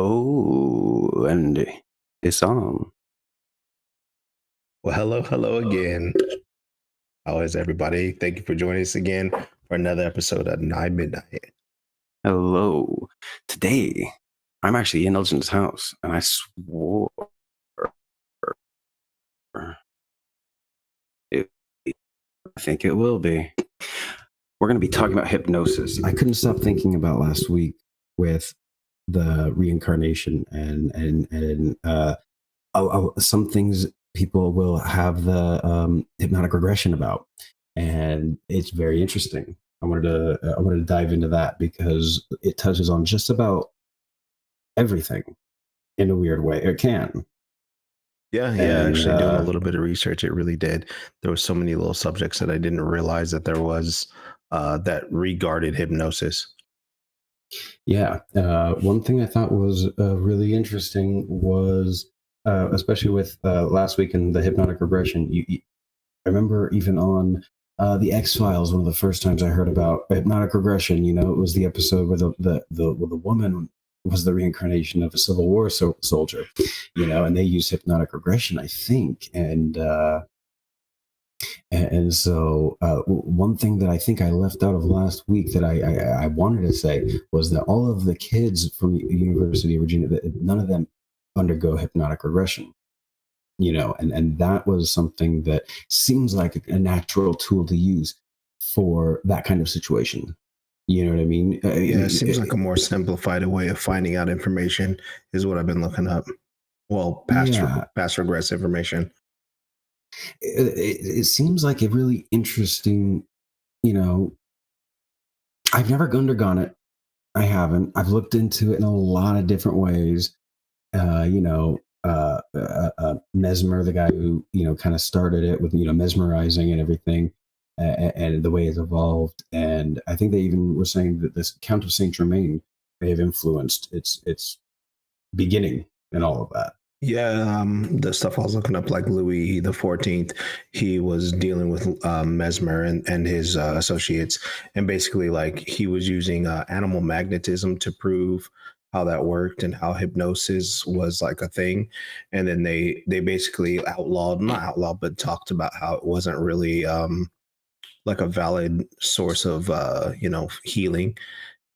Oh, and it's on. Well, hello again. How is everybody? Thank you for joining us again for another episode of 9 Midnight. Hello. Today, I'm actually in Elgin's house, and I swore it, I think it will be. We're going to be talking about hypnosis. I couldn't stop thinking about last week with the reincarnation and some things people will have the hypnotic regression about, and it's very interesting. I wanted to dive into that because it touches on just about everything in a weird way. It can, Yeah. and Actually, doing a little bit of research, it really did. There were so many little subjects that I didn't realize that there was that regarded hypnosis. yeah. One thing I thought was really interesting was, especially with last week in the hypnotic regression. I remember even on the X Files, one of the first times I heard about hypnotic regression. It was the episode where the woman was the reincarnation of a Civil War soldier. And they used hypnotic regression, I think, and so one thing that I think I left out of last week that I wanted to say was that all of the kids from the University of Virginia, none of them undergo hypnotic regression. And that was something that seems like a natural tool to use for that kind of situation. You know what I mean? Yeah, it seems like a more simplified way of finding out information is what I've been looking up. Well, Yeah, past regress information. it seems like a really interesting. You know, I've never undergone it. I haven't. I've looked into it in a lot of different ways. Mesmer, the guy who kind of started it with mesmerizing and everything, and the way it's evolved. And I think they even were saying that this Count of Saint Germain may have influenced its beginning and all of that. Yeah, the stuff I was looking up, like Louis the 14th, he was dealing with Mesmer and his associates, and basically, like, he was using animal magnetism to prove how that worked and how hypnosis was like a thing. And then they basically outlawed, not outlawed, but talked about how it wasn't really like a valid source of healing.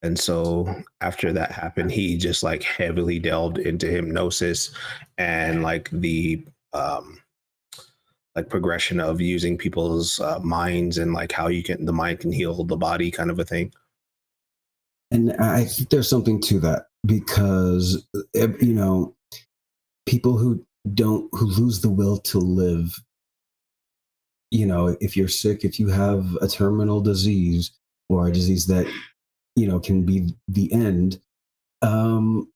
And so after that happened, he just like heavily delved into hypnosis and like the like progression of using people's minds and like how the mind can heal the body, kind of a thing. And I think there's something to that because people who lose the will to live. If you're sick, if you have a terminal disease or a disease that can be the end, um,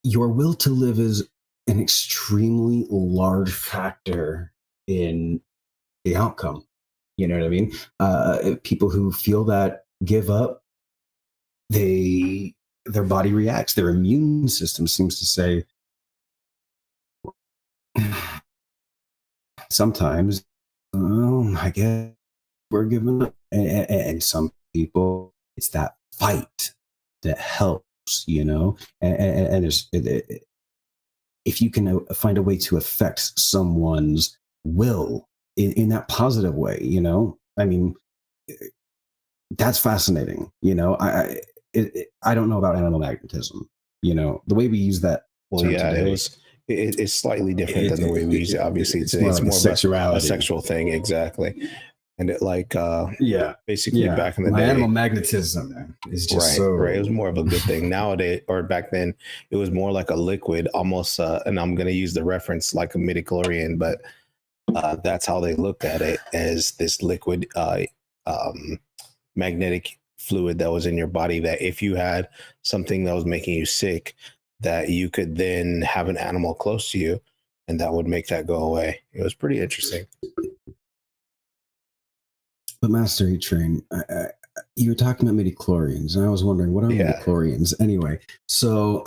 your will to live is an extremely large factor in the outcome. You know what I mean? People who feel that give up, their body reacts. Their immune system seems to say sometimes, "Oh, I guess we're giving up." And some people, it's that fight that helps. And if you can find a way to affect someone's will in that positive way, I mean, that's fascinating. I don't know about animal magnetism. The way we use that Well, term yeah, today, it's slightly different than the way we use it. Obviously, more it's like a more of a sexuality. sexual thing, exactly. And it like Yeah, basically yeah. back in the My animal day. magnetism, man, is just Right. It was so. more of a good thing. Nowadays, or back then, it was more like a liquid, almost. And I'm going to use the reference like a midichlorian, but that's how they looked at it, as this liquid um, magnetic fluid that was in your body. That if you had something that was making you sick, that you could then have an animal close to you, and that would make that go away. It was pretty interesting. But Master Heat Train, you were talking about midichlorians, and I was wondering what are Yeah. midichlorians anyway. So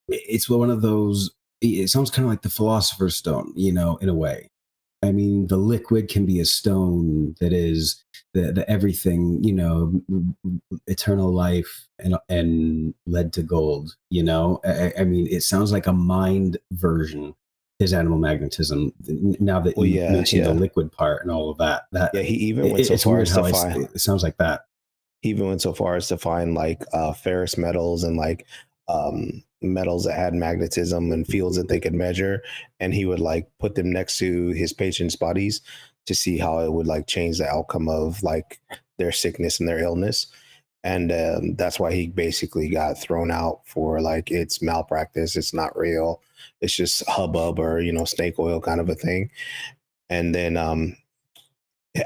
it's one of those. It sounds kind of like the Philosopher's Stone, in a way. I mean, the liquid can be a stone that is the everything, you know, eternal life and led to gold. You know, I mean, it sounds like a mind version is animal magnetism. Now that Well, you yeah, mentioned the yeah, liquid part and all of that, yeah. He even went so it's far weird as to how find it sounds like that. he even went so far as to find like ferrous metals and like metals that had magnetism and fields that they could measure, and he would like put them next to his patients' bodies to see how it would like change the outcome of like their sickness and their illness. And that's why he basically got thrown out for like it's malpractice, it's not real, it's just hubbub or snake oil kind of a thing. And then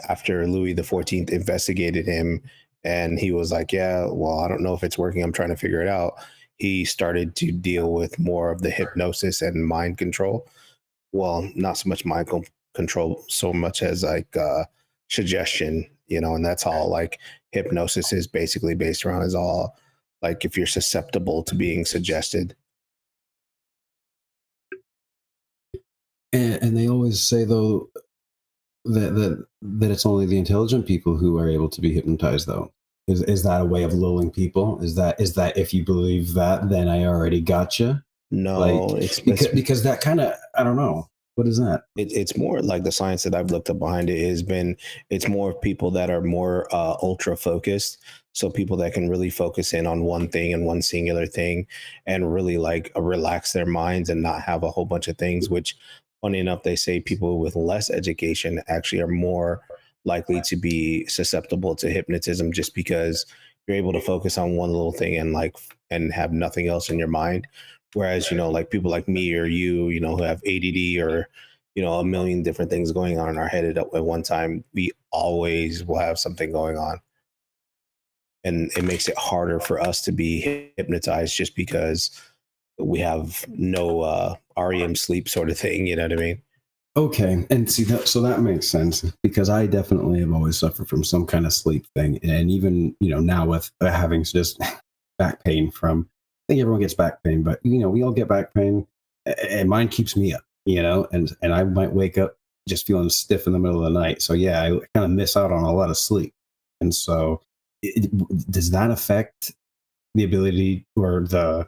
after Louis the 14th investigated him and he was like, yeah, well, I don't know if it's working, I'm trying to figure it out. He started to deal with more of the hypnosis and mind control. Well, not so much control so much as like suggestion, and that's all like hypnosis is basically based around, is all like if you're susceptible to being suggested. And they always say though that it's only the intelligent people who are able to be hypnotized though. Is that a way of lulling people? Is that if you believe that, then I already gotcha? No, Like, because that kind of, I don't know. What is that? it's more like the science that I've looked up behind it has been, it's more people that are more ultra focused. So people that can really focus in on one thing and one singular thing and really like relax their minds and not have a whole bunch of things, which funny enough, they say people with less education actually are more likely to be susceptible to hypnotism just because you're able to focus on one little thing and like and have nothing else in your mind. Whereas, like people like me or you, who have ADD or, a million different things going on in our head at one time, we always will have something going on. And it makes it harder for us to be hypnotized just because we have no REM sleep sort of thing. You know what I mean? Okay, and see that, so that makes sense because I definitely have always suffered from some kind of sleep thing, and even now with having just back pain from, I think everyone gets back pain, but we all get back pain, and mine keeps me up, and I might wake up just feeling stiff in the middle of the night. So yeah, I kind of miss out on a lot of sleep, and so does that affect the ability or the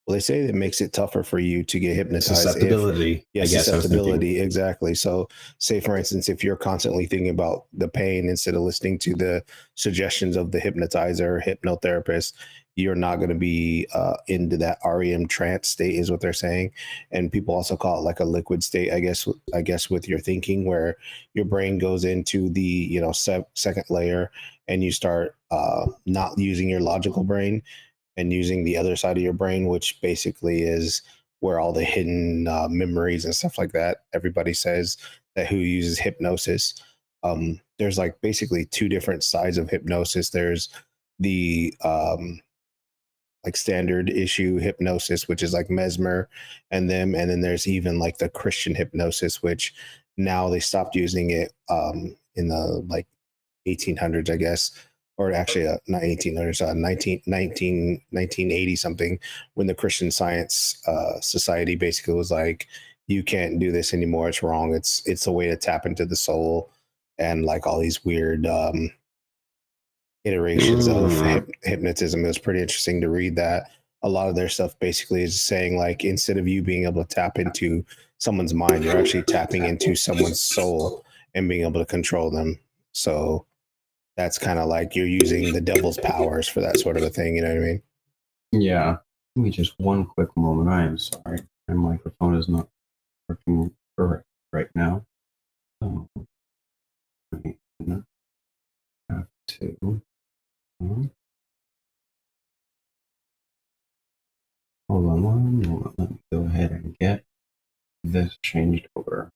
Well, they say it makes it tougher for you to get hypnotized if, susceptibility? I yes, guess I was thinking. susceptibility, exactly. So, say for instance, if you're constantly thinking about the pain instead of listening to the suggestions of the hypnotizer, hypnotherapist, you're not going to be into that REM trance state, is what they're saying. And people also call it like a liquid state, I guess. I guess with your thinking, where your brain goes into the second layer, and you start not using your logical brain and using the other side of your brain, which basically is where all the hidden memories and stuff like that. Everybody says that who uses hypnosis. There's like basically two different sides of hypnosis. There's the like standard issue hypnosis, which is like mesmer and them, and then there's even like the Christian hypnosis, which now they stopped using it in the like 1800s, I guess, or actually not 1800s, 1980 something, when the Christian Science Society basically was like, you can't do this anymore. It's wrong. It's a way to tap into the soul and like all these weird iterations of Mm. hypnotism. It was pretty interesting to read that a lot of their stuff basically is saying like instead of you being able to tap into someone's mind, you're actually tapping into someone's soul and being able to control them. So that's kind of like you're using the devil's powers for that sort of a thing. You know what I mean? Yeah. Give me just one quick moment. I am sorry. My microphone is not working correct right now. So I have to. Hold on one moment. Let me go ahead and get this changed over.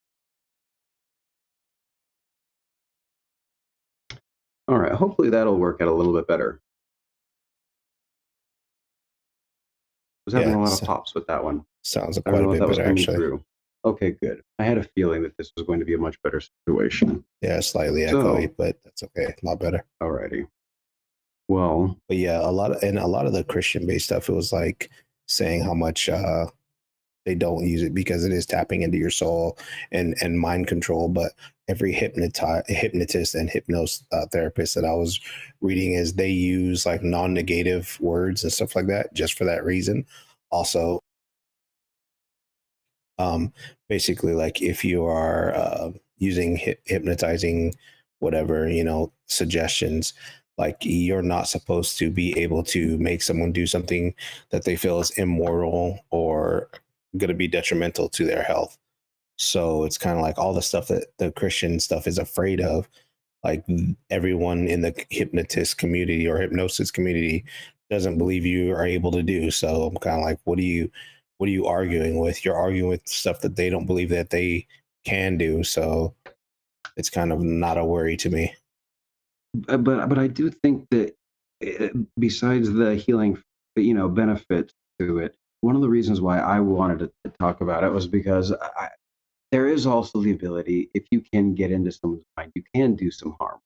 All right. Hopefully that'll work out a little bit better. I was having Yeah. a lot of So, pops with that one. sounds I don't quite a know if bit that was better coming actually. through. Okay, good. I had a feeling that this was going to be a much better situation. Yeah, slightly echoey, So, but that's okay. A lot better. alrighty. Well, But yeah, a lot of the Christian based stuff, it was like saying how much they don't use it because it is tapping into your soul and mind control. But every hypnotist and hypnos therapist that I was reading is they use like non-negative words and stuff like that just for that reason. Also, um, basically, like if you are using hypnotizing, whatever, suggestions, like you're not supposed to be able to make someone do something that they feel is immoral or going to be detrimental to their health. So it's kind of like all the stuff that the Christian stuff is afraid of. Like everyone in the hypnotist community or hypnosis community doesn't believe you are able to do. So I'm kind of like, what are you arguing with? You're arguing with stuff that they don't believe that they can do. So it's kind of not a worry to me. But I do think that besides the healing, benefits to it, one of the reasons why I wanted to talk about it was because there is also the ability, if you can get into someone's mind, you can do some harm,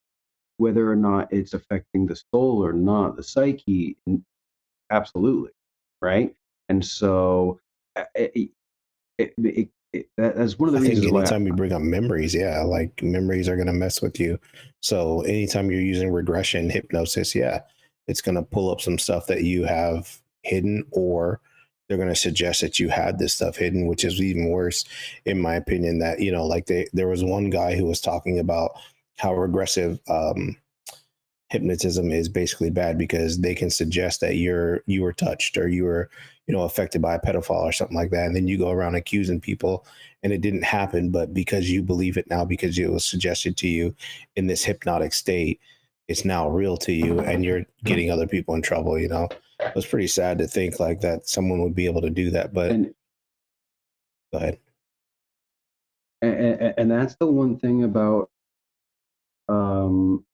whether or not it's affecting the soul or not, the psyche, absolutely, right? And so that's one of the I think reasons why. anytime you bring up memories, yeah, like memories are going to mess with you. So anytime you're using regression hypnosis, yeah, it's going to pull up some stuff that you have hidden, or they're going to suggest that you had this stuff hidden, which is even worse, in my opinion. That like there was one guy who was talking about how regressive hypnotism is basically bad because they can suggest that you were touched or you were affected by a pedophile or something like that, and then you go around accusing people and it didn't happen, but because you believe it now because it was suggested to you in this hypnotic state, it's now real to you and you're getting other people in trouble. It's pretty sad to think like that someone would be able to do that. But and go ahead. and that's the one thing about um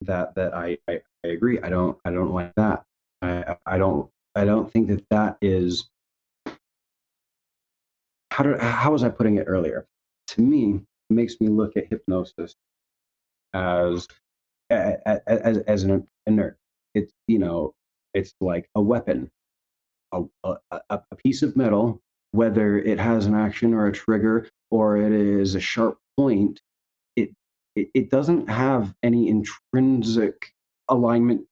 that I agree. I don't like that. I don't think that is how was I putting it earlier? To me, it makes me look at hypnosis as as an inert. It's it's like a weapon, a piece of metal, whether it has an action or a trigger or it is a sharp point. It doesn't have any intrinsic alignment,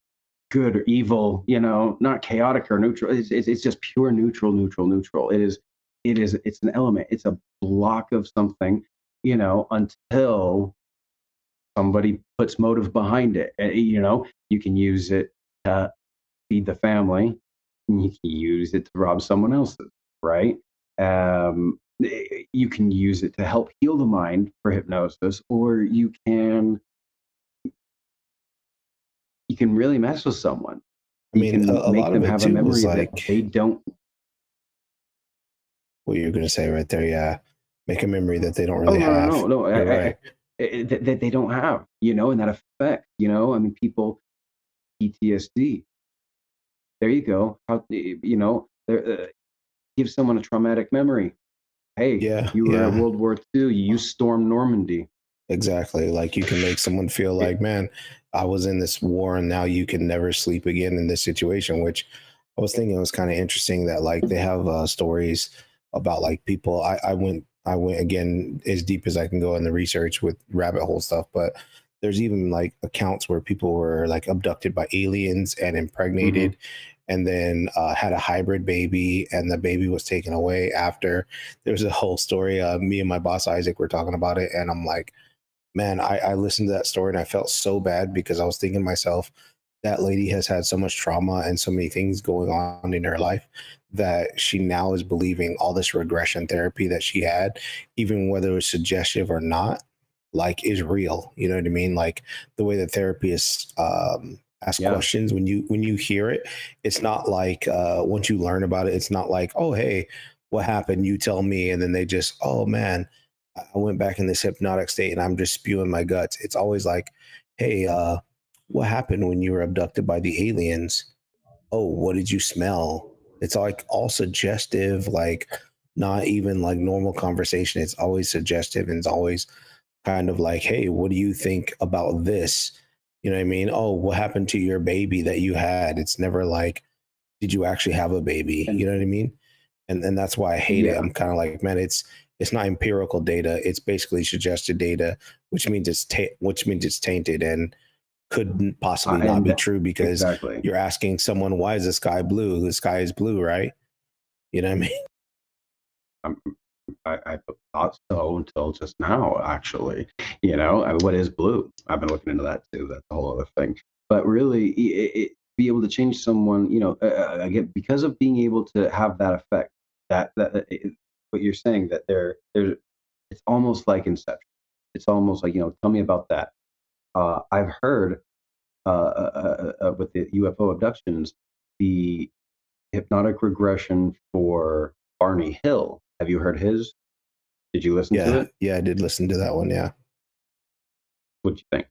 good or evil, not chaotic or neutral. It's just pure neutral, neutral, neutral. It's an element. It's a block of something, until somebody puts motive behind it. You can use it to feed the family, and you can use it to rob someone else's, right? You can use it to help heal the mind for hypnosis, or you can really mess with someone. I You mean, can a make lot of them it have a too was memory that like they don't. what you're going to say right there. Yeah, make a memory that they don't Oh, really no, no, have. no, no. You're right. That they don't have, and that effect. I mean, people PTSD. There you go. Give someone a traumatic memory. Hey, Yeah, you were at yeah. World War II. You stormed Normandy. Exactly. Like you can make someone feel It, like, man, I was in this war and now you can never sleep again in this situation, which I was thinking was kind of interesting that like they have stories about like people. I went again as deep as I can go in the research with rabbit hole stuff, but there's even like accounts where people were like abducted by aliens and mhm. impregnated and then had a hybrid baby and the baby was taken away after. There's a whole story. Me and my boss Isaac were talking about it and I'm like, man, I listened to that story and I felt so bad because I was thinking to myself, that lady has had so much trauma and so many things going on in her life that she now is believing all this regression therapy that she had, even whether it's suggestive or not, like is real. You know what I mean? Like the way that therapists ask Yeah. questions when you hear it, it's not like once you learn about it, it's not like, oh hey, what happened? You tell me, and then they just, oh man, I went back in this hypnotic state and I'm just spewing my guts. It's always like, hey, what happened when you were abducted by the aliens? Oh, what did you smell? It's like all suggestive, like not even like normal conversation. It's always suggestive and it's always kind of like, hey, what do you think about this? You know what I mean? Oh, what happened to your baby that you had? It's never like, did you actually have a baby? You And know what I mean? and that's why I hate it. Yeah. I'm kind of like, man, it's not empirical data. It's basically suggested data, which means it's tainted and could possibly not And be true because exactly. you're asking someone, why is the sky blue? The sky is blue, right? You know what I mean? Um, I thought so until just now, actually. What is blue? I've been looking into that too. That's a whole other thing. But really, be able to change someone, again, because of being able to have that effect, what you're saying, that it's almost like Inception. It's almost like, tell me about that. I've heard with the UFO abductions, the hypnotic regression for Barney Hill. Have you heard his? Did you listen to Yeah, it? yeah, I did listen to that one. Yeah. What'd you think?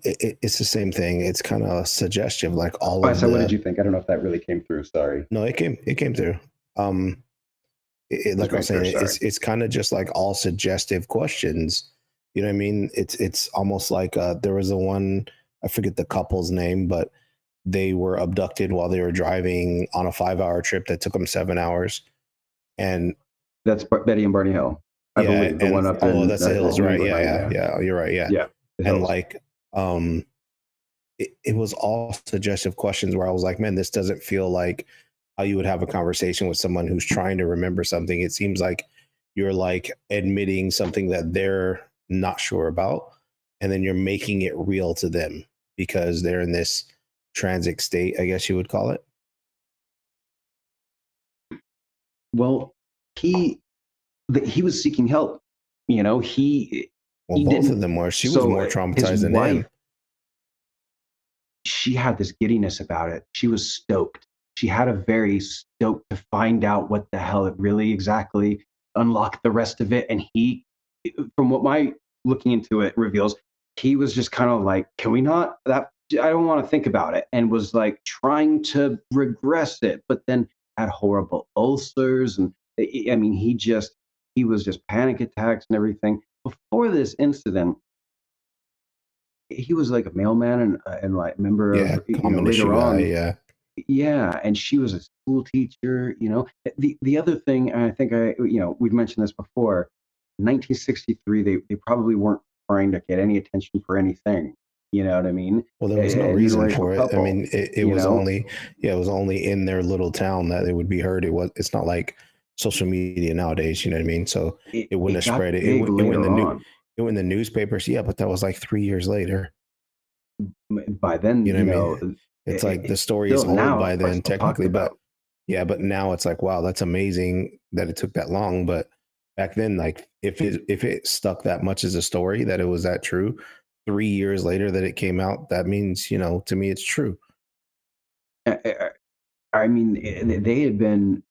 It's the same thing. It's kind of suggestive, like all Oh, of so what did the. you think? I don't know if that really came through. Sorry. No, it came through. Um, Just like I was making sure. saying, Sorry. it's kind of just like all suggestive questions. You know what I mean? It's almost like there was a one, I forget the couple's name, but they were abducted while they were driving on a 5 hour trip that took them 7 hours. And That's Betty and Barney Hill, I yeah, believe. The and one up oh, in that's the hills, New right? England, Yeah, right? yeah, Yeah. yeah. You're right. Yeah. Yeah. The And hills. like, it was all suggestive questions where I was like, man, this doesn't feel like how you would have a conversation with someone who's trying to remember something. It seems like you're like admitting something that they're not sure about, and then you're making it real to them because they're in this transit state, I guess you would call it. Well, he he was seeking help. Well, He both of didn't. them were. She was So more his traumatized than wife, him. she had this giddiness about it. She was stoked. She had a very stoked to find out what the hell it really exactly unlocked the rest of it. And from what my looking into it reveals, he was just kind of like, can we not? That I don't want to think about it, and was like trying to regress it, but then had horrible ulcers, and I mean, he was just panic attacks and everything. Before this incident, he was like a mailman and like member Yeah, of, common issue later guy. on. Yeah, Yeah, and she was a school teacher. The other thing, and I think we've mentioned this before, 1963, they probably weren't trying to get any attention for anything. You know what I mean? well, there was no An reason interracial for it. I couple, mean, it you was know? only, yeah, it was only in their little town that it would be heard. It's not like social media nowadays. You know what I mean? So it wouldn't It have got spread. big It went in later on. it went in the newspapers. Yeah, but that was like 3 years later. By then, You know what I mean? It's like the story is still old now by it's then, still talked technically, but about. yeah, but now it's like, wow, that's amazing that it took that long. But back then, like if it stuck that much as a story that it was that true, 3 years later that it came out, that means, to me it's true. I mean, they had been.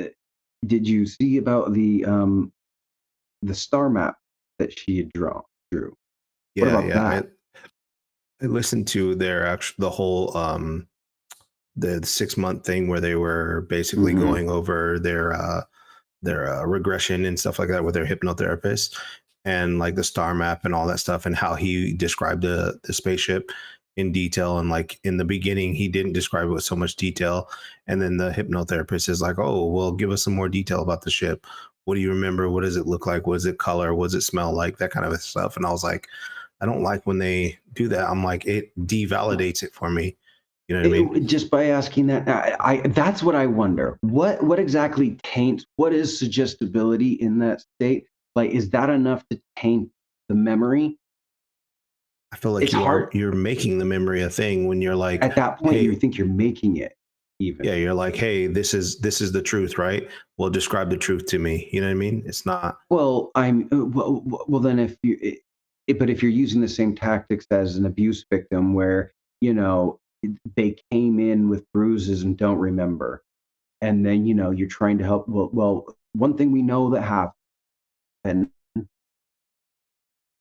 Did you see about the star map that she had drew? What Yeah, about yeah. that? I listened to their actual the whole the 6 month thing where they were basically Hmm. going over their regression and stuff like that with their hypnotherapist and like the star map and all that stuff and how he described the spaceship in detail. And like in the beginning he didn't describe it with so much detail, and then the hypnotherapist is like, oh well, give us some more detail about the ship. What do you remember? What does it look like? What does it color? What does it smell like? That kind of stuff. And I was like, I don't like when they do that. I'm like, it devalidates it for me. You know what I mean? Just by asking that, that's what I wonder. What exactly taints? What is suggestibility in that state? Like, is that enough to taint the memory? I feel like It's hard you're making the memory a thing when you're like, at that point. hey, You think you're making it even. yeah, you're like, hey, this is the truth, right? Well, describe the truth to me. You know what I mean? It's not. Well, well. Then but if you're using the same tactics as an abuse victim, where you know they came in with bruises and don't remember, and then you're trying to help. Well, one thing we know that happened,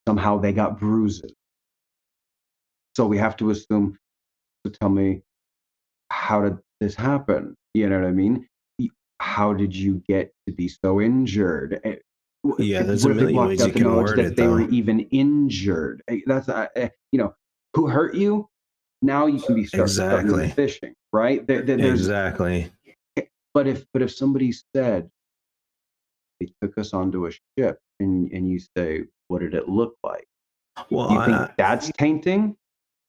somehow they got bruises, so we have to assume. So tell me, how did this happen? You know what I mean? How did you get to be so injured? Yeah, there's a What if they million blocked ways you out the can knowledge word that it, they were though. even injured? That's who hurt you? Now you can be starting to Exactly. fishing, right? There's Exactly. but if somebody said they took us onto a ship and you say, what did it look like? Well, Do you think that's tainting?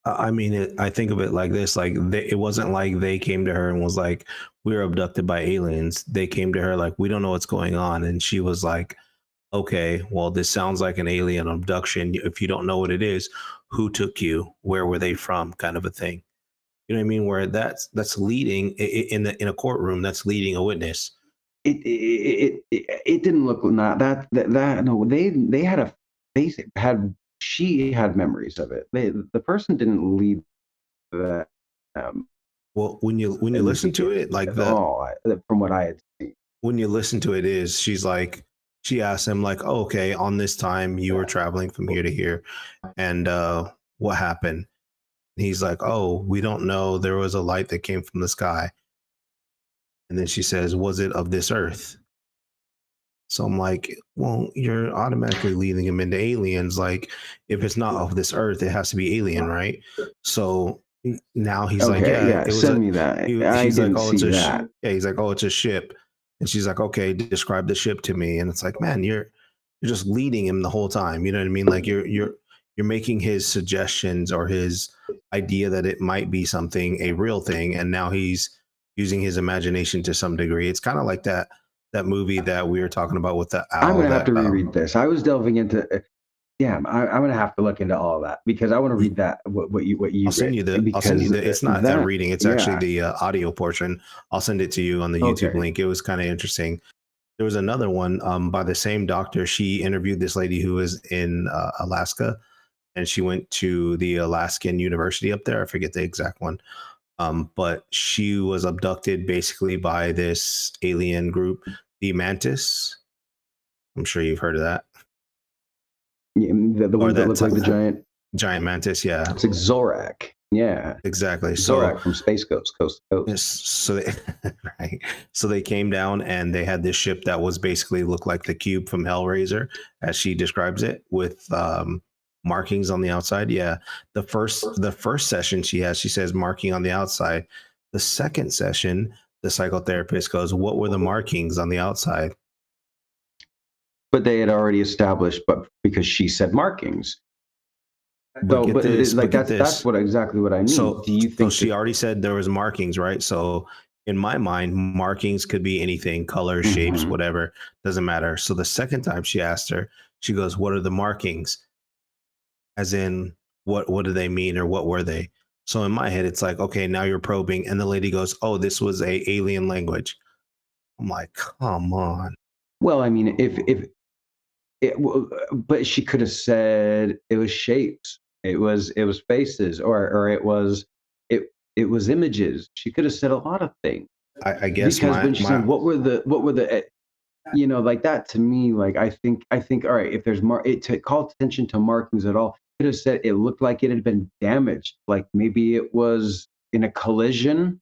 I mean, I think of it like this: like it wasn't like they came to her and was like, "We were abducted by aliens." They came to her like, "We don't know what's going on," and she was like, "Okay, well, this sounds like an alien abduction. If you don't know what it is, who took you? Where were they from?" Kind of a thing. You know what I mean? Where that's leading in a courtroom. That's leading a witness. It didn't look not that no, they had a they had she had memories of it. The person didn't leave that Well, when you listen to immediately it, like at the all, from what I had seen. when you listen to it is she's like she asks him like, oh, okay, on this time you were traveling from here to here, and what happened? And he's like, oh, we don't know. There was a light that came from the sky, and then she says, was it of this earth? So I'm like, well, you're automatically leading him into aliens. Like, if it's not of this earth, it has to be alien, right? So now he's like, Okay, yeah, yeah, it was send a. me that. I He's like, didn't oh, it's see a. that. Yeah, he's like, oh, it's a ship, and she's like, okay, describe the ship to me. And it's like, man, you're just leading him the whole time. You know what I mean? Like you're making his suggestions or his idea that it might be something a real thing, and now he's using his imagination to some degree. It's kind of like that movie that we were talking about with the I'm owl gonna have that to reread this. I was delving into yeah, I'm gonna have to look into all that because I want to read that what you read I'll send you because the it's not a that reading, it's actually yeah. the audio portion. I'll send it to you on the YouTube Okay. link. It was kind of interesting. There was another one by the same doctor. She interviewed this lady who was in Alaska, and she went to the Alaskan University up there. I forget the exact one. But she was abducted basically by this alien group, the Mantis. I'm sure you've heard of that. Yeah, the Or ones that that look like the giant mantis, yeah. it's like Zorak. Yeah. Exactly. So Zorak from Space Ghost, Coast to Coast. yes, so they, right. So they came down and they had this ship that was basically looked like the cube from Hellraiser, as she describes it, with markings on the outside. Yeah, the first session she has, she says marking on the outside. The second session, the psychotherapist goes, "What were the markings on the outside?" But they had already established, but because she said markings. But So, get but it is this, like but get that's this. what exactly what I mean. So Do you so think she that already said there was markings, right? So in my mind, markings could be anything, colors, shapes, mhm. whatever, doesn't matter. So the second time she asked her, she goes, "What are the markings?" As in, what do they mean or what were they? So in my head, it's like, okay, now you're probing, and the lady goes, "Oh, this was a alien language." I'm like, come on. Well, I mean, if but she could have said it was shapes, it was faces, or it was images. She could have said a lot of things I guess because my when she said my what were the like that to me, like I think all right, if there's it to call attention to markings at all, could have said it looked like it had been damaged, like maybe it was in a collision,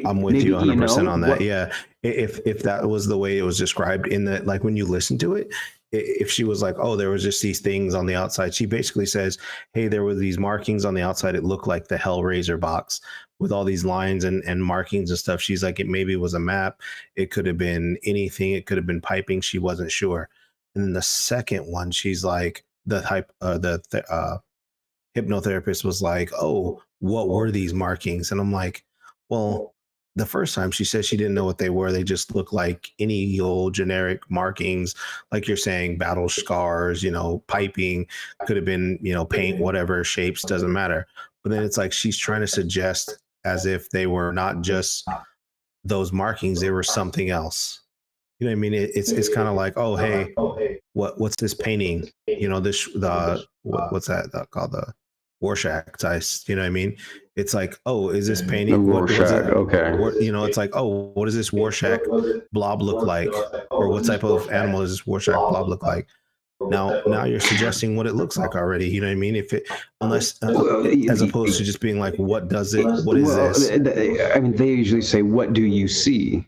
I'm with maybe you 100% on that. what. Yeah, if that was the way it was described in the like when you listen to it, if she was like, "Oh, there was just these things on the outside," she basically says, "Hey, there were these markings on the outside. It looked like the Hellraiser box with all these lines and markings and stuff." She's like, "It maybe was a map. It could have been anything. It could have been piping. She wasn't sure." And then the second one, she's like, the hypnotherapist was like, "Oh, what were these markings?" And I'm like, "Well, the first time she said she didn't know what they were. They just look like any old generic markings, like you're saying, battle scars, piping, could have been, paint, whatever, shapes, doesn't matter." But then it's like she's trying to suggest as if they were not just those markings, they were something else. You know what I mean? It's kind of like, oh, hey, what's this painting? This what's that called, the Rorschach dice. You know what I mean? It's like, oh, is this The painting? What was Rorschach, it? okay. It's like, oh, what does this Rorschach blob look like? Or what type of animal does this Rorschach blob look like? Now you're suggesting what it looks like already. You know what I mean? If it, unless, Well, as opposed to just being like, what does it? What is well, this? I mean, they usually say, "What do you see?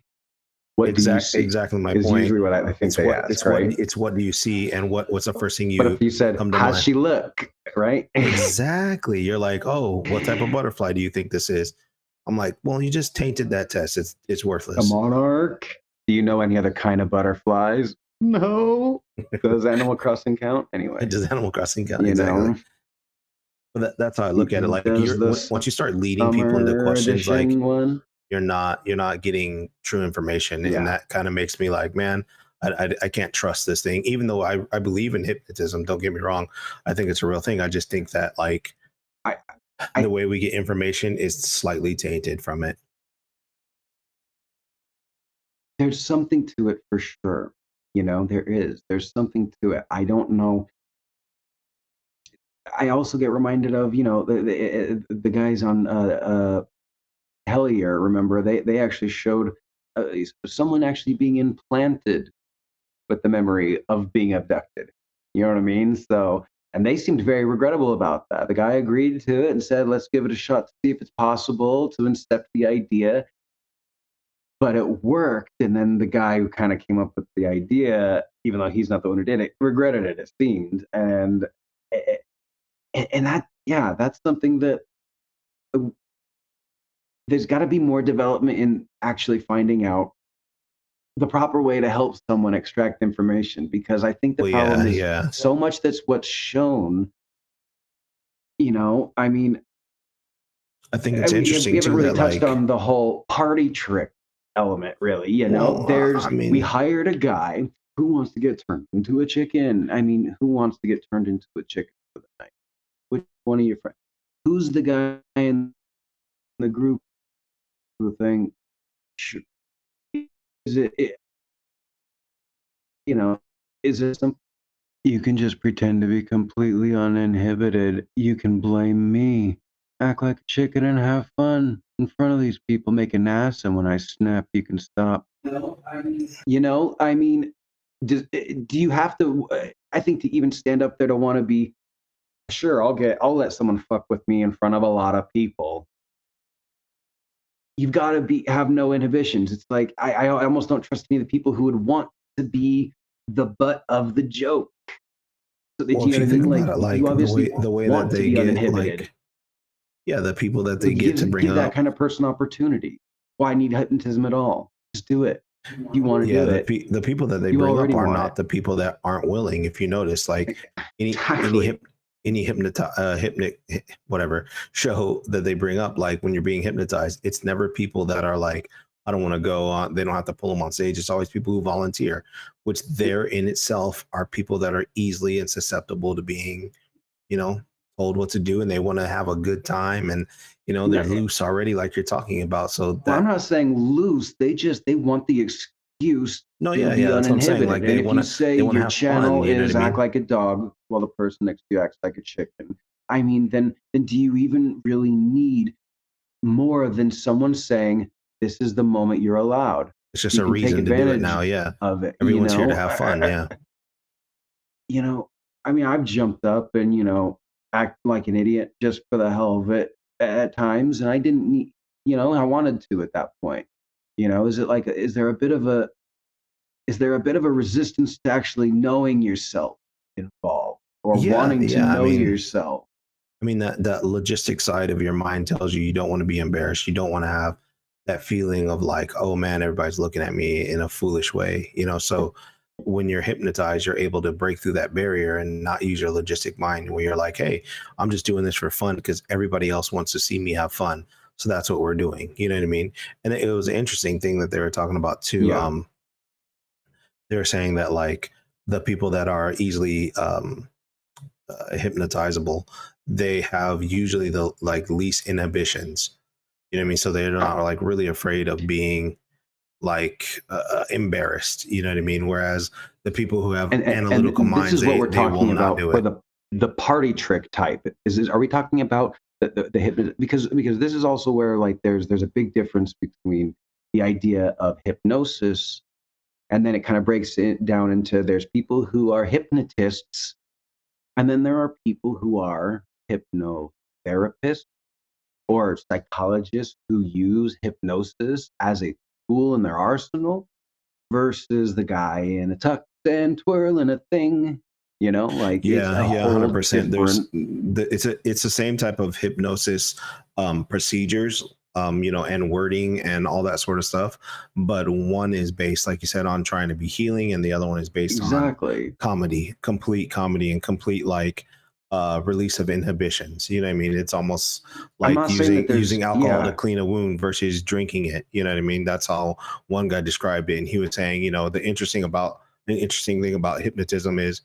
What do you see?" Exactly my Is point. usually what I think they ask, right? It's what do you see, and what's the first thing But you if you said, come to "How's mind? she look?" Right? Exactly. You're like, oh, what type of butterfly do you think this is? I'm like, well, you just tainted that test. It's A worthless. monarch. Do you know any other kind of butterflies? No. Does Animal Crossing count? Anyway, Does Animal Crossing count? you Exactly. know, But that's how I look at it. Like does the once you start leading people into summer questions, like edition one? you're not getting true information, and Yeah. that kind of makes me like, man, I can't trust this thing. Even though I believe in hypnotism, don't get me wrong, I think it's a real thing. I just think that like I, the way we get information is slightly tainted from it. there's something to it for sure. You know, there is. There's something to it. I don't know. I also get reminded of, you know, the guys on Hellier. Remember, they actually showed someone actually being implanted with the memory of being abducted. You know what I mean? So, and they seemed very regrettable about that. The guy agreed to it and said, "Let's give it a shot to see if it's possible to incept the idea." But it worked, and then the guy who kind of came up with the idea, even though he's not the one who did it, regretted it. It seemed, and that, yeah, that's something that uh, there's got to be more development in actually finding out the proper way to help someone extract information, because I think the Well, problem yeah, is yeah. so much that's what's shown. You know, I mean, I think it's we interesting haven't too really that touched like, on the whole party trick element, really. You know, well, there's I we mean, hired a guy who wants to get turned into a chicken. I mean, who wants to get turned into a chicken for the night? Which one of your friends? Who's the guy in the group who think should, is it, you know, is it some you can just pretend to be completely uninhibited. You can blame me. Act like a chicken and have fun in front of these people. Make an ass, and when I snap, you can stop. You know, I mean, do you have to? I think to even stand up there to want to be sure, I'll let someone fuck with me in front of a lot of people. You've got to have no inhibitions. It's like I almost don't trust any of the people who would want to be the butt of the joke. So, do well, you if know you what I think mean? about Like, it, you like obviously the way that want to they be get uninhibited. like, yeah, the people that they Like, get to bring give that up, kind of person opportunity. Why need hypnotism at all? Just do it. You want to yeah, do it. the people that they You bring up already are want it. not the people that aren't willing. If you notice, like any Exactly. hip any hypnic whatever show that they bring up, like when you're being hypnotized, it's never people that are like, I don't want to go on. They don't have to pull them on stage. It's always people who volunteer, which there in itself are people that are easily and susceptible to being, you know, told what to do, and they want to have a good time, and they're No, loose already, like you're talking about. So well, I'm that not saying loose. They want the excuse no, to yeah, be yeah, that's what I'm saying. uninhibited. Like And if you say they want to your have fun. channel You know what I is act mean? like a dog while the person next to you acts like a chicken, I mean, then do you even really need more than someone saying this is the moment you're allowed? It's just You a can take reason to do it advantage now. Yeah, of it. everyone's here to have fun. Yeah, You know, I mean, I've jumped up and, act like an idiot just for the hell of it at times, and I didn't need, I wanted to at that point. Is it like, is there a bit of a resistance to actually knowing yourself involved or yeah, wanting to yeah. know yourself? That logistic side of your mind tells you don't want to be embarrassed. You don't want to have that feeling of like, oh man, everybody's looking at me in a foolish way. So when you're hypnotized, you're able to break through that barrier and not use your logistic mind, where you're like, hey, I'm just doing this for fun because everybody else wants to see me have fun. So that's what we're doing. You know what I mean? And it was an interesting thing that they were talking about too. Yeah. They were saying that like the people that are easily hypnotizable, they have usually the like least inhibitions. You know what I mean? So they're not like really afraid of being like embarrassed. You know what I mean? Whereas the people who have analytical And this minds, is what we're they will talking not about do for it. the party trick type. Are we talking about the hypnosis? Because this is also where like there's a big difference between the idea of hypnosis, and then it kind of breaks it down into there's people who are hypnotists, and then there are people who are hypnotherapists or psychologists who use hypnosis as a tool in their arsenal versus the guy in a tux and twirling a thing. Like it's Yeah, a yeah, whole 100%. different. It's the same type of hypnosis procedures and wording and all that sort of stuff. But one is based, like you said, on trying to be healing, and the other one is based on Exactly. comedy, complete comedy, and complete like release of inhibitions. You know what I mean? It's almost I'm like not saying that using there's alcohol to yeah. clean a wound versus drinking it. You know what I mean? That's how one guy described it, and he was saying, the interesting thing about hypnotism is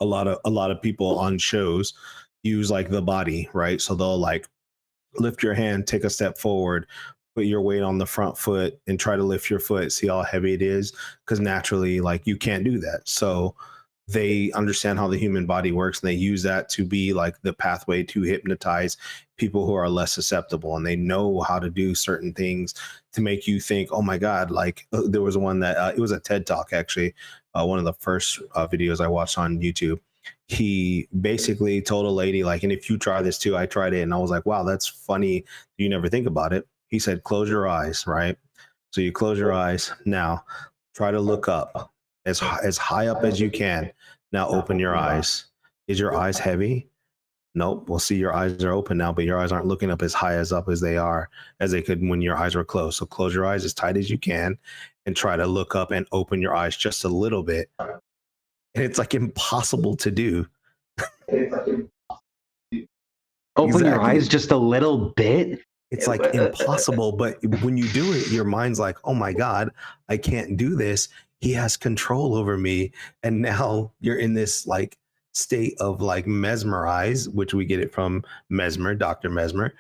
a lot of people on shows use like the body, right? So they'll like lift your hand, take a step forward, put your weight on the front foot, and try to lift your foot, see how heavy it is, because naturally, like, you can't do that. So they understand how the human body works, and they use that to be like the pathway to hypnotize people who are less susceptible, and they know how to do certain things to make you think, oh my god. Like, there was one that it was a TED talk, actually, one of the first videos I watched on YouTube. He basically told a lady, like, and if you try this too, I tried it, and I was like, wow, that's funny, you never think about it. He said, close your eyes, right? So you close your eyes. Now try to look up as high up as you can. Now open your eyes. Is your eyes heavy? Nope. We'll see, your eyes are open now, but your eyes aren't looking up as high as up as they could when your eyes were closed. So close your eyes as tight as you can and try to look up and open your eyes just a little bit. And it's like impossible to do. Open your Exactly. eyes just a little bit. It's like impossible, but when you do it, your mind's like, oh my God, I can't do this. He has control over me. And now you're in this like state of like mesmerize, which we get it from Mesmer, Dr. Mesmer.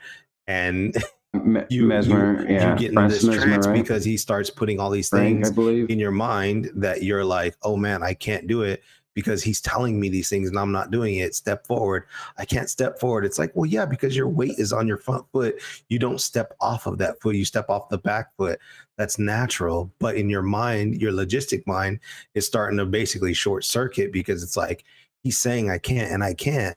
And Mesmer, you yeah. get in Francis this Mesmer, trance right? because he starts putting all these Frank, I things believe. in your mind that you're like, oh man, I can't do it because he's telling me these things and I'm not doing it. Step forward. I can't step forward. It's like, well, yeah, because your weight is on your front foot. You don't step off of that foot. You step off the back foot. That's natural. But in your mind, your logistic mind is starting to basically short circuit because it's like, he's saying I can't and I can't.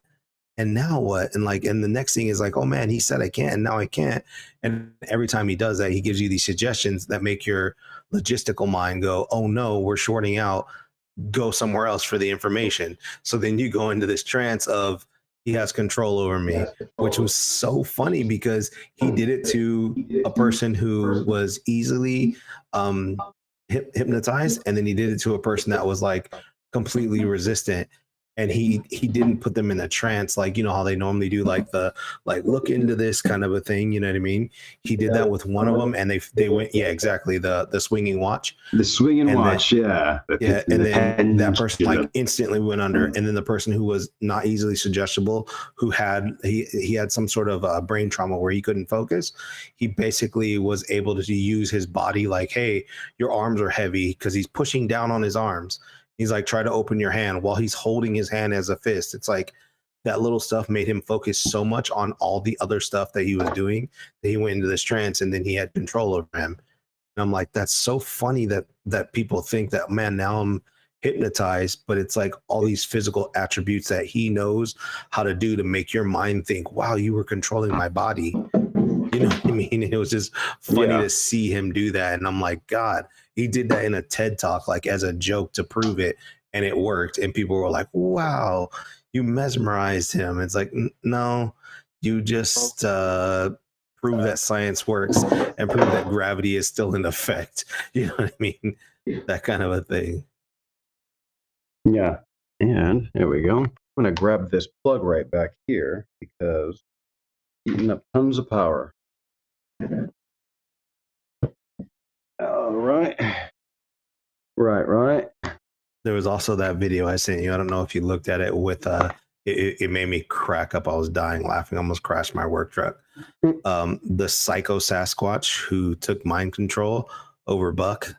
And now what? And the next thing is like, oh man, he said I can't, and now I can't. And every time he does that, he gives you these suggestions that make your logistical mind go, oh no, we're shorting out, go somewhere else for the information. So then you go into this trance of he has control over me, which was so funny because he did it to a person who was easily hypnotized, and then he did it to a person that was like completely resistant. And he didn't put them in a trance like, how they normally do, like the like look into this kind of a thing, you know what I mean? He did that with one of them, and they went, yeah, exactly, the swinging watch. The swinging And watch, yeah. Yeah, and then that person like instantly went under, and then the person who was not easily suggestible, who had he had some sort of brain trauma where he couldn't focus, he basically was able to use his body like, hey, your arms are heavy, because he's pushing down on his arms. He's like, try to open your hand, while he's holding his hand as a fist. It's like that little stuff made him focus so much on all the other stuff that he was doing that he went into this trance, and then he had control over him. And I'm like, that's so funny that people think that, man, now I'm hypnotized, but it's like all these physical attributes that he knows how to do to make your mind think, wow, you were controlling my body. You know what I mean? It was just funny to see him do that. And I'm like, God, he did that in a TED talk, like as a joke to prove it. And it worked. And people were like, wow, you mesmerized him. It's like, no, you just prove that science works and prove that gravity is still in effect. You know what I mean? That kind of a thing. Yeah. And there we go. I'm going to grab this plug right back here because eating up tons of power. All right. Right. There was also that video I sent you. I don't know if you looked at it with it made me crack up. I was dying laughing, almost crashed my work truck. The psycho Sasquatch who took mind control over Buck.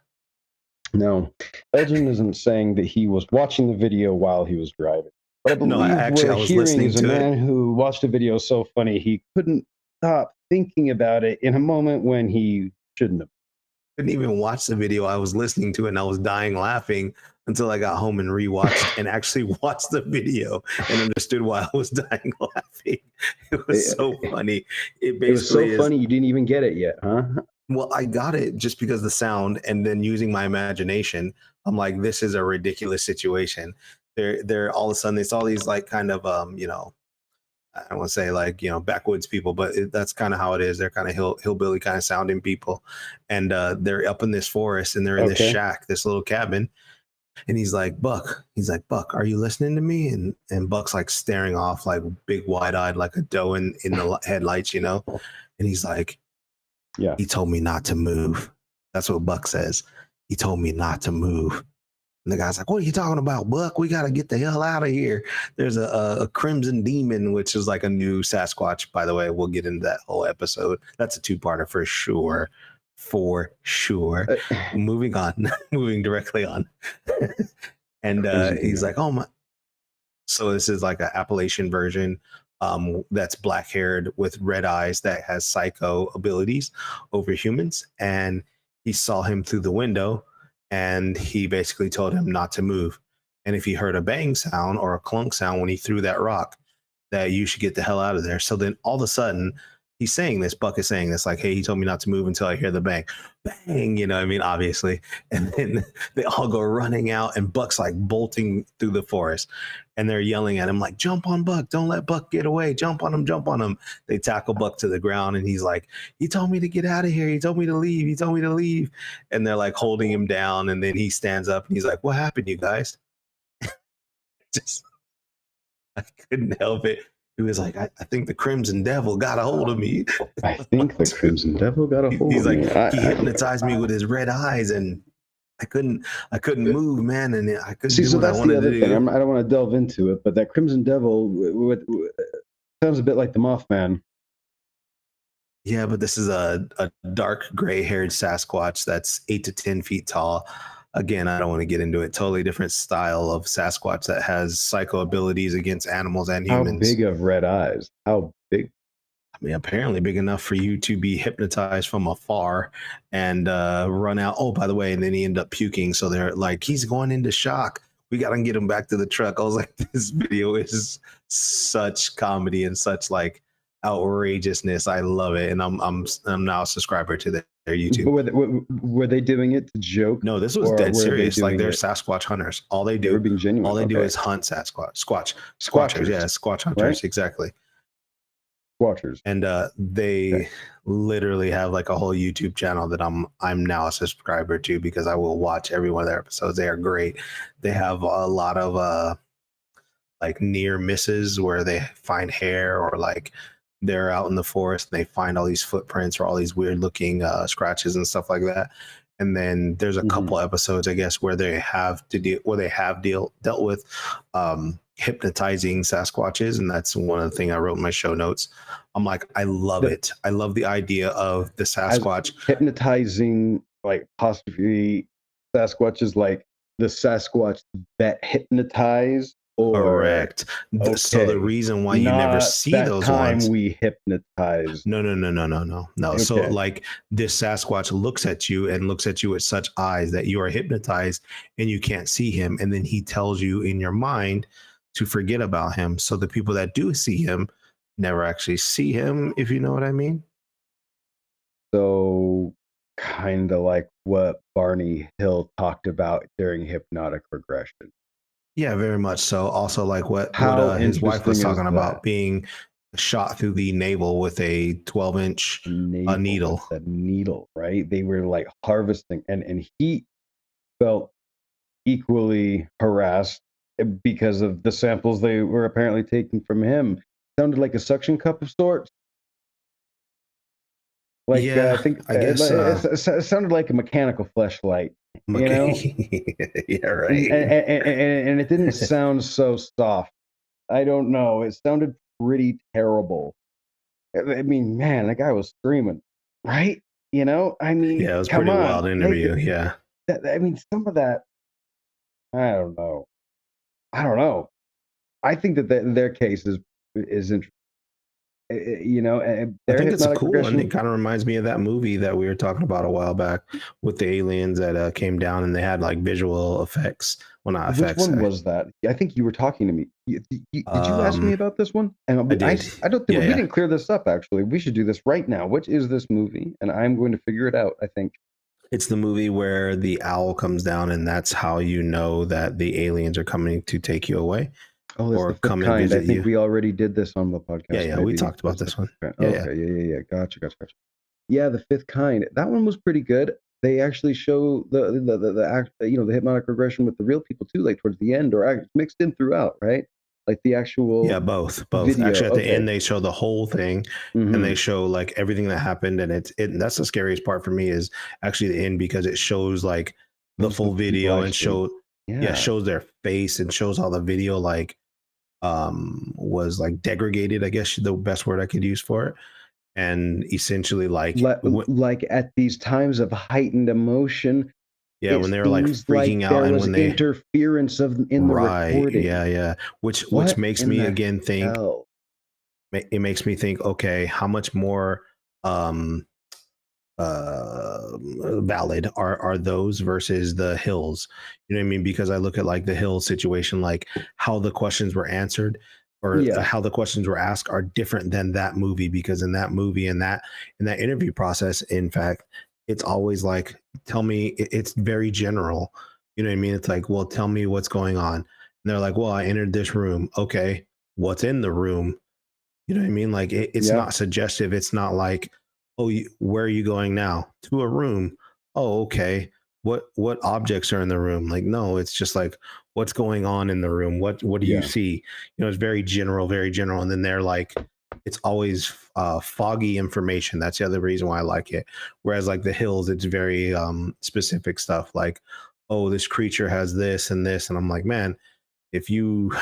No, Legend isn't saying that he was watching the video while he was driving. But I believe No, actually, I was listening is a to man it. who watched a video so funny he couldn't stop thinking about it in a moment when he shouldn't have. Couldn't even watch the video. I was listening to it and I was dying laughing until I got home and rewatched and actually watched the video and understood why I was dying laughing. It was so funny. It was so funny you didn't even get it yet, huh? Well, I got it just because the sound, and then using my imagination, I'm like, this is a ridiculous situation. They're all of a sudden, it's all these like kind of I don't want to say like, backwoods people, but that's kind of how it is. They're kind of hillbilly kind of sounding people. And they're up in this forest and they're in this Okay. shack, this little cabin. And he's like, Buck, are you listening to me? And Buck's like staring off, like big wide eyed, like a doe in the headlights, And he's like, Yeah. he told me not to move. That's what Buck says. He told me not to move. And the guy's like, what are you talking about, Buck? We got to get the hell out of here. There's a crimson demon, which is like a new Sasquatch, by the way. We'll get into that whole episode. That's a two-parter for sure. For sure. Moving on, moving directly on. And he's like, oh my. So this is like an Appalachian version that's black-haired with red eyes that has psycho abilities over humans. And he saw him through the window and he basically told him not to move. And if he heard a bang sound or a clunk sound when he threw that rock, that you should get the hell out of there. So then all of a sudden, he's saying this, Buck is saying this, like, hey, he told me not to move until I hear the bang. Bang, you know what I mean? Obviously. And then they all go running out and Buck's like bolting through the forest. And they're yelling at him like, jump on Buck. Don't let Buck get away. Jump on him. Jump on him. They tackle Buck to the ground and he's like, he told me to get out of here. He told me to leave. He told me to leave. And they're like holding him down. And then he stands up and he's like, what happened, you guys? Just, I couldn't help it. He was like, I think the Crimson Devil got a hold of me. I think the Crimson Devil got a hold He's of like, me. he hypnotized me with his red eyes and I couldn't move, man, and I couldn't See, do so what I that's the wanted other to thing. do. I don't want to delve into it, but that Crimson Devil sounds a bit like the Mothman. Yeah, but this is a dark gray-haired Sasquatch that's 8 to 10 feet tall. Again, I don't want to get into it. Totally different style of Sasquatch that has psycho abilities against animals and How humans. big of red eyes? How big? I mean, apparently big enough for you to be hypnotized from afar and run out. Oh, by the way, and then he ended up puking. So they're like, he's going into shock. We got to get him back to the truck. I was like, this video is such comedy and such like outrageousness. I love it, and I'm now a subscriber to their YouTube. But were they doing it to joke? No, this was or dead were they serious. Like doing they're it- Sasquatch hunters. All they They were do, being genuine. all they do Okay. is hunt Squatchers. Squatchers. Yeah, Squatch hunters. Right? Exactly. Squatchers. And they Okay. literally have like a whole YouTube channel that I'm now a subscriber to because I will watch every one of their episodes. They are great. They have a lot of like near misses where they find hair or like they're out in the forest and they find all these footprints or all these weird looking scratches and stuff like that. And then there's a couple episodes, I guess, where they have dealt with hypnotizing Sasquatches, and that's one of the things I wrote in my show notes. I'm like, I love it. I love the idea of the Sasquatch Hypnotizing, like possibly Sasquatches, like the Sasquatch that hypnotize. Or correct. So the reason why you never see that those time ones. we hypnotize. No. Okay. So like this Sasquatch looks at you with such eyes that you are hypnotized and you can't see him. And then he tells you in your mind to forget about him. So the people that do see him never actually see him, if you know what I mean. So kind of like what Barney Hill talked about during hypnotic regression. Yeah, very much so. Also like what his wife interesting was is talking about, that? being shot through the navel with a 12-inch needle. That needle, right? They were like harvesting, and he felt equally harassed because of the samples they were apparently taking from him. Sounded like a suction cup of sorts. Like Yeah, I think I guess it sounded like a mechanical fleshlight. You know, yeah, right. and it didn't sound so soft. I don't know. It sounded pretty terrible. I mean, man, that guy was screaming, right? You know, I mean, Yeah, it was come pretty on, wild interview. Yeah. I mean, some of that, I don't know. I think that their case is interesting. You know, I think it's cool, and it kind of reminds me of that movie that we were talking about a while back with the aliens that came down and they had like visual effects. Well, not effects. Which one was that? I think you were talking to me. Did you ask me about this one? And I did. I don't think we didn't clear this up. Actually, we should do this right now. Which is this movie? And I'm going to figure it out. I think it's the movie where the owl comes down, and that's how you know that the aliens are coming to take you away. Oh, it's or the fifth come and kind. I visit think you. we already did this on the Yeah, podcast, yeah, we maybe. talked about It's the this one. fifth kind. Yeah, yeah. Okay, yeah. Gotcha. Yeah, the fifth kind. That one was pretty good. They actually show the act, the hypnotic regression with the real people too, like towards the end, or mixed in throughout, right? Like the Yeah, actual both. video. Actually, at the Okay. end, they show the whole thing, and they Mm-hmm. show like everything that happened, and that's the scariest part for me is actually the end because it shows like the Shows the full people video and actually. Yeah. shows their face and shows how the video like was like degraded, I guess the best word I could use for it, and essentially like Like at these times of heightened emotion, yeah, it when they were like seems like freaking out there and was when they interference in the right, yeah, recording. yeah, which What makes in me the again think hell? it makes me think, okay, how much more um valid are those versus the hills? You know what I mean? Because I look at like the hill situation, like how the questions were answered or Yeah. how the questions were asked are different than that movie, because in that movie and that in that interview process, in fact, it's always like, tell me, it's very general. You know what I mean? It's like, well, tell me what's going on. And they're like, well, I entered this room. Okay, what's in the room? You know what I mean? Like it's Yeah. not suggestive. It's not like, oh, where are you going now? To a room. Oh, okay. What objects are in the room? Like, no, it's just like what's going on in the room. What do you Yeah. see? You know, it's very general, very general. And then they're like, it's always foggy information. That's the other reason why I like it. Whereas like the hills, it's very specific stuff. Like, oh, this creature has this and this, and I'm like, man, if you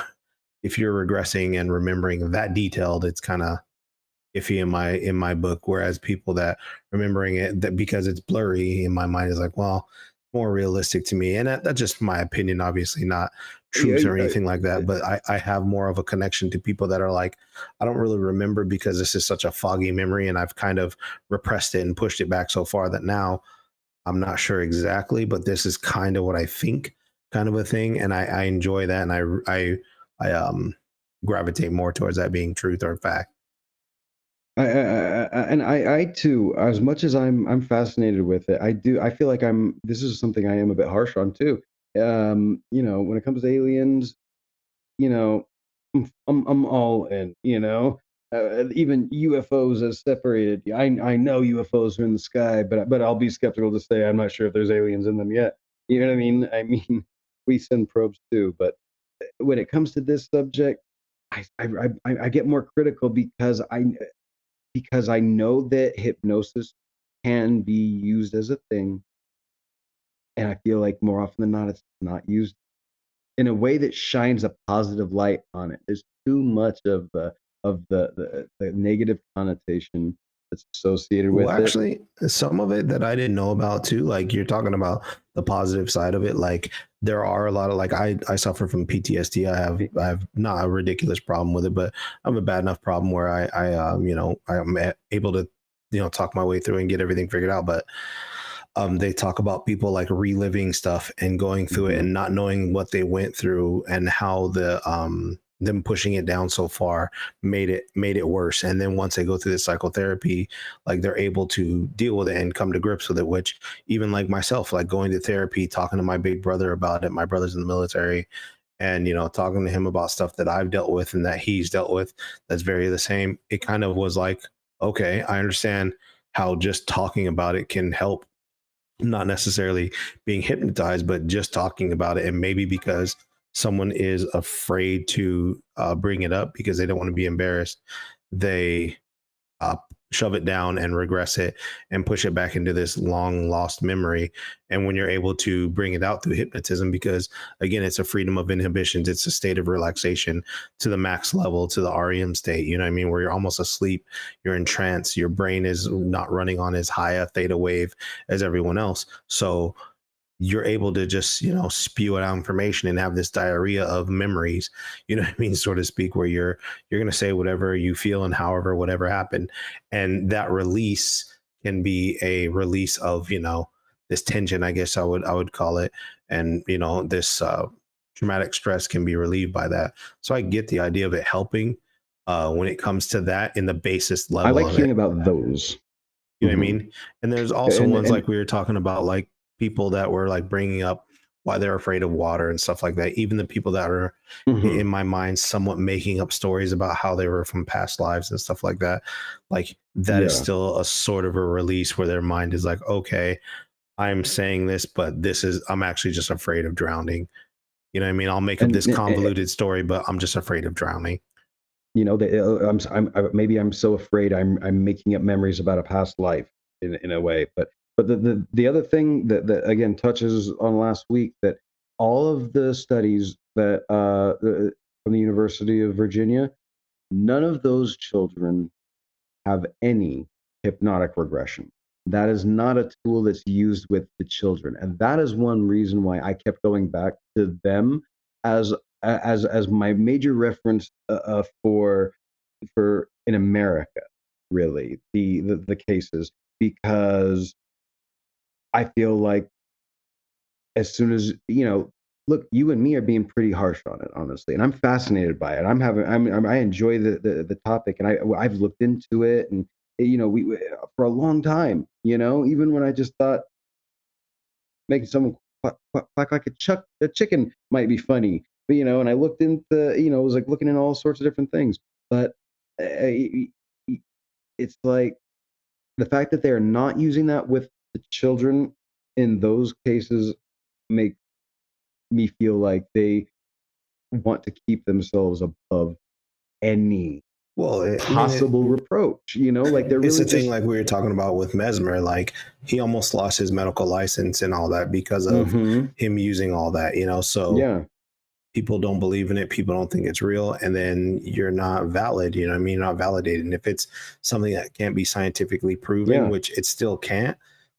if you're regressing and remembering that detailed, it's kind of iffy in my book. Whereas people that remembering it that because it's blurry in my mind is like, well, more realistic to me. And that's just my opinion, obviously not truth Yeah. or anything like that. But I have more of a connection to people that are like, I don't really remember because this is such a foggy memory and I've kind of repressed it and pushed it back so far that now I'm not sure exactly, but this is kind of what I think, kind of a thing, and I enjoy that, and I gravitate more towards that being truth or fact. And I too, as much as I'm fascinated with it, I feel like this is something I am a bit harsh on too. When it comes to aliens, you know, I'm all in, even UFOs as separated. I know UFOs are in the sky, but I'll be skeptical to say I'm not sure if there's aliens in them yet. You know what I mean? I mean, we send probes too, but when it comes to this subject, I get more critical because I know that hypnosis can be used as a thing, and I feel like more often than not, it's not used in a way that shines a positive light on it. There's too much of the negative connotation that's associated Well, with it. actually, some of it that I didn't know about too, like you're talking about the positive side of it. Like there are a lot of like I suffer from PTSD. I have not a ridiculous problem with it, but I have a bad enough problem where I'm able to talk my way through and get everything figured out. But they talk about people like reliving stuff and going through it Mhm. and not knowing what they went through and how the them pushing it down so far made it worse. And then once they go through the psychotherapy, like they're able to deal with it and come to grips with it, which even like myself, like going to therapy, talking to my big brother about it, my brother's in the military, and talking to him about stuff that I've dealt with and that he's dealt with that's very the same. It kind of was like, okay, I understand how just talking about it can help, not necessarily being hypnotized, but just talking about it. And maybe because someone is afraid to bring it up because they don't want to be embarrassed, they uh, shove it down and regress it and push it back into this long lost memory. And when you're able to bring it out through hypnotism, because again, it's a freedom of inhibitions, it's a state of relaxation to the max level, to the REM state, you know what I mean, where you're almost asleep, you're in trance, your brain is not running on as high a theta wave as everyone else. So you're able to just spew out information and have this diarrhea of memories, you know what I mean, so to speak, where you're going to say whatever you feel and however whatever happened. And that release can be a release of this tension, I guess I would call it. And this traumatic stress can be relieved by that. So I get the idea of it helping when it comes to that in the basis I level like of hearing it. about those. You know what I Mhm. mean? And there's also And ones and like we were talking about, like people that were like bringing up why they're afraid of water and stuff like that. Even the people that are Mhm. in my mind somewhat making up stories about how they were from past lives and stuff like that, like that is Yeah. still a sort of a release where their mind is like, okay, I'm saying this, but I'm actually just afraid of drowning. You know what I mean? I'll make up this And convoluted story, but I'm just afraid of drowning. you know, maybe I'm so afraid I'm making up memories about a past life in a way. But the other thing that again touches on last week, that all of the studies that from the University of Virginia, none of those children have any hypnotic regression. That is not a tool that's used with the children, and that is one reason why I kept going back to them as as my major reference for in America, really the cases, because I feel like as soon as look, you and me are being pretty harsh on it, honestly, and I'm fascinated by it. I enjoy the topic, and I've looked into it, and we for a long time, even when I just thought making someone quack like a chicken might be funny, but and I looked into, I was like looking at all sorts of different things, but uh, it's like the fact that they're not using that with the children in those cases make me feel like they want to keep themselves above any Well, I mean, possible reproach, like they're it's really the thing just like we were talking about with Mesmer. Like he almost lost his medical license and all that because of mhm, him using all that, So yeah, people don't believe in it, people don't think it's real, and then you're not valid, you know what I mean? You're not validated. And if it's something that can't be scientifically proven, yeah, which it still can't,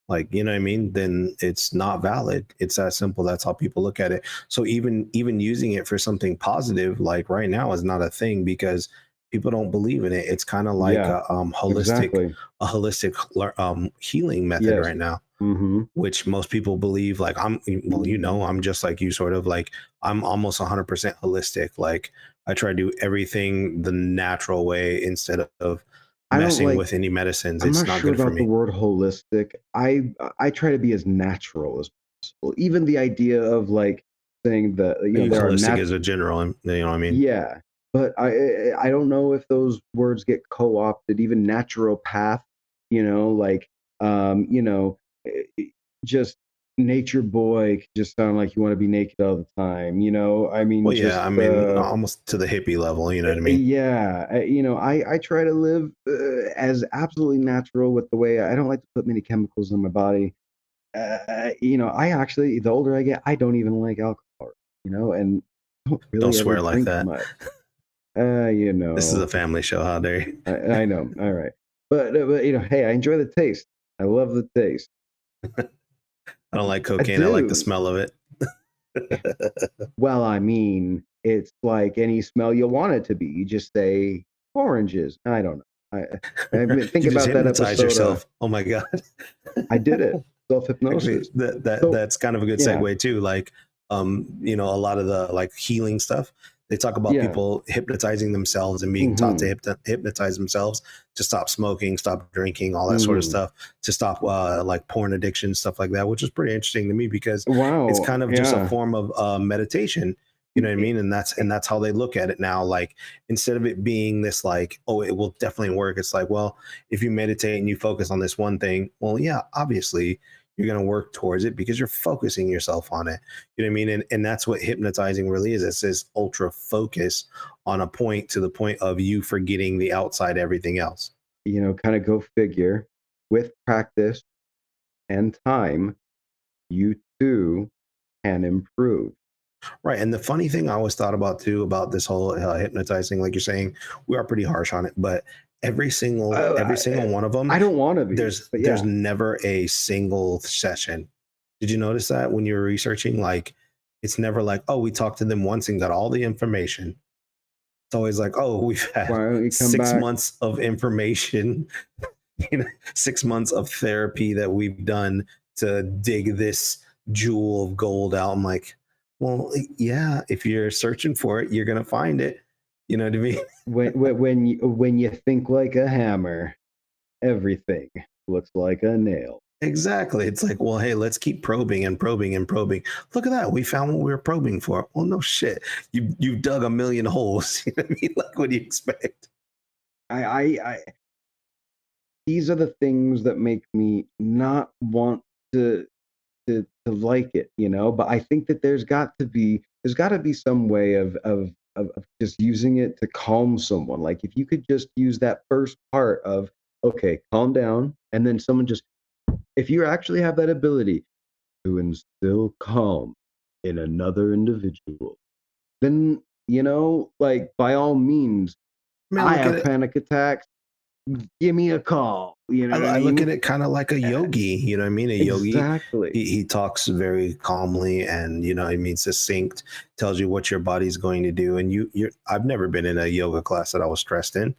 like, you know what I mean, then it's not valid. It's that simple. That's how people look at it. So even using it for something positive, like right now, is not a thing because people don't believe in it. It's kind of like yeah, a exactly, holistic healing method yes, right now, mhm, which most people believe. Like well, I'm just like you, sort of like I'm almost 100% holistic. Like I try to do everything the natural way instead of I don't messing like with any medicines. I'm It's not not sure good for about the me. word holistic. I try to be as natural as possible. Even the idea of like saying that I use there are holistic as a general, you know what I mean? yeah, but I don't know if those words get co-opted. Even naturopath, like just nature boy could just sound like you want to be naked all the time. I mean, Well, yeah, just I mean, almost to the hippie level, you know what I mean? yeah, I try to live as absolutely natural with the way I don't like to put many chemicals in my body. I actually, the older I get, I don't even like alcohol, and don't Don't really ever swear like drink that. much. This is a family show. How dare you? I know. All right, but hey, I enjoy the taste. I love the taste. I don't like I cocaine. I like the do. smell of it. Well, I mean, it's like any smell you want it to be. You just say oranges. I don't know. I mean, think You just about that hypnotize episode. yourself. Oh my god. I did it. Self Actually, hypnosis. So that's kind of a good yeah, segue too. Like, a lot of the like healing stuff. They talk about yeah. people hypnotizing themselves and being taught to Hmm. hypnotize themselves to stop smoking, stop drinking, all that sort of Hmm. stuff, to stop like porn addiction, stuff like that, which is pretty interesting to me because it's Wow. kind of just a Yeah. form of meditation. You know what I mean? And that's how they look at it now. Like instead of it being this like, oh, it will definitely work. It's like, well, if you meditate and you focus on this one thing, well, yeah, obviously you're going to work towards it because you're focusing yourself on it. You know what I mean? And that's what hypnotizing really is. It's this ultra focus on a point to the point of you forgetting the outside everything else. Kind of go figure. With practice and time, you too can improve. Right. And the funny thing I always thought about too about this whole hypnotizing, like you're saying, we are pretty harsh on it, but Oh, every single one of them, I don't want to be, but there's yeah. never a single session. Did you notice that when you were researching? Like, it's never like, oh, we talked to them once and got all the information. It's always like, oh, we've had Why don't you come six back? months of information, 6 months of therapy that we've done to dig this jewel of gold out. I'm like, well, yeah, if you're searching for it, you're gonna find it. You know what I mean? When you think like a hammer, everything looks like a nail. Exactly. It's like, well, hey, let's keep probing and probing and probing. Look at that. We found what we were probing for. Well, no shit. You dug a million holes. You know what I mean? Like, what do you expect? I these are the things that make me not want to to like it, you know. But I think that there's got to be some way of just using it to calm someone. Like if you could just use that first part of okay, calm down, and then someone just if you actually have that ability to instill calm in another individual, then like by all means, Man, I look at have it. panic attacks. Give me a call. You know what I I look at mean? it kind of like a yogi. You know what I mean? A yogi, Exactly. he talks very calmly and, you know, I mean, succinct, tells you what your body's going to do. And I've never been in a yoga class that I was stressed in.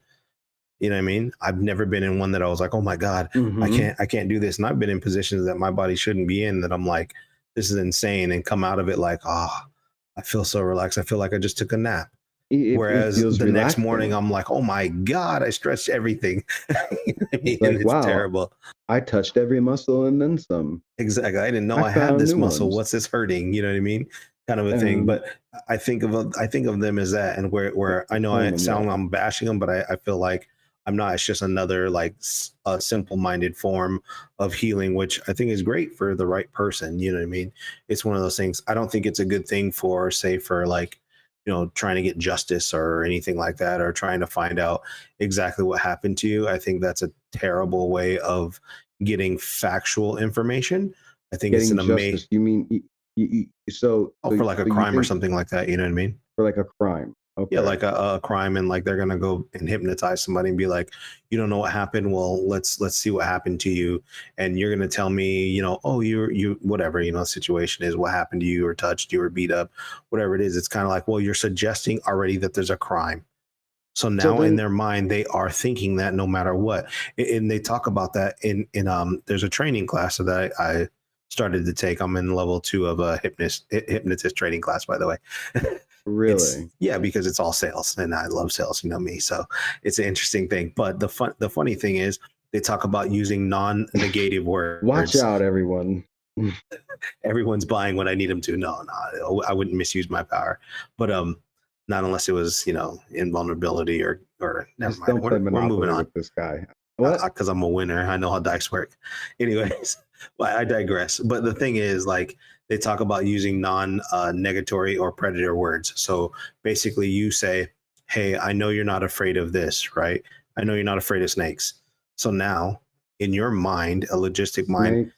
You know what I mean? I've never been in one that I was like, oh my God, Hmm. I can't do this. And I've been in positions that my body shouldn't be in that I'm like, this is insane, and come out of it like, I feel so relaxed. I feel like I just took a nap. It Whereas feels the next morning, relaxing. I'm like, oh my God, I stretched everything. You know what I mean? It's And like, it's wow, terrible. I touched every muscle and then some. Exactly. I didn't know I I had found this new muscle. ones. What's this hurting? You know what I mean? Kind of a thing. Um, But I think of them as that, and where I know I Coleman, yeah. sound I'm bashing them, but I feel like I'm not. It's just another like a simple minded form of healing, which I think is great for the right person. You know what I mean? It's one of those things. I don't think it's a good thing for, say, for like, you know, trying to get justice or anything like that, or trying to find out exactly what happened to you. I think that's a terrible way of getting factual information. I think it's Getting an amazing, justice. You mean so oh, so for like a so you crime or think something like that. You know what I mean? for like a crime? Yeah, Okay. like a crime, and like they're gonna go and hypnotize somebody and be like, you don't know what happened. Well, let's see what happened to you, and you're gonna tell me, you know, oh, you whatever, you know, the situation is, what happened to you, or touched you, or beat up, whatever it is. It's kind of like, well, you're suggesting already that there's a crime. So So now in then their mind, they are thinking that no matter what. And they talk about that in there's a training class that I started to take. I'm in level 2 of a hypnotist training class, by the way. It's, really, yeah, because it's all sales and I love sales, you know me. So it's an interesting thing. But the funny thing is they talk about using non-negative watch words. out, everyone. Everyone's buying what I need them to. No, I wouldn't misuse my power, but not unless it was, you know, invulnerability or never Just mind. don't play We're moving Monopoly on with this guy. What? because I'm a winner. I know how dice work. Anyways, but I digress. But the thing is, like, they talk about using non-negatory or predator words. So basically, you say, "Hey, I know you're not afraid of this, right? I know you're not afraid of snakes." So now, in your mind, a logistic mind,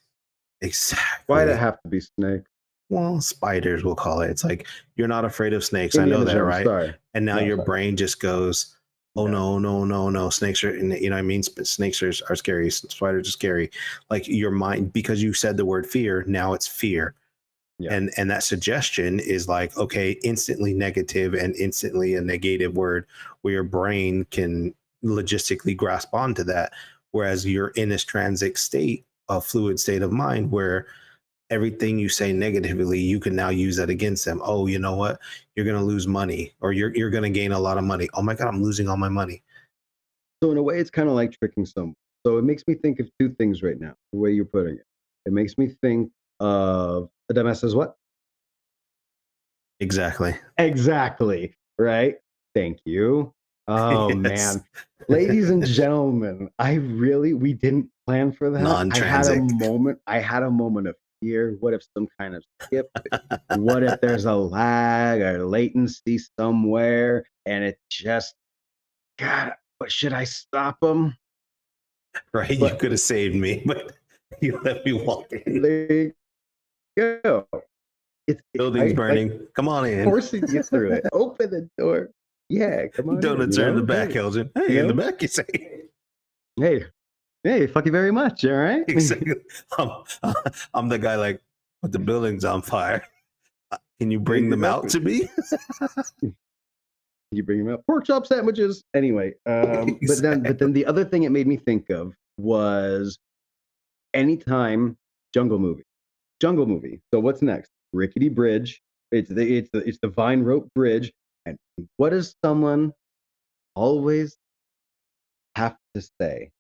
Snake? Why'd it exactly. have to be snake? Well, spiders, we'll call it. It's like, you're not afraid of snakes. I know Indiana that, Jones. right? Sorry. And now No, your sorry. brain just goes, oh, Yeah. no, no, no, no. Snakes are, you know what I mean? Snakes are scary. Spiders are scary. Like your mind, because you said the word fear, now it's fear. Yeah. And that suggestion is like, okay, instantly negative and instantly a negative word where your brain can logistically grasp onto that. Whereas you're in this transit state, a fluid state of mind where everything you say negatively, you can now use that against them. Oh, you know what? You're going to lose money, or you're going to gain a lot of money. Oh my God, I'm losing all my money. So in a way, it's kind of like tricking someone. So it makes me think of two things right now. The way you're putting it, it makes me think of a dumbass says what? Exactly. Exactly. Right. Thank you. Oh Yes. man, ladies and gentlemen, we didn't plan for that. Non-transit. I had a moment of fear. What if some kind of skip? What if there's a lag or latency somewhere and it just God, but should I stop them? Right. You But could have saved me, but you let me walk in. there you go. It's Building's right, like burning. Come on in. forcing you through it. Open the door. Yeah, come on in. Donuts are in the back, Hey, Elgin. you Hey, in the know, back, you say. hey, hey, fuck you very much. All right. Exactly. I'm, I'm the guy like, but the building's on fire. Can you bring them out to me? You bring them out pork chop sandwiches. Anyway, but then the other thing it made me think of was anytime jungle movie, jungle movie. So what's next? Rickety bridge. It's the vine rope bridge. And what does someone always have to say?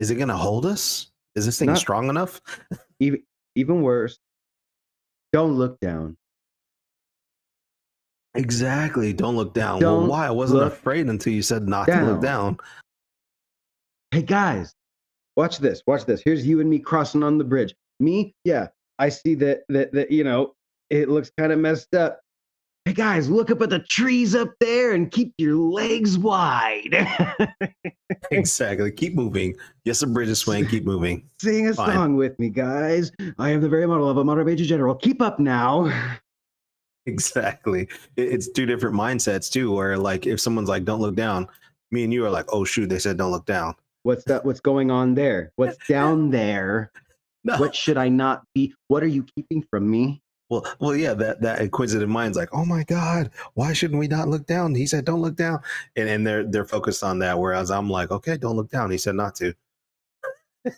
Is it going to hold us? Is this thing Not strong enough? even worse, don't look down. Exactly. Don't look down. Well, Don't why? I wasn't look afraid until you said not to look down. down. Hey guys, watch this. Watch this. Here's you and me crossing on the bridge. Me, yeah, I see that it looks kind of messed up. Hey guys, look up at the trees up there and keep your legs wide. Exactly. Keep moving. Yes, a bridge is swaying. Keep moving. Sing a Fine. song with me, guys. I am the very model of a moderate major general. Keep up now. Exactly. It's two different mindsets too, where like if someone's like, don't look down, me and you are like, oh shoot, they said don't look down. What's that? What's going on there? What's down there? No. What should I not be? What are you keeping from me? Well, yeah, that inquisitive mind's like, oh my God, why shouldn't we not look down? He said, don't look down. And they're focused on that. Whereas I'm like, okay, don't look down. He said not to.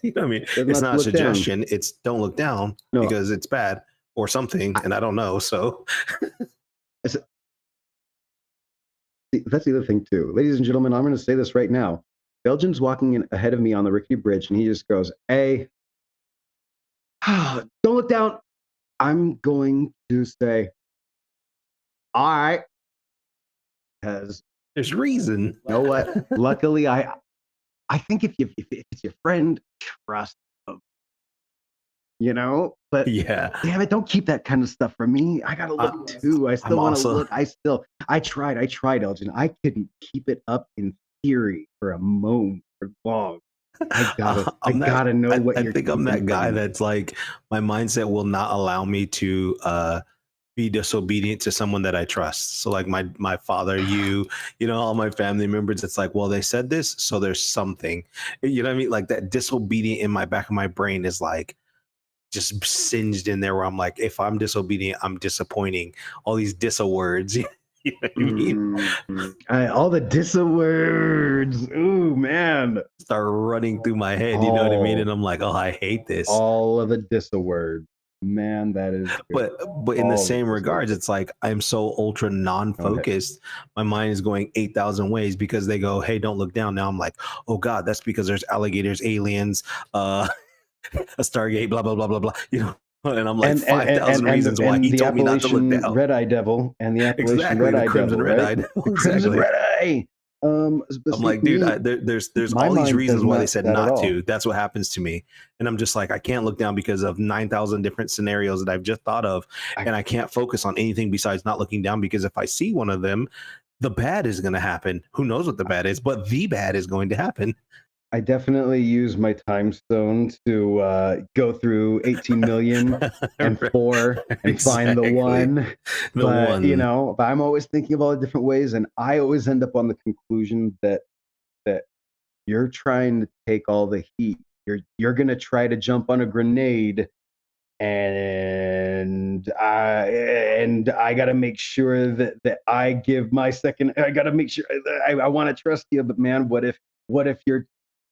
You know what I mean? Said It's not to not a look down. suggestion. It's don't look down No, because it's bad or something. And I don't know. So see, that's the other thing too. Ladies and gentlemen, I'm going to say this right now. Belgium's walking in ahead of me on the rickety bridge, and he just goes, "Hey, don't look down." I'm going to say, "All right," because there's reason. you know what? Luckily, I think if it's your friend, trust them, But Yeah. damn it, don't keep that kind of stuff from me. I gotta look too. I still want to look. I tried, Elgin. I couldn't keep it up in theory for a moment for long. I gotta know what I you're think I'm keeping that guy from me. that's like, my mindset will not allow me to be disobedient to someone that I trust. So like my father, all my family members, it's like, well, they said this, so there's something. You know what I mean? Like that disobedient in my back of my brain is like just singed in there where I'm like, if I'm disobedient, I'm disappointing. All these dissa words. You know what I mean? All the dissa words. Ooh, man. Start running through my head. You know what I mean? And I'm like, oh, I hate this. All of the dissa words. Man, that is good. But in the All of same dissa regards, words. it's like I'm so ultra Go ahead. non-focused. My mind is going 8,000 ways because they go, hey, don't look down. Now I'm like, oh God, that's because there's alligators, aliens, a Stargate, blah, blah, blah, blah, blah. And I'm like, 5,000 reasons why he the told me not to look Appalachian down. Red Eye Devil and the Appalachian Exactly, Red the Eye Crimson Devil, Red right? Eye. The Crimson Exactly. Red Eye. I'm like, dude, there's my all these mind reasons says why they not said that at not all. to. That's what happens to me. And I'm just like, I can't look down because of 9,000 different scenarios that I've just thought of. And I can't focus on anything besides not looking down, because if I see one of them, the bad is going to happen. Who knows what the bad is, but the bad is going to happen. I definitely use my time stone to go through 18 million and 4 and find the one. But I'm always thinking of all the different ways, and I always end up on the conclusion that you're trying to take all the heat. You're gonna try to jump on a grenade, and I got to make sure that I give my second. I got to make sure I want to trust you, but man, what if you're,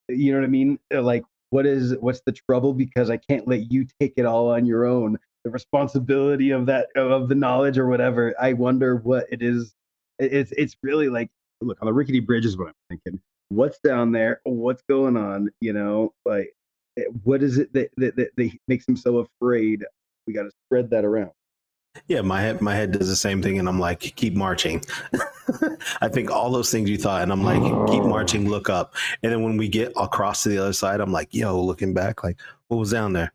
you know what I mean? Like, what's the trouble? Because I can't let you take it all on your own. The responsibility of the knowledge or whatever. I wonder what it is. It's really like, look, on the rickety bridge is what I'm thinking. What's down there? What's going on? Like, what is it that makes him so afraid? We got to spread that around. Yeah, my head does the same thing, and I'm like, keep marching. I think all those things you thought, and I'm like, keep marching, look up. And then when we get across to the other side, I'm like, yo, looking back, like, what was down there?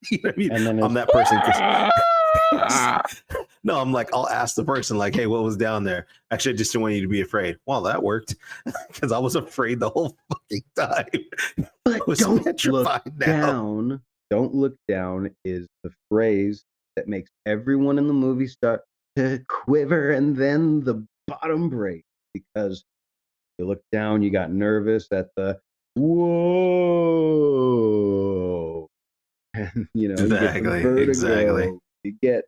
You know what I mean? And then I'm that person. No, I'm like, I'll ask the person, like, hey, what was down there? Actually, I just didn't want you to be afraid. Well, that worked, because I was afraid the whole fucking time. But don't look now. down. Don't look down is the phrase that makes everyone in the movie start to quiver, and then the bottom break, because you look down, you got nervous at the whoa, and you get the vertigo. Exactly. You get,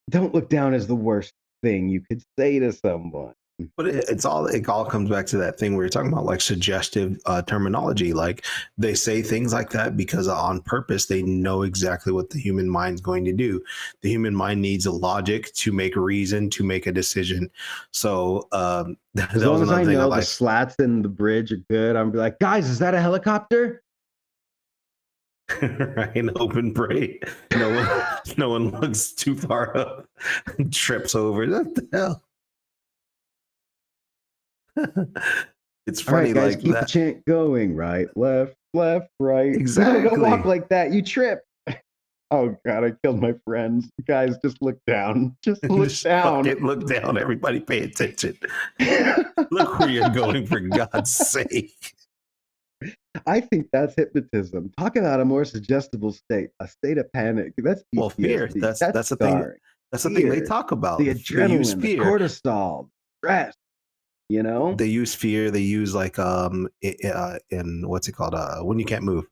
don't look down is the worst thing you could say to someone. But it all comes back to that thing where you're talking about like suggestive terminology. Like they say things like that because on purpose they know exactly what the human mind's going to do. The human mind needs a logic to make reason to make a decision. So that As was long as I another thing I know the like. slats in the bridge are good, I'm be like, guys, is that a helicopter? Right, an open prey. No one looks too far up, trips over. What the hell? It's All right, funny guys, like keep the that. chant going. Right, left, left, right. No, don't walk Exactly. like that. You trip. Oh God, I killed my friends. Guys, just look down. Just look Just down. fucking look down. Everybody pay attention. Look where you're going, for God's sake. I think that's hypnotism. Talk about a more suggestible state, a state of panic. That's Well, fear. PTSD. That's That's the thing. scarring. That's the thing they Fear, talk about. the They use adrenaline, the fear. cortisol, stress. You know, They use fear. They use like in what's it called? When you can't move.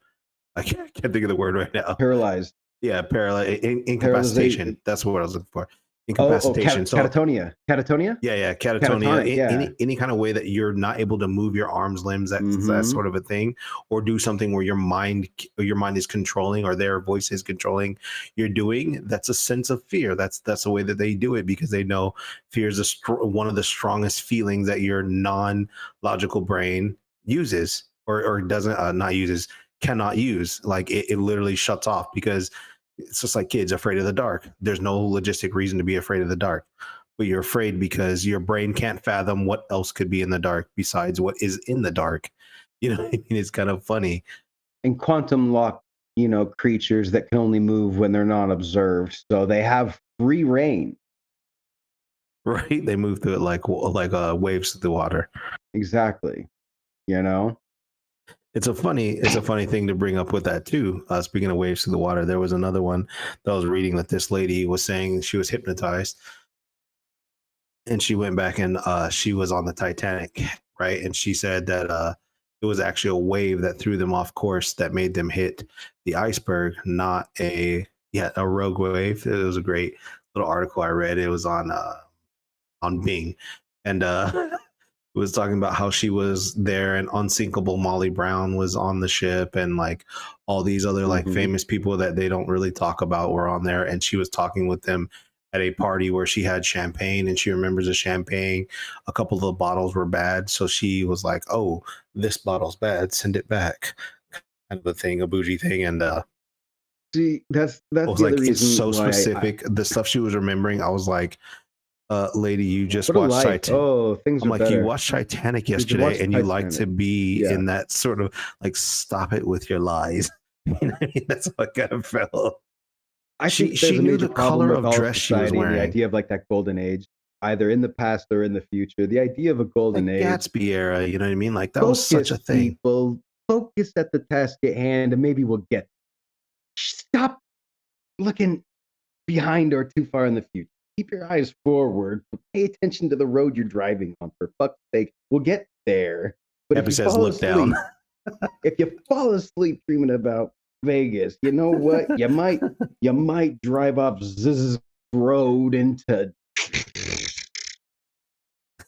Can't think of the word right now. paralyzed, Yeah, paralyzation. incapacitation. That's what I was looking for. Oh, Incapacitation. So catatonia, catatonia, yeah, catatonia. catatonic. Yeah. Any kind of way that you're not able to move your arms, limbs, that Mm-hmm. sort of a thing, or do something where your mind is controlling, or their voice is controlling you're doing. That's a sense of fear. That's the way that they do it, because they know fear is one of the strongest feelings that your non-logical brain uses, or doesn't not uses, cannot use. Like it literally shuts off, because it's just like kids afraid of the dark. There's no logistic reason to be afraid of the dark, but you're afraid because your brain can't fathom what else could be in the dark besides what is in the dark. You know what I mean? It's kind of funny. And quantum lock, creatures that can only move when they're not observed, so they have free reign. Right? They move through it like waves through the water. Exactly. You know. It's a funny thing to bring up with that too. Speaking of waves through the water, there was another one that I was reading that this lady was saying she was hypnotized, and she went back and she was on the Titanic, right? And she said that it was actually a wave that threw them off course that made them hit the iceberg, not a rogue wave. It was a great little article I read. It was on Bing, and it was talking about how she was there, and unsinkable Molly Brown was on the ship, and like all these other like Mm-hmm. famous people that they don't really talk about were on there, and she was talking with them at a party where she had champagne, and she remembers the champagne, a couple of the bottles were bad, so she was like, oh, this bottle's bad, send it back, kind of a thing, a bougie thing. And See, that's I was the other like, it's reason so why. specific, the stuff she was remembering. I was like, lady, you just What a watched life! Titanic. Oh, things I'm are like, you better. watched Titanic Did you watch yesterday, and you like to Titanic? be Yeah. in that sort of like, stop it with your lies. You know what I mean? That's how I kind of felt. I think She there's a knew major the problem color with of all of dress she was society and the wearing, idea of like that golden age, either in the past or in the future. The idea of a golden like age. Gatsby era. You know what I mean? Like that was such Focus, a thing. people. Focus at the task at hand, and maybe we'll get. Stop looking behind or too far in the future. Keep your eyes forward. But pay attention to the road you're driving on. For fuck's sake, we'll get there. But if Happy you says, fall look down. asleep, if you fall asleep dreaming about Vegas, you know what? You might drive off Zzz Road into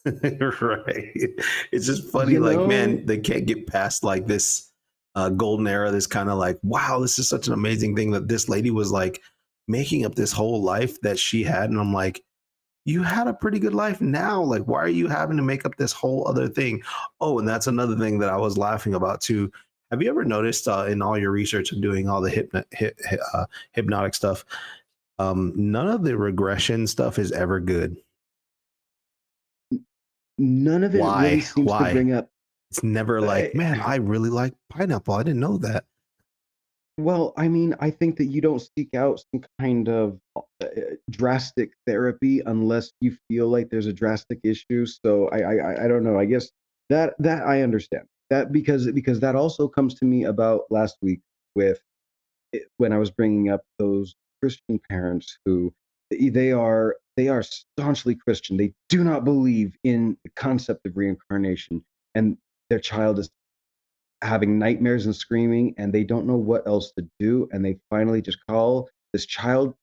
Right. It's just funny. you Like, know. man, they can't get past like this golden era. This kind of like, wow, this is such an amazing thing that this lady was like making up this whole life that she had. And I'm like, you had a pretty good life now. Like, why are you having to make up this whole other thing? Oh, and that's another thing that I was laughing about too. Have you ever noticed in all your research and doing all the hypnotic stuff, none of the regression stuff is ever good? None of it really Why? seems to Why? bring up. It's never uh, like, man, I really like pineapple. I didn't know that. Well, I mean, I think that you don't seek out some kind of drastic therapy unless you feel like there's a drastic issue. So I don't know. I guess that I understand that because that also comes to me about last week with when I was bringing up those Christian parents who they are staunchly Christian. They do not believe in the concept of reincarnation, and their child is having nightmares and screaming, and they don't know what else to do, and they finally just call this child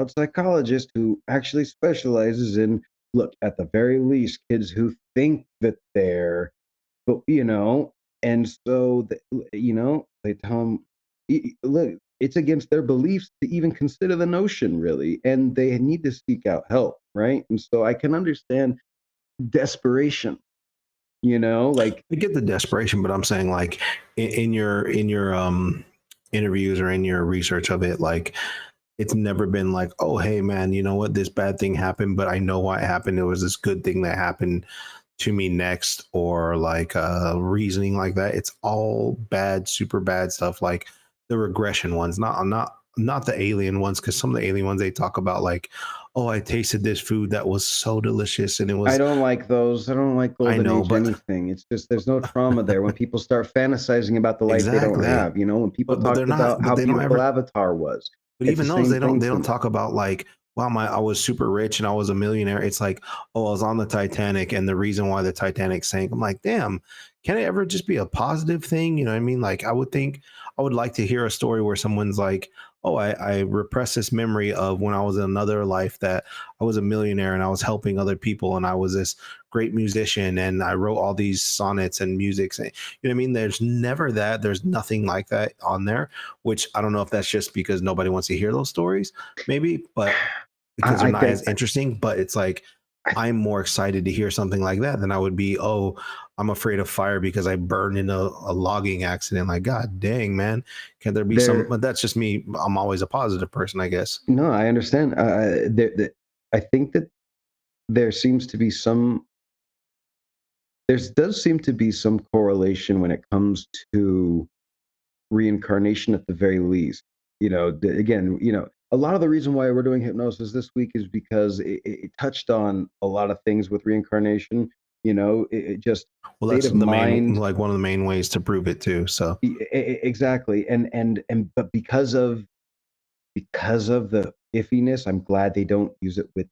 psychologist who actually specializes in look, at the very least, kids who think that they're, but and so they tell them, look, it's against their beliefs to even consider the notion, really, and they need to seek out help, right? And so I can understand desperation, like I get the desperation, but I'm saying like in your interviews or in your research of it, like it's never been like, oh hey man, you know what, this bad thing happened, but I know why it happened. It was this good thing that happened to me next, or like reasoning like that. It's all bad, super bad stuff, like the regression ones, not the alien ones, because some of the alien ones they talk about like, oh, I tasted this food that was so delicious and it I was, don't like those. I don't like I golden know, age but anything. It's just there's no trauma there. When people start fantasizing about the life they don't exactly. have, when people But they're talked not, about but how they don't beautiful ever, Avatar was, but it's the even those same thing they to don't me. talk about like, wow, I was super rich and I was a millionaire. It's like, oh, I was on the Titanic and the reason why the Titanic sank. I'm like, damn, can it ever just be a positive thing? You know what I mean? Like, I would think I would like to hear a story where someone's like, oh, I repressed this memory of when I was in another life that I was a millionaire and I was helping other people and I was this great musician and I wrote all these sonnets and music. You know what I mean? There's never that. There's nothing like that on there, which I don't know if that's just because nobody wants to hear those stories, maybe, but because they're I not think as interesting. But it's like I, I'm more excited to hear something like that than I would be, oh, I'm afraid of fire because I burned in a logging accident. Like, God dang, man. Can there be some, there. but that's just me. I'm always a positive person, I guess. No, I understand. I think that there seems to be some. There does seem to be some correlation when it comes to reincarnation at the very least. Again, a lot of the reason why we're doing hypnosis this week is because it touched on a lot of things with reincarnation. It just Well, state that's of the main, mind. like one of the main ways to prove it too. So Exactly, and but because of the iffiness, I'm glad they don't use it with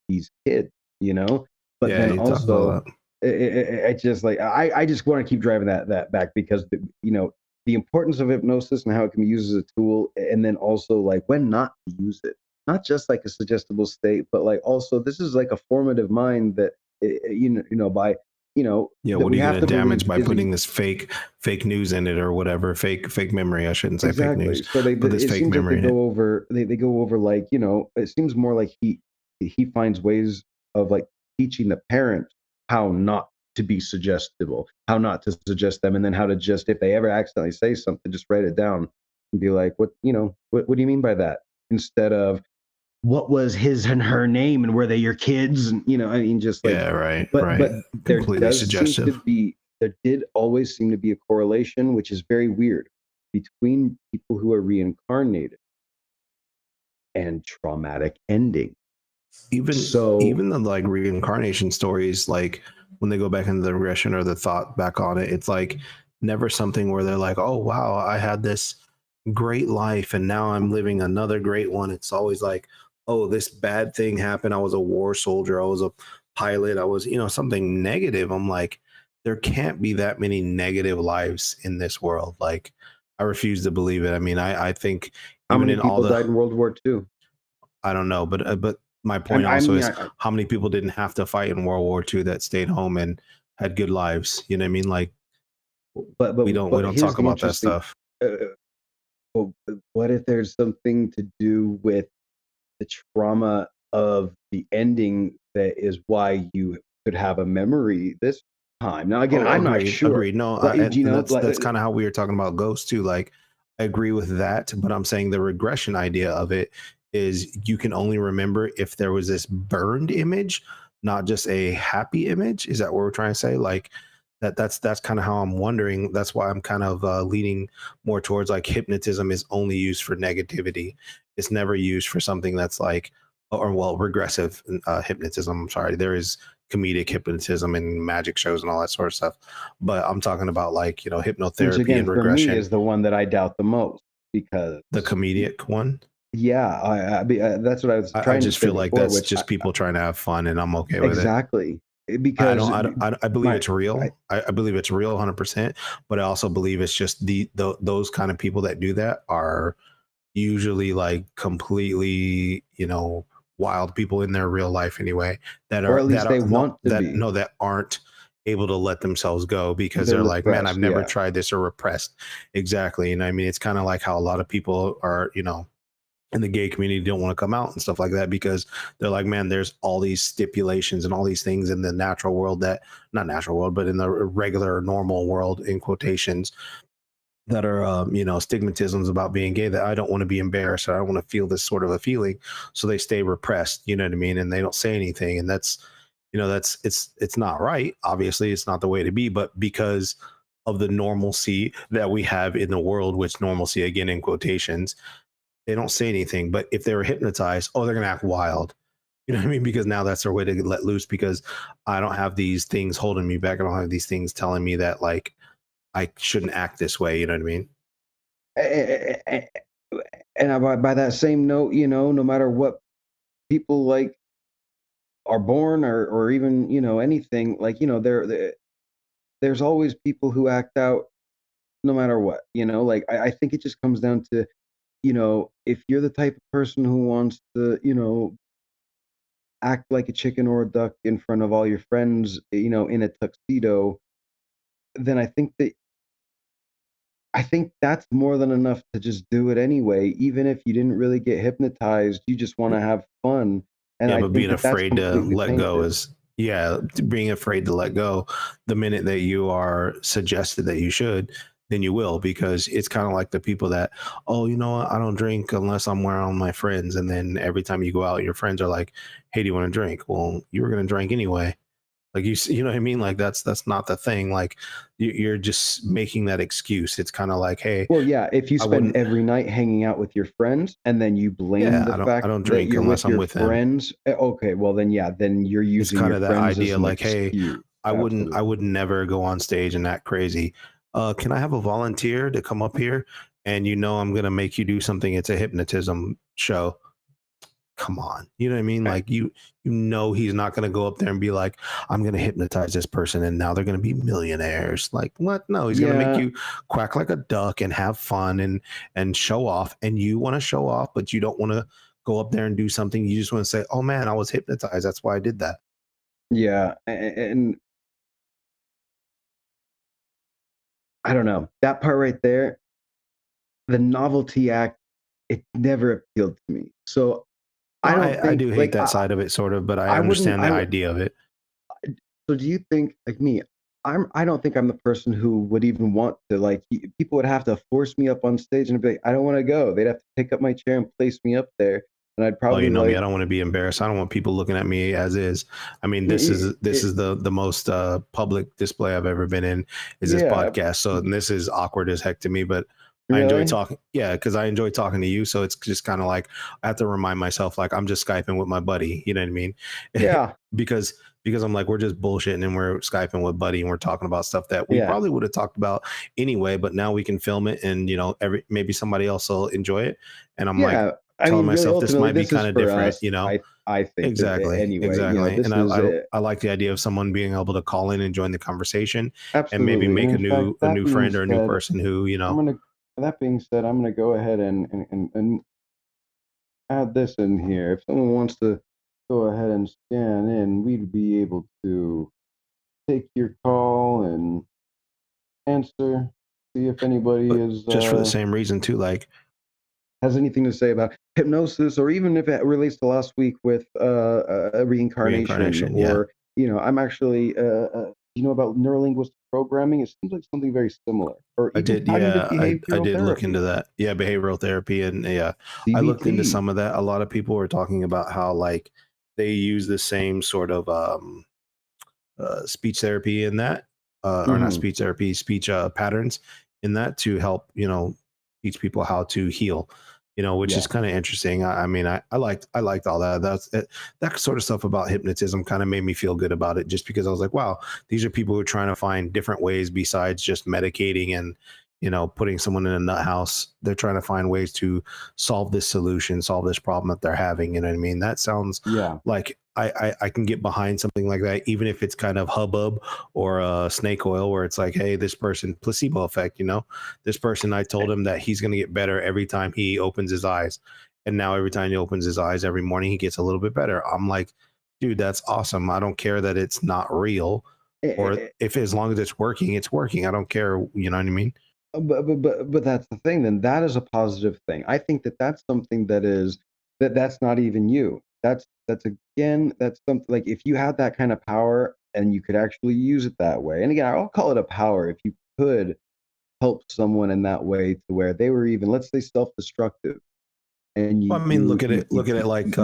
these kids, But yeah, then you talk also, about that. I just like I just want to keep driving that back because the importance of hypnosis and how it can be used as a tool, and then also like when not to use it, not just like a suggestible state, but like also this is like a formative mind that by Yeah, that what are we you going have to to damage believe by is putting this fake news in it or whatever? Fake memory. I shouldn't say fake news, exactly. So but this it fake seems like they memory in it. go over they go over like, it seems more like he finds ways of like teaching the parent how not to be suggestible, how not to suggest them, and then how to just if they ever accidentally say something, just write it down and be like, what do you mean by that? Instead of what was his and her name and were they your kids? And I mean just like Yeah, right, but right. there Completely does seem to suggestive. be there did always seem to be a correlation, which is very weird, between people who are reincarnated and traumatic ending. So Even the like reincarnation stories, like when they go back into the regression or the thought back on it, it's like never something where they're like, oh wow, I had this great life and now I'm living another great one. It's always like, oh, this bad thing happened. I was a war soldier, I was a pilot, I was, something negative. I'm like, there can't be that many negative lives in this world. Like, I refuse to believe it. I mean, I think how even many in all people the, died in World War II? I don't know, but my I, point I also mean, is how many people didn't have to fight in World War II that stayed home and had good lives. You know what I mean? Like, but we but don't here's talk the about that interesting. stuff. Uh, well, what if there's something to do with the trauma of the ending that is why you could have a memory this time? Now, again, Oh, I'm not agreed, sure. agreed. No, Like, and like that's kind of how we were talking about ghosts too. Like, I agree with that, but I'm saying the regression idea of it is you can only remember if there was this burned image, not just a happy image. Is that what we're trying to say? Like that's kind of how I'm wondering. That's why I'm kind of leaning more towards like hypnotism is only used for negativity. It's never used for something that's like, or well, regressive hypnotism. I'm sorry, there is comedic hypnotism and magic shows and all that sort of stuff. But I'm talking about like, which hypnotherapy again and for me is regression, the one that I doubt the most because the comedic one. yeah, that's what I was I trying to just say feel like before, that's which just people trying to have fun and I'm okay with it. exactly because I believe my it's I, real. I believe it's real 100%, but I also believe it's just those kind of people that do that are usually like completely, wild people in their real life anyway that or are at least they want to be. that aren't able to let themselves go because They're they're like, man, I've repressed. never Yeah. tried this or repressed. Exactly. And I mean, it's kind of like how a lot of people are, in the gay community don't want to come out and stuff like that because they're like, man, there's all these stipulations and all these things in the natural world that not natural world, but in the regular normal world in quotations that are, stigmatisms about being gay that I don't want to be embarrassed. Or I don't want to feel this sort of a feeling. So they stay repressed, you know what I mean? And they don't say anything. And that's, it's not right. Obviously it's not the way to be, but because of the normalcy that we have in the world, which normalcy again, in quotations, they don't say anything. But if they were hypnotized, oh, they're going to act wild. You know what I mean? Because now that's their way to get let loose because I don't have these things holding me back. I don't have these things telling me that like I shouldn't act this way. You know what I mean? A- a- a- And by that same note, no matter what people like are born or even, anything like, there's always people who act out no matter what, like I think it just comes down to, if you're the type of person who wants to, act like a chicken or a duck in front of all your friends, in a tuxedo, then I think that's more than enough to just do it anyway, even if you didn't really get hypnotized, you just wanna have fun, and Yeah, I but think being that that's afraid to completely let go tainted. is, yeah, being afraid to let go the minute that you are suggested that you should, then you will, because it's kind of like the people that, oh, you know what, I don't drink unless I'm around my friends. And then every time you go out, your friends are like, hey, do you want to drink? Well, you were going to drink anyway. Like you know what I mean? Like that's not the thing. Like you're just making that excuse. It's kind of like, hey, Well, yeah, if you I spend wouldn't, every night hanging out with your friends and then you blame yeah, the I fact don't that drink you're unless with I'm your with them. friends, okay, well then, yeah, then you're It's using kind your of that friends as idea an like, hey, excuse. I Absolutely. would never go on stage and act crazy. Can I have a volunteer to come up here? And I'm gonna make you do something. It's a hypnotism show. Come on. You know what I mean? Right. Like he's not gonna go up there and be like, I'm gonna hypnotize this person and now they're gonna be millionaires. Like what? No, he's gonna make Yeah, you quack like a duck and have fun and show off. And you want to show off, but you don't want to go up there and do something. You just want to say, oh man, I was hypnotized. That's why I did that. yeah, and I don't know, that part right there, the novelty act, it never appealed to me. So, No, I don't I think do hate like, that side of it, sort of, but I I wouldn't understand the idea of it. so do you think like me, I don't think I'm the person who would even want to like people would have to force me up on stage and I'd be like, I don't want to go. They'd have to pick up my chair and place me up there. And I'd Oh, you probably know me. I like don't want to be embarrassed. I don't want people looking at me as is. I mean, y- this y- is the most public display I've ever been in is this yeah, podcast. So and this is awkward as heck to me, but I enjoy really? talking. Yeah, because I enjoy talking to you. So it's just kind of like I have to remind myself like I'm just Skyping with my buddy. You know what I mean? Yeah, because I'm like we're just bullshitting and we're Skyping with buddy and we're talking about stuff that we yeah, probably would have talked about anyway, but now we can film it and every maybe somebody else will enjoy it. And I'm like yeah. I telling mean, really, myself this ultimately, might be this is kind of for different, us. I think that Exactly, anyway, exactly. this And is I like the idea of someone being able to call in and join the conversation and maybe absolutely. And make in fact, a that new being friend or a new said, person who, I'm gonna. That being said, I'm gonna go ahead and add this in here. If someone wants to go ahead and scan in, we'd be able to take your call and answer, see if anybody but is just for the same reason too, like has anything to say about hypnosis, or even if it relates to last week with reincarnation, reincarnation. Yeah. or I'm actually about neurolinguistic programming. It seems like something very similar, or I even did, cognitive yeah. I behavioral did look into therapy, that. Yeah, behavioral therapy, and yeah, I looked into CBT. some of that. A lot of people were talking about how like they use the same sort of speech therapy in that, or not Hmm. speech therapy, speech patterns in that to help, teach people how to heal, which Yeah, is kind of interesting. I mean, I liked all that. That sort of stuff about hypnotism kind of made me feel good about it, just because I was like, wow, these are people who are trying to find different ways besides just medicating and, putting someone in a nut house. They're trying to find ways to solve this solution, solve this problem that they're having. You know what I mean? That sounds yeah, like I can get behind something like that, even if it's kind of hubbub or snake oil, where it's like, hey, this person, placebo effect, this person, I told him that he's going to get better every time he opens his eyes. And now every time he opens his eyes every morning, he gets a little bit better. I'm like, dude, that's awesome. I don't care that it's not real, or Eh, if as long as it's working, it's working. I don't care. You know what I mean? but that's the thing. Then that is a positive thing. I think that that's something that is that's not even you. That's again that's something like if you had that kind of power and you could actually use it that way. And again, I'll call it a power if you could help someone in that way to where they were even, let's say, self-destructive, and Well, I mean, look at it like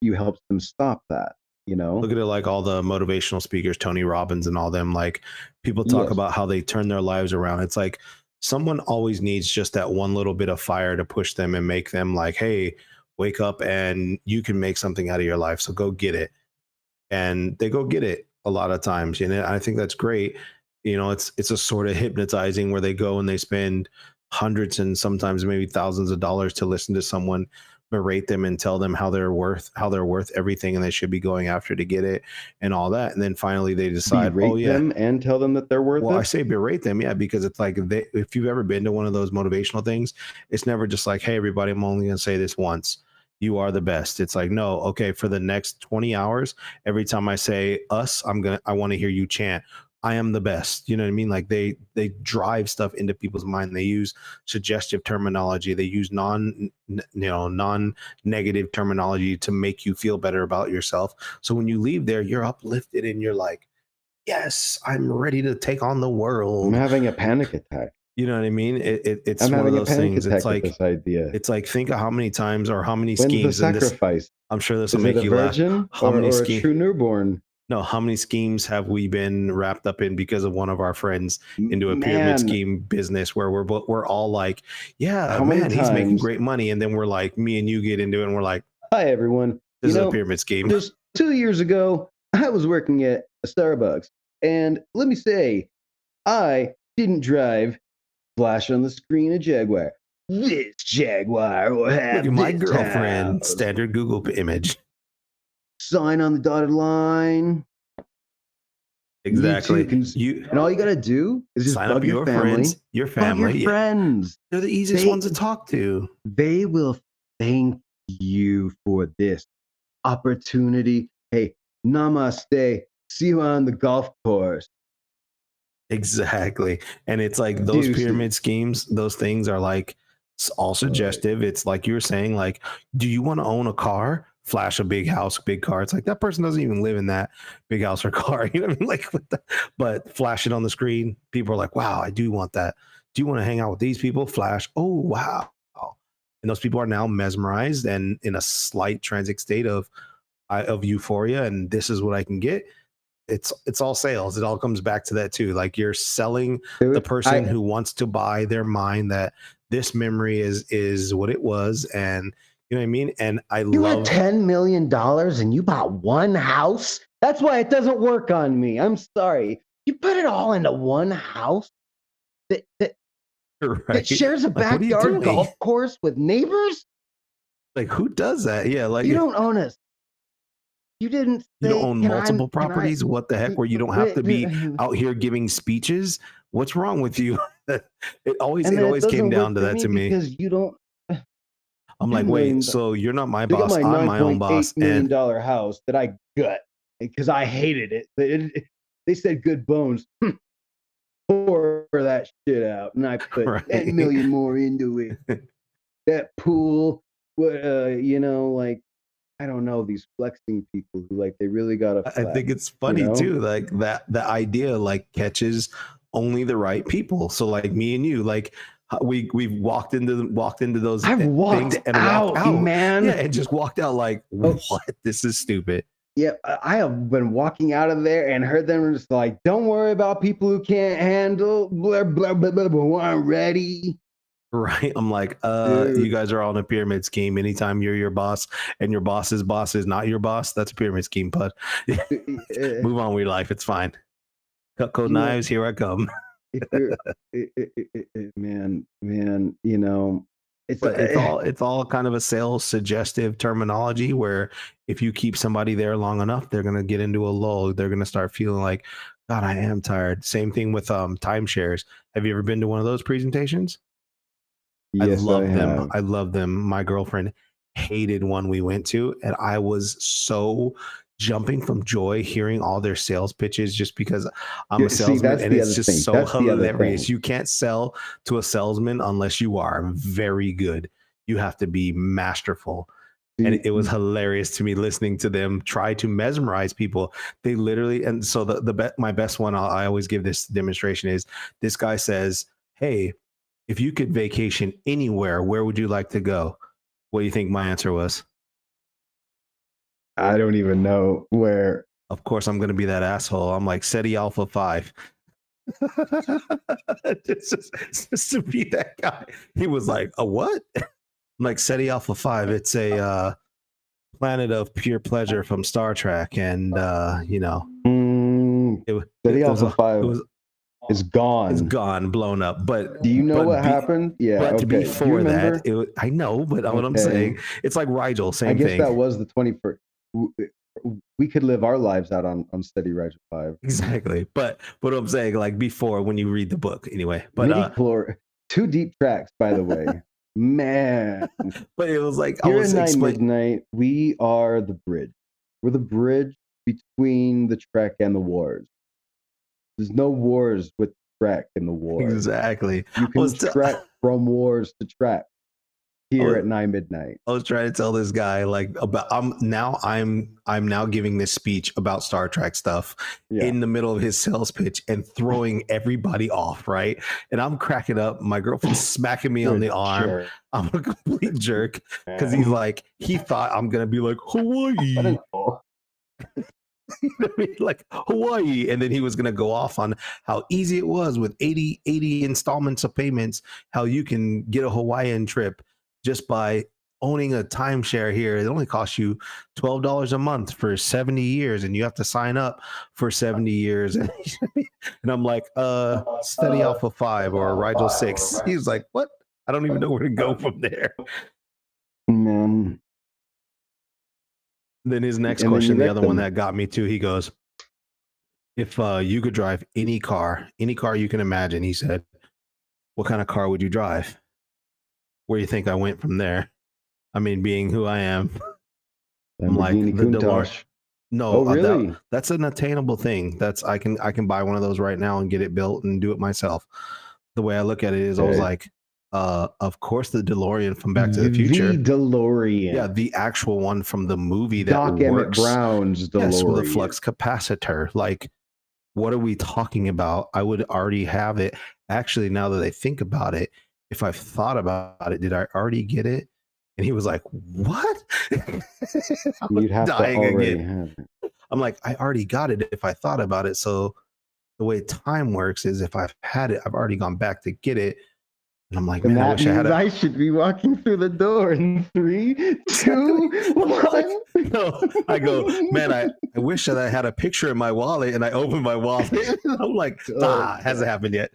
you helped them stop that. You know? look at it like all the motivational speakers, Tony Robbins and all them. Like people talk Yes. about how they turn their lives around. It's like someone always needs just that one little bit of fire to push them and make them like, hey, wake up and you can make something out of your life. So go get it. And they go get it a lot of times. And I think that's great. You know, it's a sort of hypnotizing where they go and they spend hundreds and sometimes maybe thousands of dollars to listen to someone berate them and tell them how they're worth everything and they should be going after to get it and all that. And then finally they decide, oh Berate yeah. them and tell them that they're worth Well, I it. say berate them, yeah, because it's like if you've ever been to one of those motivational things, it's never just like, hey, everybody, I'm only going to say this once. You are the best. It's like, no, okay, for the next 20 hours, every time I say us, I want to hear you chant, I am the best. You know what I mean? Like they drive stuff into people's mind. They use suggestive terminology. They use non-negative terminology to make you feel better about yourself. So when you leave there, you're uplifted and you're like, yes, I'm ready to take on the I'm world. having a panic attack. You know what I mean? It's I'm one of having a those panic things. attack at this idea. It's like think of how many times or how many When's the schemes, and this sacrifice? I'm sure this will Is it make a you laugh. virgin How many or a schemes? true newborn? No, how many schemes have we been wrapped up in because of one of our friends into a pyramid Man, scheme business where we're all like, yeah, how many man, he's making times? great money, and then we're like, me and you get into it, and we're like, Hi, everyone. this is a pyramid scheme. Just 2 years ago, I was working at a Starbucks, and let me say, I didn't drive, flash on the screen a Jaguar. This Jaguar will have Look at my this girlfriend. house. Standard Google image. Sign on the dotted line. Exactly. And all you gotta do is just sign bug up your family. friends. Your Bug family. your friends. They're the easiest They- ones to talk to. They will thank you for this opportunity. Hey, namaste. See you on the golf course. Exactly. And it's like those Deuces. pyramid schemes, those things are like all suggestive. It's like you were saying, like, do you want to own a car? Flash a big house, big car. It's like that person doesn't even live in that big house or car. You know what I mean? Like, but flash it on the screen. People are like, wow, I do want that. Do you want to hang out with these people? Flash. Oh, wow. And those people are now mesmerized and in a slight transit state of euphoria. And this is what I can get. It's all sales. It all comes back to that too. Like you're selling the person who wants to buy their mind that this memory is what it was, and you know what I mean. And You had $10 million and you bought one house. That's why it doesn't work on me. I'm sorry. You put it all into one house that right. shares a backyard golf course with neighbors. Like who does that? Yeah, like you don't own us. You didn't. You don't own multiple properties. What the heck? Where you don't have to be out here giving speeches? What's wrong with you? It always came down to that to me. Because you don't. I'm like, wait, so you're not my boss. I'm my own boss. $9.8 million house that I gut because I hated it. They said good bones. Pour that shit out, and I put 10 million more into it. That pool, like. I don't know, these flexing people who like they really gotta flex, I think it's funny too, like that the idea like catches only the right people. So like me and you, like we've walked into those things and walked out, man. Yeah, and just walked out like, what? This is stupid. Yeah, I have been walking out of there and heard them just like, don't worry about people who can't handle blah blah blah blah blah. I'm ready. Right. I'm like, you guys are all in a pyramid scheme. Anytime you're your boss and your boss's boss is not your boss, that's a pyramid scheme, bud. Move on with your life. It's fine. Cut code knives, here I come. Man, it's all kind of a sales suggestive terminology where if you keep somebody there long enough, they're going to get into a lull. They're going to start feeling like, God, I am tired. Same thing with timeshares. Have you ever been to one of those presentations? Yes, I love them. My girlfriend hated one we went to, and I was so jumping from joy hearing all their sales pitches just because I'm a See, salesman, that's and the it's other just thing. so That's the other hilarious. thing. You can't sell to a salesman unless you are very good. You have to be masterful. And See, it was hilarious to me listening to them try to mesmerize people. They literally, and so my best one, I always give this demonstration is this guy says, "Hey, if you could vacation anywhere, where would you like to go?" What do you think my answer was? I don't even know where. Of course, I'm going to be that asshole. I'm like, SETI Alpha 5. Just to be that guy. He was like, a what? I'm like, SETI Alpha 5. It's a planet of pure pleasure from Star Trek. And, City it was Alpha a, it 5 was, is it's gone. gone, blown up. But Do you know what be, happened? Yeah, but okay. Do you before remember? that, I know, but what I'm Okay. saying, it's like Rigel, I same guess thing. that was the 21st. We could live our lives out on Steady Rigel 5. Exactly. But what I'm saying, like before, when you read the book, anyway. But Midi-chlor, 2 deep tracks, by the way. Man. but it was like Here at 9 midnight, we are the bridge. We're the bridge between the Trek and the wars. There's no wars with Trek in the wars. Exactly. You can trek from wars to Trek here at 9 midnight. I was trying to tell this guy like about I'm now giving this speech about Star Trek stuff in the middle of his sales pitch and throwing everybody off, right? And I'm cracking up. My girlfriend's smacking me on the arm. Jerk. I'm a complete jerk because he's like, he thought I'm gonna be like Hawaii. You know what I mean? Like Hawaii, and then he was going to go off on how easy it was with 80 installments of payments, how you can get a Hawaiian trip just by owning a timeshare here. It only costs you $12 a month for 70 years, and you have to sign up for 70 years. And I'm like, Steady Alpha 5 or Rigel 6. He's like, what? I don't even know where to go from there. Man. Then his next question, the other one that got me too, he goes, if you could drive any car you can imagine, he said, what kind of car would you drive? Where do you think I went from there? I mean, being who I am, I'm like the DeLorean. No, really? That's an attainable thing. That's I can buy one of those right now and get it built and do it myself. The way I look at it is, I was like, of course, the DeLorean from Back to the Future. The DeLorean. Yeah, the actual one from the movie that Doc works. Emmett Brown's DeLorean. Yes, with a flux capacitor. Like, what are we talking about? I would already have it. Actually, now that I think about it, if I've thought about it, did I already get it? And he was like, what? You'd have to already have it. I'm like, I already got it if I thought about it. So the way time works is if I've had it, I've already gone back to get it. And I'm like, man, I wish I had I should be walking through the door in 3, 2, 1. No, I go, man, I wish that I had a picture in my wallet, and I open my wallet. And I'm like, hasn't happened yet.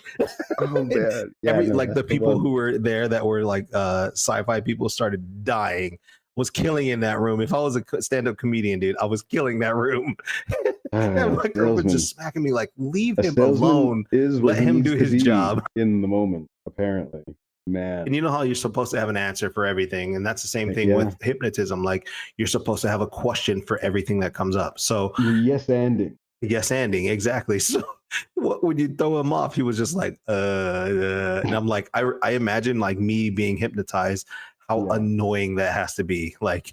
Oh, man. Yeah, like the people who were there that were like sci-fi people started dying. Was killing in that room. If I was a stand-up comedian, dude, I was killing that room. And my girl was just smacking me like, leave him alone. Let him do his job. In the moment, apparently. Man. And you know how you're supposed to have an answer for everything. And that's the same thing with hypnotism. Like, you're supposed to have a question for everything that comes up. So yes anding, exactly. So when you throw him off, he was just like, and I'm like, I imagine like me being hypnotized, how annoying that has to be. Like,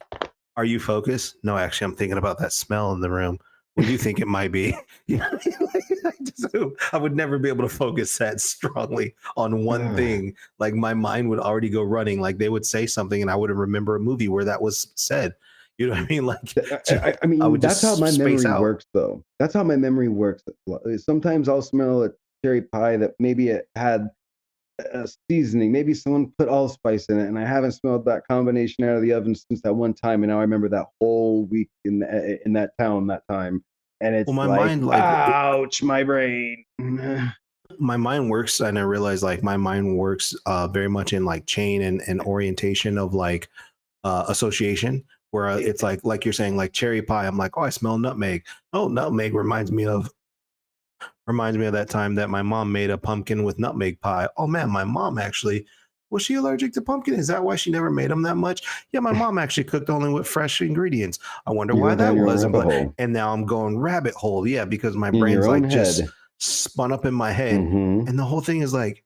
are you focused? No, actually, I'm thinking about that smell in the room. What do you think it might be? You know, I would never be able to focus that strongly on one thing. Like, my mind would already go running. Like, they would say something and I wouldn't remember a movie where that was said. You know what I mean? Like, I mean, that's how my memory works, though. That's how my memory works. Sometimes I'll smell a cherry pie that maybe it had a seasoning. Maybe someone put allspice in it, and I haven't smelled that combination out of the oven since that one time. And now I remember that whole week in that town that time. And it's my mind, like, ouch, my brain. My mind works, and I realize like my mind works very much in like chain and orientation of like association, where it's like you're saying, like cherry pie. I'm like, oh, I smell nutmeg. Oh, nutmeg reminds me of that time that my mom made a pumpkin with nutmeg pie. Oh man, my mom actually Was she allergic to pumpkin? Is that why she never made them that much? Yeah, my mom actually cooked only with fresh ingredients. I wonder You why go down that your own was. rabbit hole And now I'm going rabbit hole. Yeah, because my in your brain's own like just head. spun up in my head. Mm-hmm. And the whole thing is like,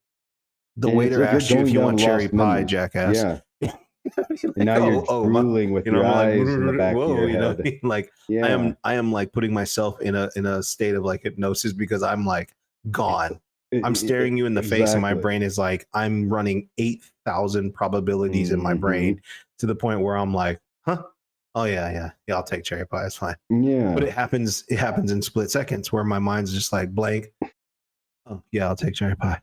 the And it's waiter like you're asked you if going you down want cherry lost pie, memories. jackass. Yeah. Like, And now you're my, drooling with you know, your I'm like, eyes in the back of whoa, your you know, what I head. mean? Like Yeah. I am like putting myself in a state of like hypnosis because I'm like gone. I'm staring you in the face, and my Exactly. brain is like, I'm running 8,000 probabilities in my Mm-hmm. brain to the point where I'm like, huh? Oh yeah, I'll take cherry pie. It's fine. But Yeah. it happens in split seconds where my mind's just like blank. Oh yeah, I'll take cherry pie.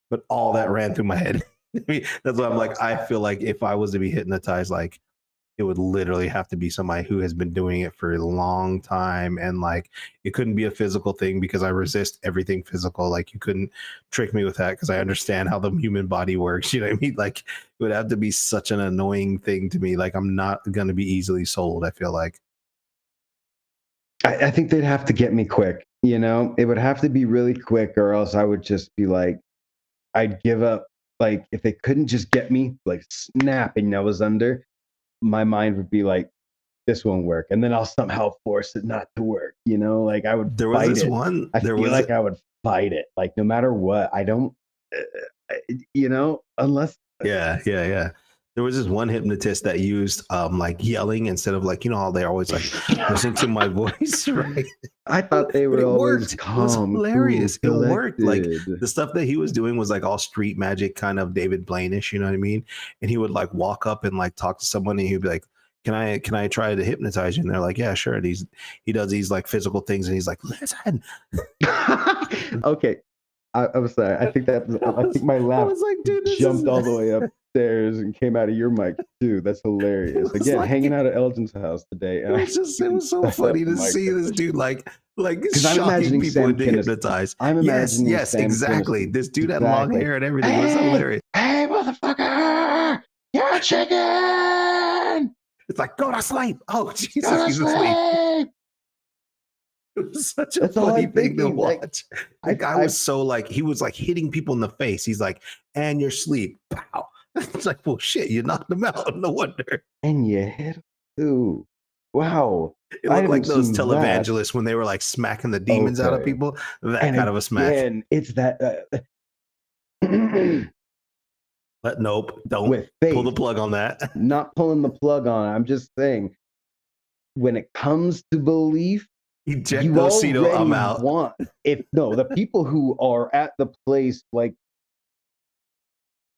But all that ran through my head. That's why I'm like, I feel like if I was to be hypnotized, like it would literally have to be somebody who has been doing it for a long time, and like it couldn't be a physical thing because I resist everything physical. Like you couldn't trick me with that because I understand how the human body works. You know what I mean? Like it would have to be such an annoying thing to me. Like I'm not gonna be easily sold, I feel like. I think they'd have to get me quick. You know, it would have to be really quick, or else I would just be like, I'd give up. Like, if they couldn't just get me, like, snapping nose under, my mind would be like, this won't work. And then I'll somehow force it not to work. You know, like I would There was fight this it. one, I there feel was like I would fight it. Like, no matter what, I don't, you know, unless, yeah. There was this one hypnotist that used like yelling instead of like, you know how they're always like, listen to my voice, right? I thought they But were it always worked. It was calm, hilarious. cool, It worked. Like collected. the stuff that he was doing was like all street magic, kind of David Blaine-ish, you know what I mean? And he would like walk up and like talk to someone, and he'd be like, can I try to hypnotize you? And they're like, yeah, sure. And he does these like physical things, and he's like, listen. Okay, I'm sorry. I think my I laugh was like, dude, this jumped is all the way upstairs and came out of your mic too. That's hilarious. it was Again, like, hanging out at Elgin's house today, and it was so funny to see this dude like because I'm shocking imagining people Sam into Kinison. hypnotized. I'm imagining Yes, Sam exactly. Kinison. This dude had long hair and everything. It was hilarious. Hey, motherfucker! You're a chicken! It's like, go to sleep. Oh, Jesus, Go to he's asleep. sleep! It was such a That's all funny I'm thing to thinking. Like, watch. The guy was so like, he was like hitting people in the face. He's like, and you're asleep. Pow. It's like, well, shit, you knocked him out. No wonder. and you hit him too. Wow. It I looked like haven't those seen that. televangelists when they were like smacking the demons out of Okay. people. That And kind of a smack. again, it's that But nope, don't with pull the faith, plug on that. not pulling the plug on it. I'm just saying, when it comes to belief, Eject you those Cito, already I'm out. want. If no, the people who are at the place, like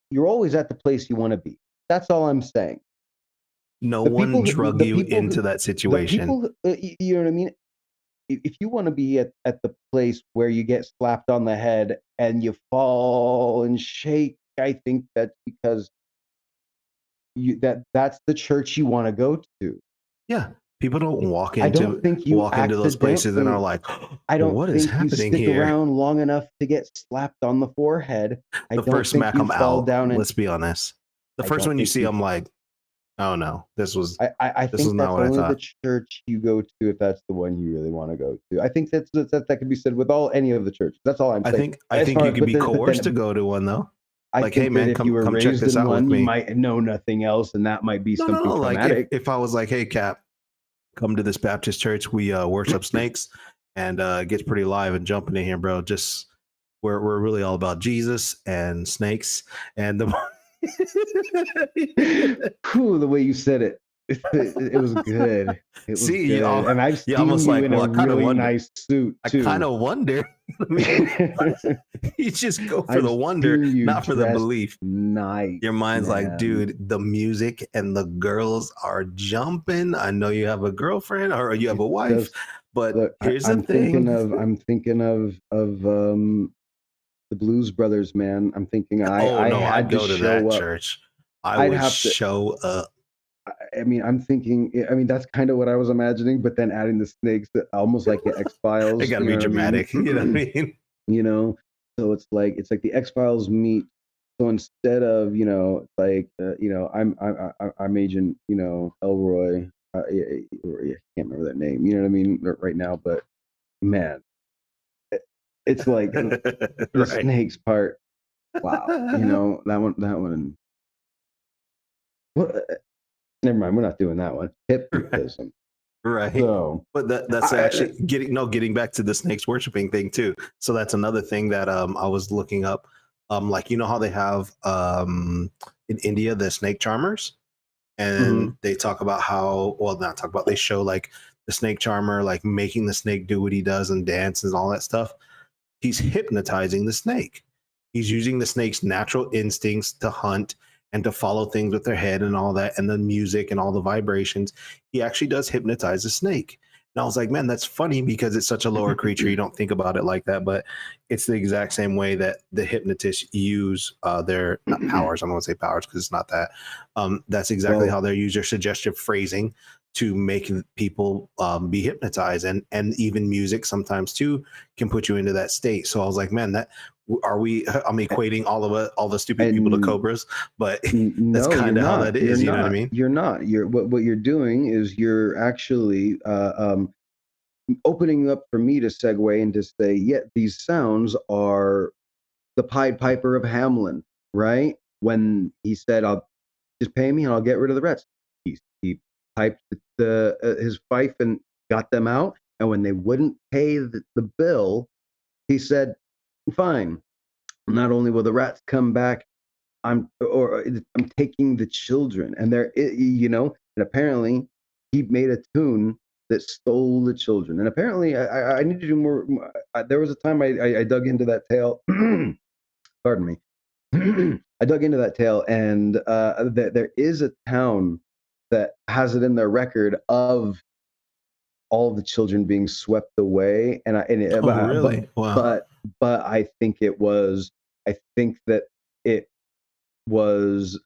you're always at the place you want to be. That's all I'm saying. No The one people, drug the you people into who, that the situation. people, you know what I mean. If you want to be at the place where you get slapped on the head and you fall and shake, I think that's because that's the church you want to go to. Yeah. People don't walk I don't into think you those places and are accidentally. like, I don't what is think you happening stick here? around long enough to get slapped on the forehead. I The don't first think smack, you I'm fall out. down and Let's be honest. The I first don't one you think see, you. I'm like, oh no, this was I this was think not that's what I only thought. the church you go to if that's the one you really want to go to. I think that could be said with any of the churches. That's all I'm saying. I think you could be but coerced to then go to one though. I Like, think hey that man, if you were come check raised this in out with one, you me. might know nothing else, and that might be No, something like traumatic. if I was like, hey Cap, come to this Baptist church, we worship snakes, and it gets pretty live and jumping in here, bro. Just we're really all about Jesus and snakes and the Whew, the way you said it, it was good. It was See, good, and I've you seen almost you like, in well, a I kind of really wonder. nice suit I too. kind of wonder. I mean, you just go for I've the wonder, seen you not for the dressed belief. nice, Your mind's like, man. dude, the music and the girls are jumping. I know you have a girlfriend or you have a wife, but Look, here's the I'm thing. thinking of the Blues Brothers, man. I'm thinking Oh I no, I'd had to go to show that up. church. I I'd would have to. show up. I mean, I'm thinking. I mean, that's kind of what I was imagining, but then adding the snakes, that almost like the X Files. It got to be dramatic. You know what I mean? You know, so it's like the X Files meet. So instead of I'm Agent Elroy. I can't remember that name. You know what I mean right now, but man, it's like the Right. snakes part. Wow, that one. Well, never mind. We're not doing that one. Hypnotism. Right. So But that's actually getting back to the snakes worshiping thing too. So that's another thing that I was looking up. Like you know how they have in India the snake charmers, and mhm. they talk about how well not talk about they show like the snake charmer like making the snake do what he does and dance and all that stuff. He's hypnotizing the snake. He's using the snake's natural instincts to hunt and to follow things with their head and all that, and the music and all the vibrations. He actually does hypnotize the snake. And I was like, man, that's funny because it's such a lower creature. You don't think about it like that, but it's the exact same way that the hypnotists use their not powers. I don't want to say powers because it's not that. That's exactly Well, how they use their suggestive phrasing to make people be hypnotized, and even music sometimes too can put you into that state. So I was like, man, that are we? I'm equating all of it, all the stupid people to and cobras, but that's no, you're kind of how that not. You're is. You know what I not. mean? You're not. You're what you're doing is you're actually opening up for me to segue and to say, yeah, these sounds are the Pied Piper of Hamelin, right? When he said, "I'll just pay me and I'll get rid of the rest." He piped his fife and got them out. And when they wouldn't pay the bill, he said, "Fine. Not only will the rats come back, I'm taking the children." And and apparently he made a tune that stole the children. And apparently, I need to do more. There was a time I dug into that tale. Pardon me. I dug into that tale, and there is a town that has it in their record of all the children being swept away. And Oh, really? Wow. but I think that it was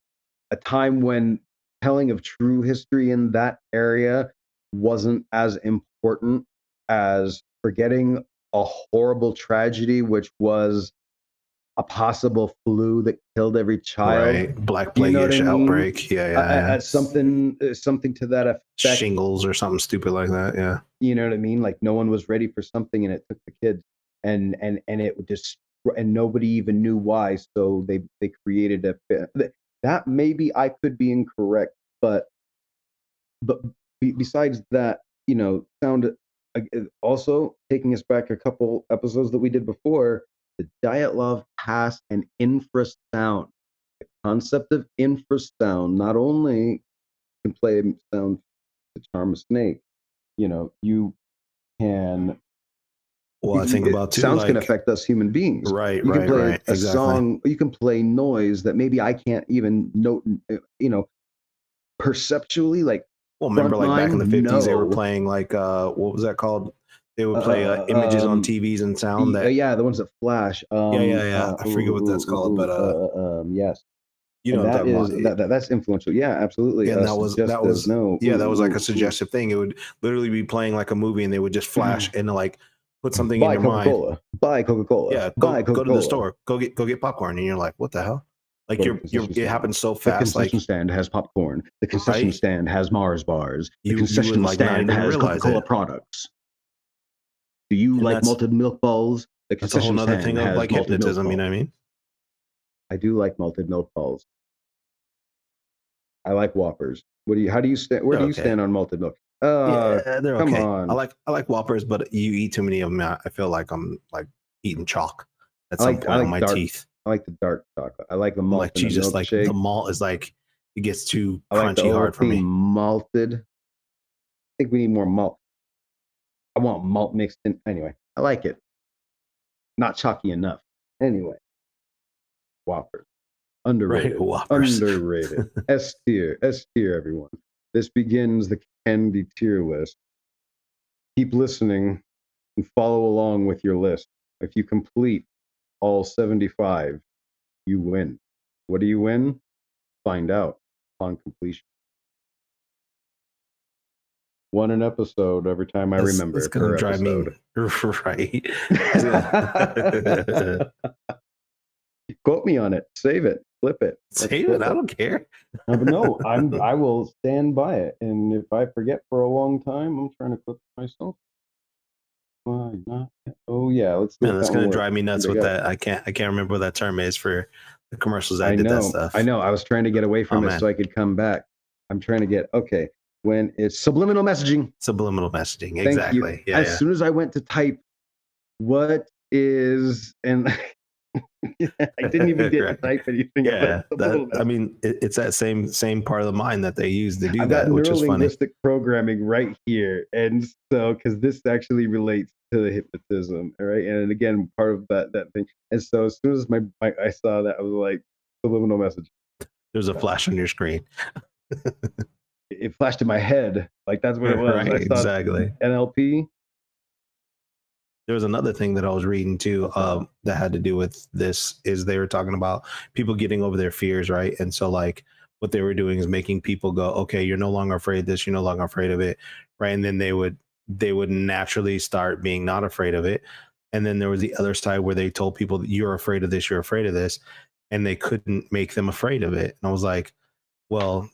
a time when telling of true history in that area wasn't as important as forgetting a horrible tragedy, which was a possible flu that killed every child. Right. Black You know what I plague-ish mean? outbreak. Yeah, yeah, yeah. Something to that effect. Shingles or something stupid like that. Yeah. You know what I mean? Like no one was ready for something, and it took the kids, and it would just and nobody even knew why. So they created that. Maybe I could be incorrect, but besides that, sound also taking us back a couple episodes that we did before. The Diet Love Pass and infrasound. The concept of infrasound not only can play sound to charm a snake. You can Well, I think about too, sounds can like, affect us human beings. right, You can right, play right. a Exactly. song, you can play noise that maybe I can't even note, perceptually, like Well, remember, front like back in the line, 50s, they were no. playing like what was that called? They would play Uh, images on um, TVs and sound that. yeah, the ones that flash. Yeah, yeah, yeah. I forget what that's called, but Yes, you know and what I'm that talking is about. that's influential. Yeah, absolutely. And that Suggestive. was No. yeah, that was like a suggestive thing. It would literally be playing like a movie, and they would just flash and like put something in Buy your Coca mind. Cola. Buy Coca Cola. Yeah, Buy go Coca to the Cola. store, go get popcorn, and you're like, what the hell? Like Go to the concession it stand. happens so The fast, concession like stand has popcorn. The concession right. stand has Mars bars. The You would concession like not stand even has Coca realize Cola it, products. Do you and like malted milk balls? The that's a whole concession nother stand thing of has like malted milk hypnotism. You know what I balls. mean? I do like malted milk balls. I like Whoppers. How do you stand? Where They're do you okay. stand on malted milk? Yeah, they're Come okay. on. I like Whoppers, but you eat too many of them, I feel like I'm like eating chalk at I some like I point on like my dark. teeth. I like the dark chocolate. I like the I'm malt like, in a geez, just like the milkshake. malt is like it gets too I like the crunchy hard for Ovaltine me. malted. I think we need more malt. I want malt mixed in. Anyway, I like it. Not chalky enough. Anyway, Whoppers. Right, Underrated. Whoppers. Underrated. S tier. S tier, everyone. This begins the candy tier list. Keep listening and follow along with your list. If you complete all 75, you win. What do you win? Find out upon completion. One an episode every time I remember That's it gonna per drive me episode. right. Quote me on it. Save it. Flip it. Let's Save it. flip I it. don't care. But no, I will stand by it. And if I forget for a long time, I'm trying to clip myself. Why not? Oh yeah, let's see Man, if that's that one gonna works. drive me I nuts think I with got it. that. I can't remember what that term is for The commercials that I did that know. stuff. I know. I was trying to get away Oh from it man, so I could come back. I'm trying to get okay. When it's subliminal messaging. subliminal messaging. Thank you. Exactly. Yeah, As yeah. soon as I went to type, what is and I didn't even get to Right. type anything. I went Yeah, that subliminal I messaging. mean, it's that same part of the mind that they use to do I've got that, which is funny. neurolinguistic programming right here, and so because this actually relates to the hypnotism, all right, and again, part of that thing. And so as soon as my I saw that, I was like, subliminal message. There's a flash on your screen. It flashed in my head, like that's what it was. Right, I saw exactly. NLP. There was another thing that I was reading too, Uh, that had to do with this. Is they were talking about people getting over their fears, right? And so, like, what they were doing is making people go, okay, you're no longer afraid of this, you're no longer afraid of it, right? And then they would naturally start being not afraid of it. And then there was the other side where they told people that you're afraid of this, you're afraid of this, and they couldn't make them afraid of it. And I was like, well,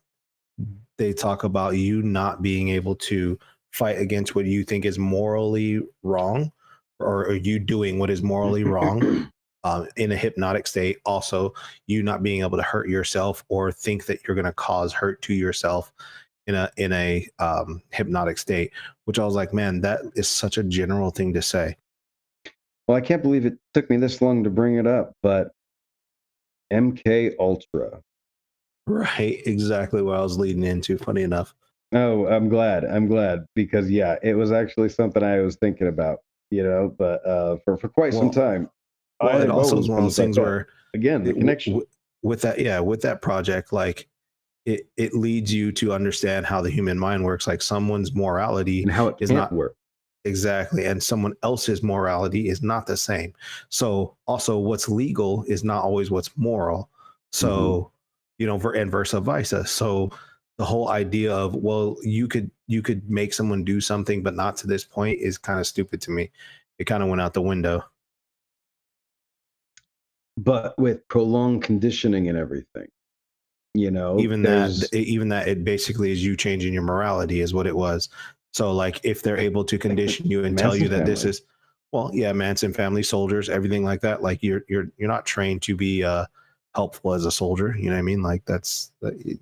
they talk about you not being able to fight against what you think is morally wrong, or are you doing what is morally wrong, in a hypnotic state. Also, you not being able to hurt yourself or think that you're going to cause hurt to yourself in a hypnotic state. Which I was like, man, that is such a general thing to say. well, I can't believe it took me this long to bring it up, but MK Ultra. Right, exactly what I was leading into. Funny enough. Oh, I'm glad. I'm glad because yeah, it was actually something I was thinking about, but for quite some Well, time, I well, it have also always is one of been those like things that. where Again, the connection. with that, yeah, with that project, like it leads you to understand how the human mind works. Like someone's morality And how it is can't not work. exactly, and someone else's morality is not the same. So also, what's legal is not always what's moral. Mhm. So and versa versa. So the whole idea of, well, you could make someone do something, but not to this point, is kind of stupid to me. It kind of went out the window. But with prolonged conditioning and everything, there's Even that, it basically is you changing your morality is what it was. So like, if they're able to condition you and tell Manson you that this family. is, well, yeah, Manson family, soldiers, everything like that, like you're not trained to be helpful as a soldier, you know what I mean? Like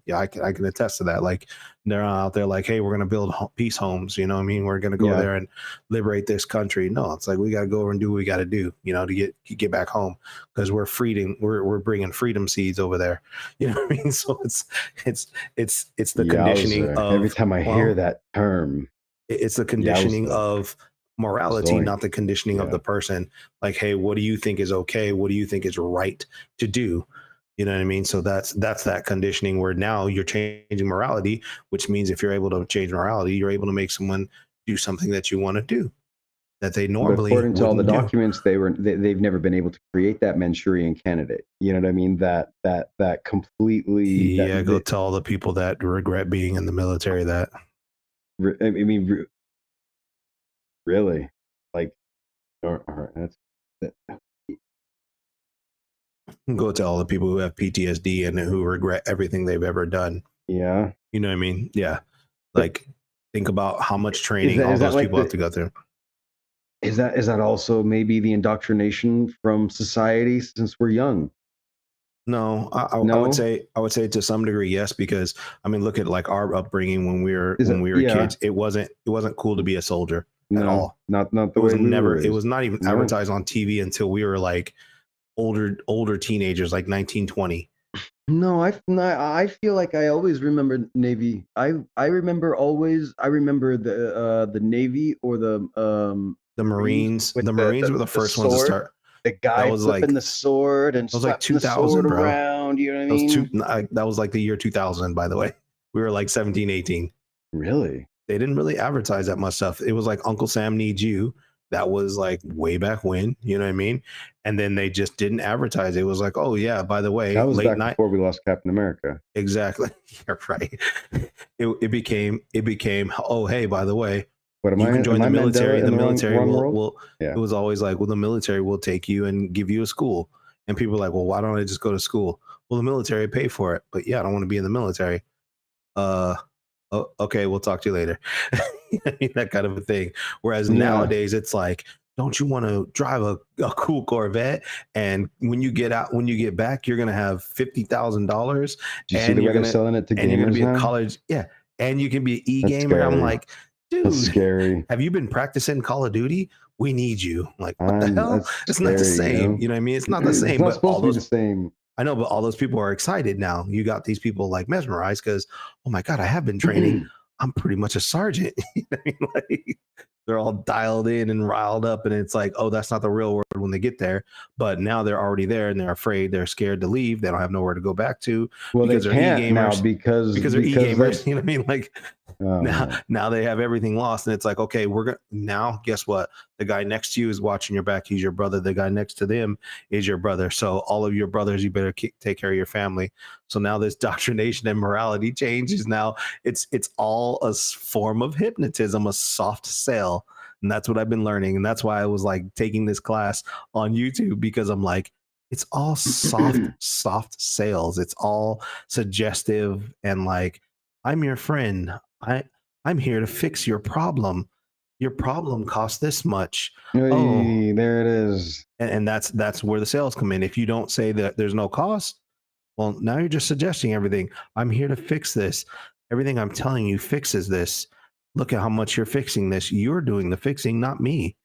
yeah, I can attest to that. Like, they're not out there like, hey, we're going to build peace homes, you know what I mean? We're going to go Yeah. there and liberate this country. No, it's like, we got to go over and do what we got to do, to get back home, because we're bringing freedom seeds over there. You know what I mean? So it's the conditioning Yowza. Every of, time I hear well, that term, it's the conditioning yowza. of morality, Zoink. not the conditioning of Yeah. the person. Like, hey, what do you think is okay? What do you think is right to do? You know what I mean? So that's that conditioning where now you're changing morality, which means if you're able to change morality, you're able to make someone do something that you want to do that they But normally according to all the wouldn't do. documents, they've never been able to create that Manchurian candidate. You know what I mean? That completely Yeah, go tell the people that regret being in the military that. I mean, really, like, all right, that, Go tell all the people who have PTSD and who regret everything they've ever done. yeah. You know what I mean? Yeah. But Like, think about how much is training that all is that those like people have the to go through. is that also maybe the indoctrination from society since we're young? No, I would No, say to some degree yes, because I mean, look at like our upbringing when we were is it? Yeah, kids. It wasn't cool to be a soldier at no, all. not It the was way we were never. It raised. was not even No, advertised on TV until we were like older teenagers, like 1920. no, I feel like I always remember Navy. I remember always. I remember the Navy or the The Marines Marines, with the the Marines the, were the the first ones to sword. start. The That guy was flipping like the sword and that was like slapping the 2000, sword bro. around. You know what I That was mean? that was like the year 2000, by the way. We were like 17, 18. Really? They didn't really advertise that much stuff. It was like Uncle Sam Needs You. That was like way back when, you know what I mean? And then they just didn't advertise. It was like, oh yeah, by the That way, was late back night. before we lost Captain America. Exactly. You're right. It became, oh hey, by the way, What am you I? can join Am the I military. Mandela The in the military wrong will world? will Yeah. it was always like, well, the military will take you and give you a school. And people are like, well, why don't I just go to school? Well, the military pay for it. But yeah, I don't want to be in the military. uh oh, okay, we'll talk to you later. That kind of a thing. Whereas Yeah. nowadays it's like, don't you want to drive a cool Corvette? And when you get back, you're gonna have $50,000, Do you see and the way you're they're gonna selling it to and you're gonna gamers be a now? college, yeah, and you can be an That's e-gamer. I'm scary. like, That's dude, scary. have you been practicing Call of Duty? We need you. I'm like, what the hell? That's It's not the scary, you same. know? You know what I mean? It's not the It's same. not But supposed to be the same. I know, but all those people are excited now. You got these people like mesmerized because, oh my God, I have been training. I'm pretty much a sergeant. You know what I mean? Like, they're all dialed in and riled up, and it's like, oh, that's not the real world when they get there. But now they're already there, and they're afraid, they're scared to leave. They don't have nowhere to go back to Well, they because they're can't now e-gamers. because They're that's e-gamers. You know what I mean? Like, oh now man. now they have everything lost, and it's like, okay, we're gonna now, guess what, the guy next to you is watching your back. He's your brother. The guy next to them is your brother. So all of your brothers, you better take care of your family. So now this doctrination and morality change is now, it's all a form of hypnotism, a soft sell. And that's what I've been learning, and that's why I was like taking this class on YouTube, because I'm like, it's all soft sales. It's all suggestive, and like, I'm your friend. I I'm here to fix your problem. Your problem costs this much. Oh, Hey, there it is. and that's where the sales come in. If you don't say that there's no cost, well, now you're just suggesting everything. I'm here to fix this. Everything I'm telling you fixes this. Look at how much you're fixing this. You're doing the fixing, not me.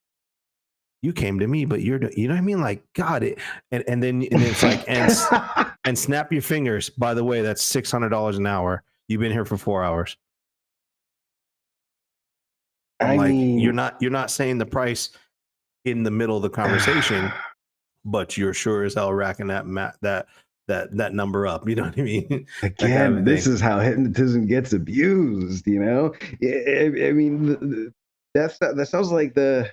You came to me, but you know what I mean? Like, God, and then it's like, and snap your fingers. By the way, that's $600 an hour. You've been here for 4 hours. I'm I like, mean, you're not saying the price in the middle of the conversation, but you're sure as hell racking that number up. You know what I mean? That kind of a again, this thing. is how hypnotism gets abused, you know? I mean, that sounds like man,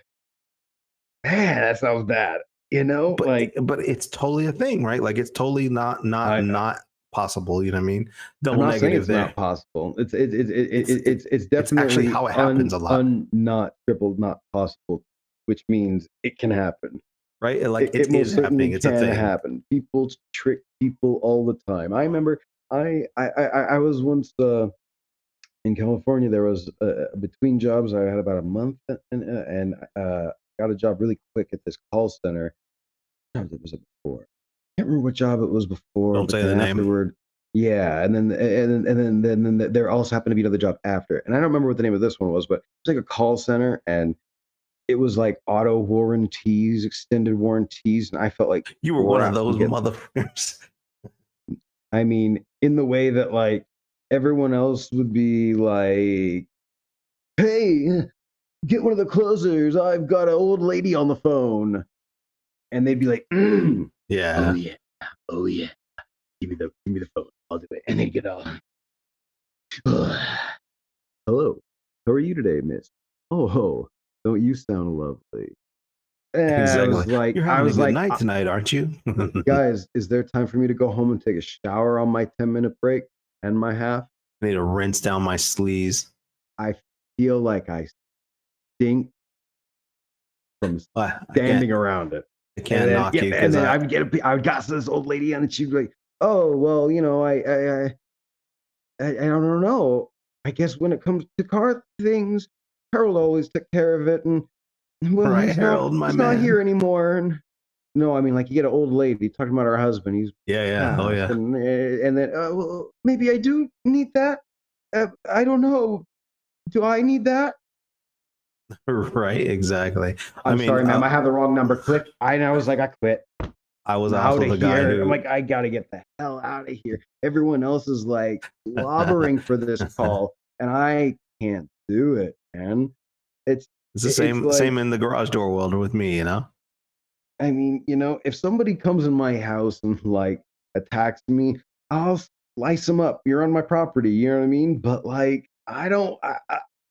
that sounds bad, you know? But Like, but it's totally a thing, right? Like, it's totally I, not possible. You know what I mean? I'm Double not saying negative it's there. not possible. It's It's actually definitely how it happens a lot, not triple not possible, which means it can happen. right? Like, It it is most certainly happening. It's a can thing. happen. People trick people all the time. I remember I was once in California. There was between jobs. I had about a month and got a job really quick at this call center. What job was it before? I can't remember what job it was before, Don't but say then the name. afterward, yeah, and then there also happened to be another job after, and I don't remember what the name of this one was, but it was like a call center, and it was like auto warranties, extended warranties, and I felt like You were one of crap to those get. motherfuckers. I mean, in the way that like everyone else would be like, "Hey, get one of the closers. I've got an old lady on the phone," and they'd be like, "Oh Yeah, yeah, oh yeah, give me the phone. I'll do it," and they'd get all, "Hello, how are you today, miss? Oh, don't you sound lovely?" And exactly. You're I having a was good like, night tonight, aren't you? guys, is there time for me to go home and take a shower on my 10-minute break and my half? I need to rinse down my sleeves. I feel like I stink from I can't standing around it. I And can't then, knock yep, you and because then I would got this old lady on, and she'd be like, "Oh, well, I don't know. I guess when it comes to car things, Harold always took care of it, and well, right, Harold, my he's not here man. anymore." And no, I mean, like, you get an old lady talking about her husband. He's Yeah, yeah. Oh passed, yeah. and then well, maybe I do need that. I don't know. Do I need that? Right, exactly. I I'm mean, sorry, ma'am. I have the wrong number. Click. I was like, I quit. I was I'm out also of the guy here. I'm who like, I gotta get the hell out of here. Everyone else is like slobbering for this call, and I can't do it, man. It's it's the it's same like, in the garage door world with me, you know? I mean, if somebody comes in my house and like attacks me, I'll slice them up. You're on my property, you know what I mean? But like, I don't.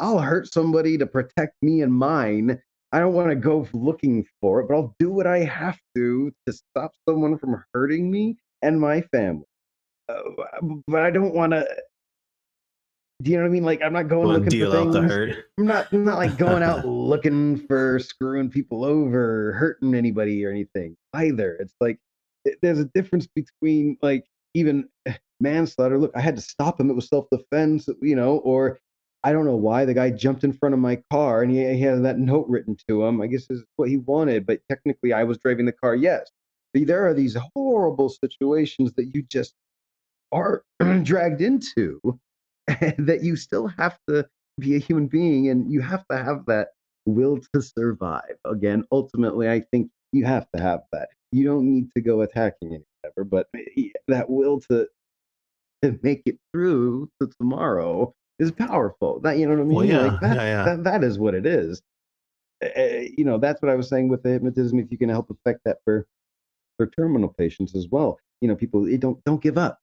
I'll hurt somebody to protect me and mine. I don't want to go looking for it, but I'll do what I have to stop someone from hurting me and my family. Uh, but I don't want to. Do you know what I mean? Like, I'm not You going want to looking for deal out the things. hurt. I'm not like going out looking for screwing people over, hurting anybody or anything either. It's like there's a difference between like even manslaughter. Look, I had to stop him. It was self defense, or I don't know why the guy jumped in front of my car and he had that note written to him. I guess this is what he wanted, but technically I was driving the car. Yes. See, there are these horrible situations that you just are dragged into that you still have to be a human being and you have to have that will to survive. Again, ultimately, I think you have to have that. You don't need to go attacking it ever, but that will to make it through to tomorrow is powerful. That you know what I Well, mean? yeah, Like that yeah, yeah. that is what it is. That's what I was saying with the hypnotism. If you can help affect that for terminal patients as well, people don't give up.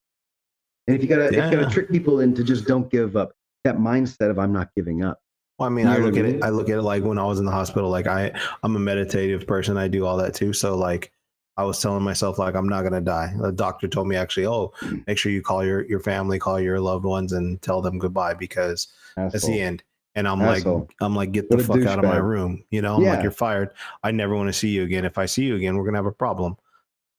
And if you gotta Yeah. trick people into just don't give up, that mindset of I'm not giving up. Well, I mean, You I know what look I at it. I mean? look at it like when I was in the hospital. Like I'm a meditative person. I do all that too. So like, I was telling myself like I'm not gonna die. The doctor told me actually, oh, make sure you call your family, call your loved ones, and tell them goodbye because that's the Asshole. end. And Asshole. I'm like, get the What a fuck out of my douchebag. room. I'm like, you're Yeah. fired. I never want to see you again. If I see you again, we're gonna have a problem.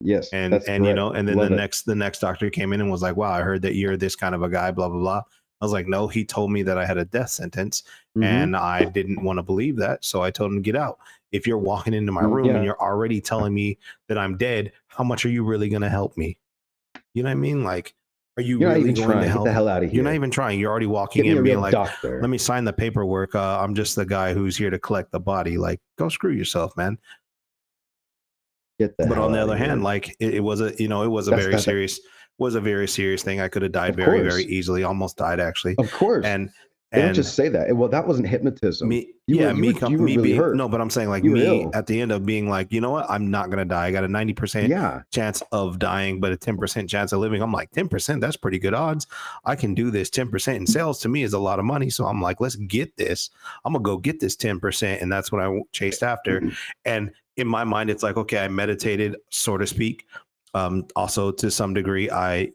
Yes, and that's and correct. and then Love it. the next doctor came in and was like, wow, I heard that you're this kind of a guy, blah blah blah. I was like, no, he told me that I had a death sentence Mm-hmm. and I didn't want to believe that, so I told him to get out. If you're walking into my room and Yeah. you're already telling me that I'm dead, how much are you really going to help me? You know what I mean? Like, are you You're not really even going to trying. Get the help? hell out of You're not here. even trying. You're already walking Get me a in being real like, doctor. let me sign the paperwork, I'm just the guy who's here to collect the body. Like, go screw yourself, man. Get the But hell on the out of other hand, here. like it was a, it was a That's very that. serious, thing. I could have died Of very, very course. easily, almost died actually. Of course. And They don't and just say that. Well, that wasn't hypnotism. me, yeah, You were me really being, hurt. no, but I'm saying like You were me ill. at the end of being like, you know what, I'm not gonna die. I got a 90% Yeah. chance of dying, but a 10% chance of living. I'm like, 10%, that's pretty good odds. I can do this. 10% in sales to me is a lot of money. So I'm like, let's get this. I'm gonna go get this 10%. And that's what I chased after. And in my mind, it's like, okay, I meditated, so to speak. Also to some degree, I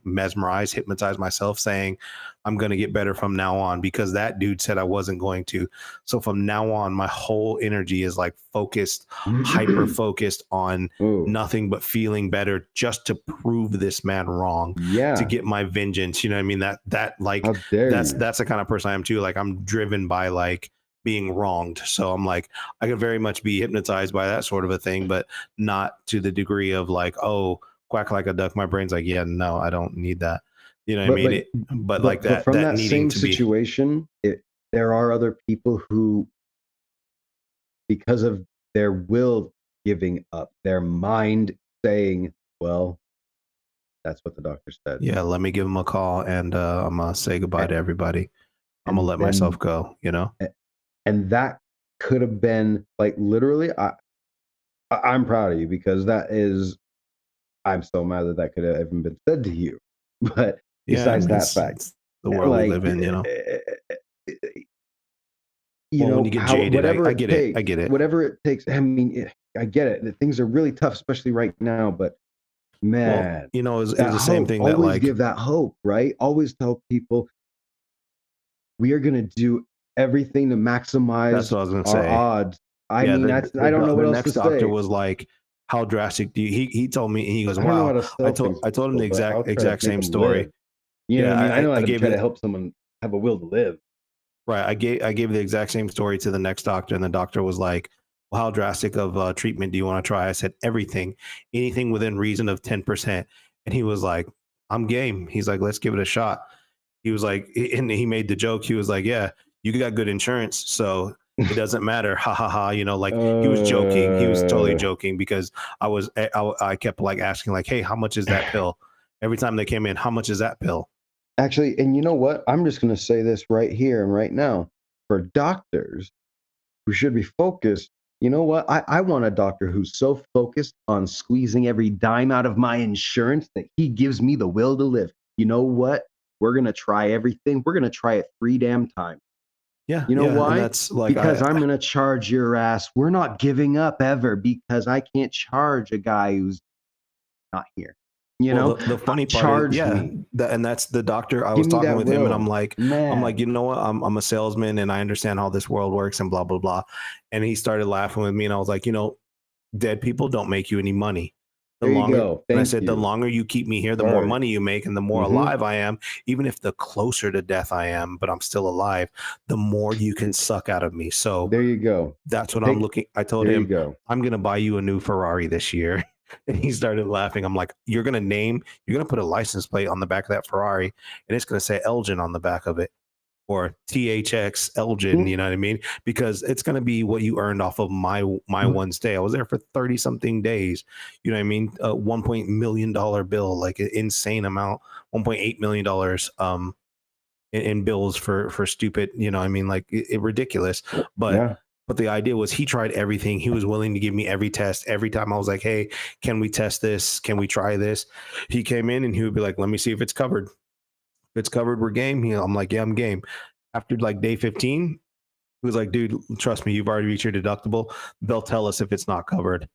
mesmerized, hypnotized myself saying I'm going to get better from now on because that dude said I wasn't going to. So from now on, my whole energy is like focused, hyper focused on Ooh. nothing but feeling better just to prove this man wrong, to Yeah. get my vengeance. You know what I mean? That like, How dare you? that's the kind of person I am too. Like I'm driven by like being wronged. So I'm like, I could very much be hypnotized by that sort of a thing, but not to the degree of like, oh, quack like a duck. My brain's like, yeah, no, I don't need that. You know what I But mean? but But like but from that that needing same to be, situation, there are other people who, because of their will giving up, their mind saying, "Well, that's what the doctor said," yeah, let me give him a call and I'm going to say goodbye A- to everybody. I'm going to and let myself then go, you know? and that could have been like literally. I'm proud of you because that is. I'm so mad that that could have even been said to you. But Yeah, I besides mean, that fact, it's the world we like live in, you know? Well, when you get how jaded, whatever I it get it. I takes, get it. whatever it takes. I mean, I get it. The things are really tough, especially right now. But Well, man, it was that the same hope. thing that Always like, give that hope, right? Always tell people we are going to do everything to that's maximize what I was going to our say. odds. I Yeah. mean, I don't know what The else to next doctor say. was like, how drastic do you, he told me, and he goes, I don't know how wow, to sell things to I told him people, the but I'll try to make exact them story. live. You know Yeah. what I mean? I know how I to gave try to it, help someone have a will to live. right. I gave the exact same story to the next doctor, and the doctor was like, well, how drastic of treatment do you want to try? I said, everything, anything within reason of 10%. And he was like, I'm game. He's like, let's give it a shot. He was like, and he made the joke. He was like, yeah, you got good insurance. So it doesn't matter. Ha ha ha. Like he was joking. He was totally Uh, joking because I kept like asking like, hey, how much is that pill? Every time they came in, how much is that pill? Actually, and you know what? I'm just going to say this right here and right now. For doctors who should be focused, you know what? I want a doctor who's so focused on squeezing every dime out of my insurance that he gives me the will to live. You know what? We're going to try everything. We're going to try it 3 damn times. Yeah. You know Yeah. And why? that's like, Because I'm going to charge your ass. We're not giving up ever because I can't charge a guy who's not here. well, the funny part is, Charge yeah, me. and that's the doctor. I Give was me talking that with him, and will. I'm like, Man. you know what? I'm a salesman, and I understand how this world works, and blah blah blah. And he started laughing with me, and I was like, dead people don't make you any money. The There you longer, go. and I Thank said, the you. longer you keep me here, the more Sorry. money you make and the more Mm-hmm. alive I am, even if the closer to death I am, but I'm still alive, the more you can suck out of me. So There you go. that's what I'm Take. looking. I told There you him, go. I'm going to buy you a new Ferrari this year. And he started laughing. I'm like, you're going to put a license plate on the back of that Ferrari and it's going to say Elgin on the back of it, or THX Elgin, you know what I mean? Because it's going to be what you earned off of my one stay. I was there for 30 something days. You know what I mean? $1 million bill, like an insane amount, $1.8 million in bills for stupid, you know what I mean? Like ridiculous. But Yeah. but the idea was he tried everything. He was willing to give me every test. Every time I was like, hey, can we test this? Can we try this? He came in and he would be like, let me see if it's covered. If it's covered, we're game. I'm like, yeah, I'm game. After like day 15, he was like, dude, trust me, you've already reached your deductible. They'll tell us if it's not covered.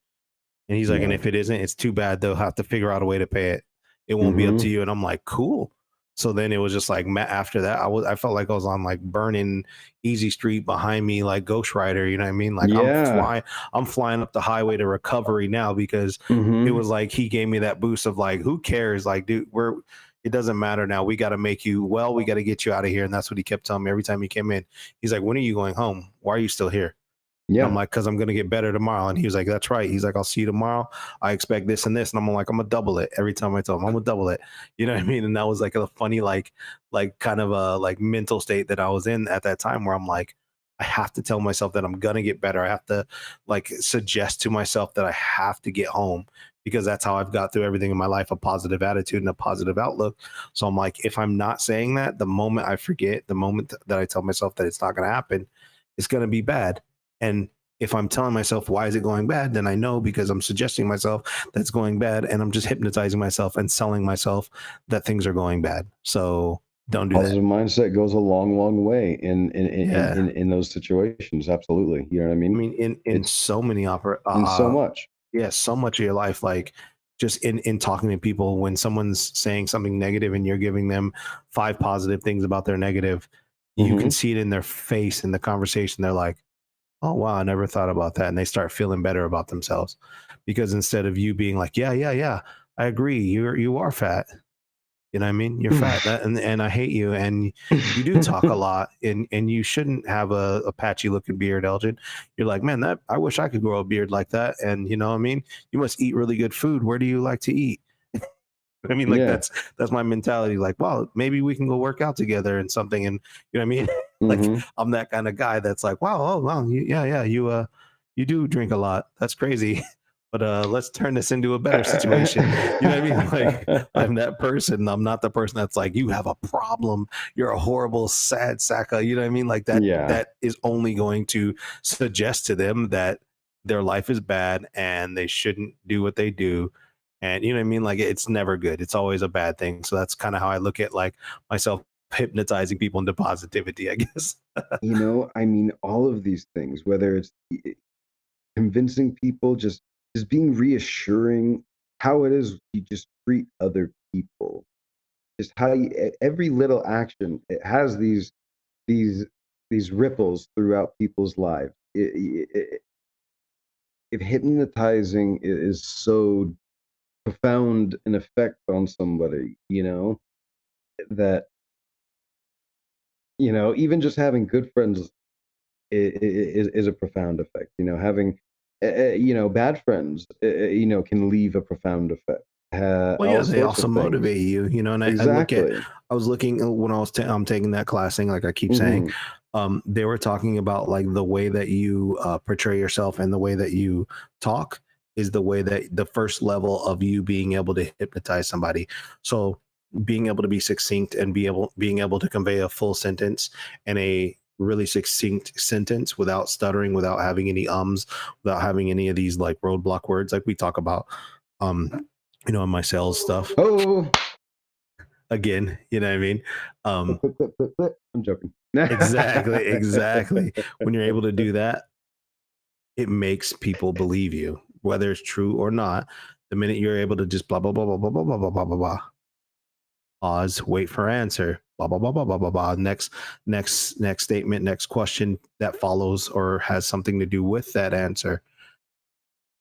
And he's like, and Yeah. if it isn't, it's too bad. They'll have to figure out a way to pay it. It won't be up to Mm-hmm. you. And I'm like, cool. So then it was just like after that, I felt like I was on like burning easy street behind me, like Ghost Rider. You know what I mean? Like Yeah. I'm flying up the highway to recovery now because it Mm-hmm. was like he gave me that boost of like, who cares? Like, dude, it doesn't matter now. We got to make you well. We got to get you out of here. And that's what he kept telling me every time he came in. He's like, when are you going home? Why are you still here? And I'm Yeah. like, because I'm going to get better tomorrow. And he was like, that's right. He's like, I'll see you tomorrow. I expect this and this. And I'm like, I'm going to double it every time I tell him I'm going to double it. You know what I mean? And that was like a funny, like kind of a like mental state that I was in at that time where I'm like, I have to tell myself that I'm going to get better. I have to like suggest to myself that I have to get home because that's how I've got through everything in my life, a positive attitude and a positive outlook. So I'm like, if I'm not saying that, the moment I forget, the moment that I tell myself that it's not going to happen, it's going to be bad. And if I'm telling myself, why is it going bad? Then I know because I'm suggesting myself that's going bad and I'm just hypnotizing myself and selling myself that things are going bad. So don't do that. Positive mindset goes a long, long way Yeah. in those situations. Absolutely. You know what I I mean? mean, in It's so many in so much. yeah, so much of your life, like just in talking to people, when someone's saying something negative and you're giving them 5 positive things about their negative, you can Mm-hmm. see it in their face in the conversation. They're like, oh wow, I never thought about that, and they start feeling better about themselves because instead of you being like, yeah, I agree, you are fat, you know what I mean, you're fat, and I hate you, and you do talk a lot, and you shouldn't have a patchy looking beard, Elgin. You're like, man, that I wish I could grow a beard like that, and you know what I mean, you must eat really good food. Where do you like to eat? I mean, like Yeah. that's my mentality. Like, well, maybe we can go work out together and something. And you know what I mean? Like, Mm-hmm. I'm that kind of guy that's like, wow, oh wow, yeah, you do drink a lot. That's crazy. But let's turn this into a better situation. You know what I mean? Like, I'm that person. I'm not the person that's like, you have a problem. You're a horrible, sad sack of, you know what I mean? Like that. Yeah. That is only going to suggest to them that their life is bad and they shouldn't do what they do, and you know what I mean, like it's never good, it's always a bad thing. So that's kind of how I look at like myself hypnotizing people into positivity, I guess. I mean, all of these things, whether it's convincing people, just being reassuring, how it is you just treat other people, just how every little action, it has these these ripples throughout people's lives. If hypnotizing is so profound an effect on somebody, that even just having good friends is a profound effect. Having bad friends, can leave a profound effect. Well, yeah, All they sorts of also things. motivate you, you know. And Exactly. I was looking when I was taking that classing, like I keep saying, Hmm. they were talking about like the way that you portray yourself and the way that you talk is the way that the first level of you being able to hypnotize somebody. So being able to be succinct and being able to convey a full sentence and a really succinct sentence without stuttering, without having any without having any of these like roadblock words like we talk about. In my sales stuff Oh, again, you know what I mean? Um, I'm joking. exactly. When you're able to do that, it makes people believe you, whether it's true or not. The minute you're able to just blah blah blah blah blah blah blah blah blah blah blah, pause, wait for answer, blah blah blah blah blah blah blah. Next statement, next question that follows or has something to do with that answer.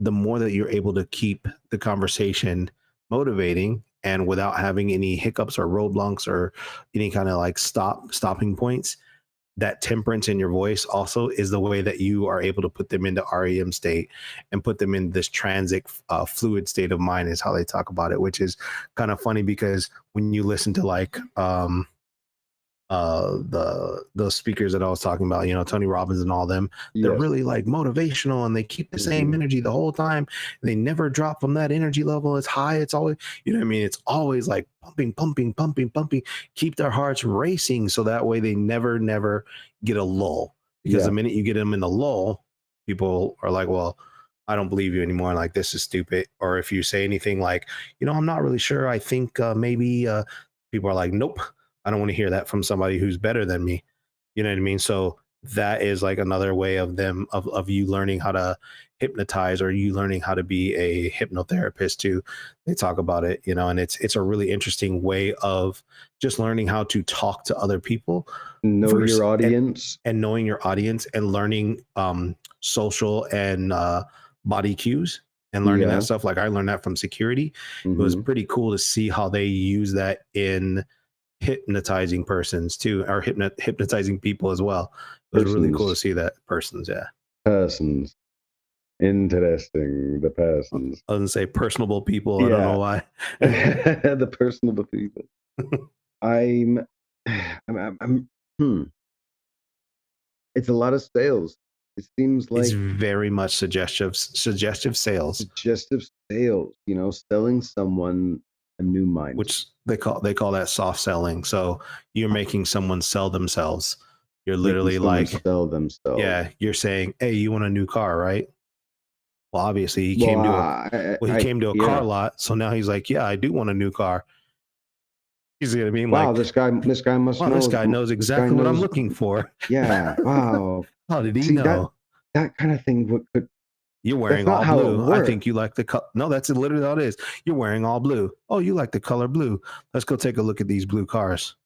the more that you're able to keep the conversation motivating and without having any hiccups or roadblocks or any kind of like stopping points, that temperance in your voice also is the way that you are able to put them into REM state and put them in this transit fluid state of mind is how they talk about it, which is kind of funny because when you listen to like those speakers that I was talking about, you know, Tony Robbins and all them, they're Yes. really like motivational and they keep the same energy the whole time. They never drop from that energy level. It's high. It's always, you know what I mean? It's always like pumping, pumping, pumping, pumping, keep their hearts racing. So that way they never get a lull. Because the Yeah. minute you get them in the lull, people are like, well, I don't believe you anymore. Like, this is stupid. Or if you say anything like, you know, I'm not really sure. I think maybe people are like, nope, I don't want to hear that from somebody who's better than me. You know what I mean? So that is like another way of them of you learning how to hypnotize or you learning how to be a hypnotherapist too. They talk about it, you know, and it's a really interesting way of just learning how to talk to other people Know your audience. and knowing your audience and learning social and body cues and learning Yeah. that stuff. Like I learned that from security. It was Mhm. pretty cool to see how they use that in hypnotizing persons too, or hypnotizing people as well. It was really cool to Persons. see that persons. Yeah, Persons. Interesting. The I persons. was say personable people. I don't know Yeah. why. The personable people. I'm I'm hmm. It's a lot of sales. It seems It's like very much suggestive sales, suggestive sales, you know, selling someone a new mindset. which they call that soft selling. So you're making someone sell themselves. You're Making literally someone like, sell themselves. yeah, you're saying, hey, you want a new car, right? Well, obviously he Well, came to he came to a car yeah. lot, so now he's like, yeah, I do want a new car. He's gonna be Wow, like, this guy must wow, this know. guy knows This guy exactly what I'm knows. looking for. Yeah. Wow. How did he See know? that kind of thing could. You're That's wearing not all how it blue. I works. think you like the color. No, that's literally all it is. You're wearing all blue. Oh, you like the color blue. Let's go take a look at these blue cars.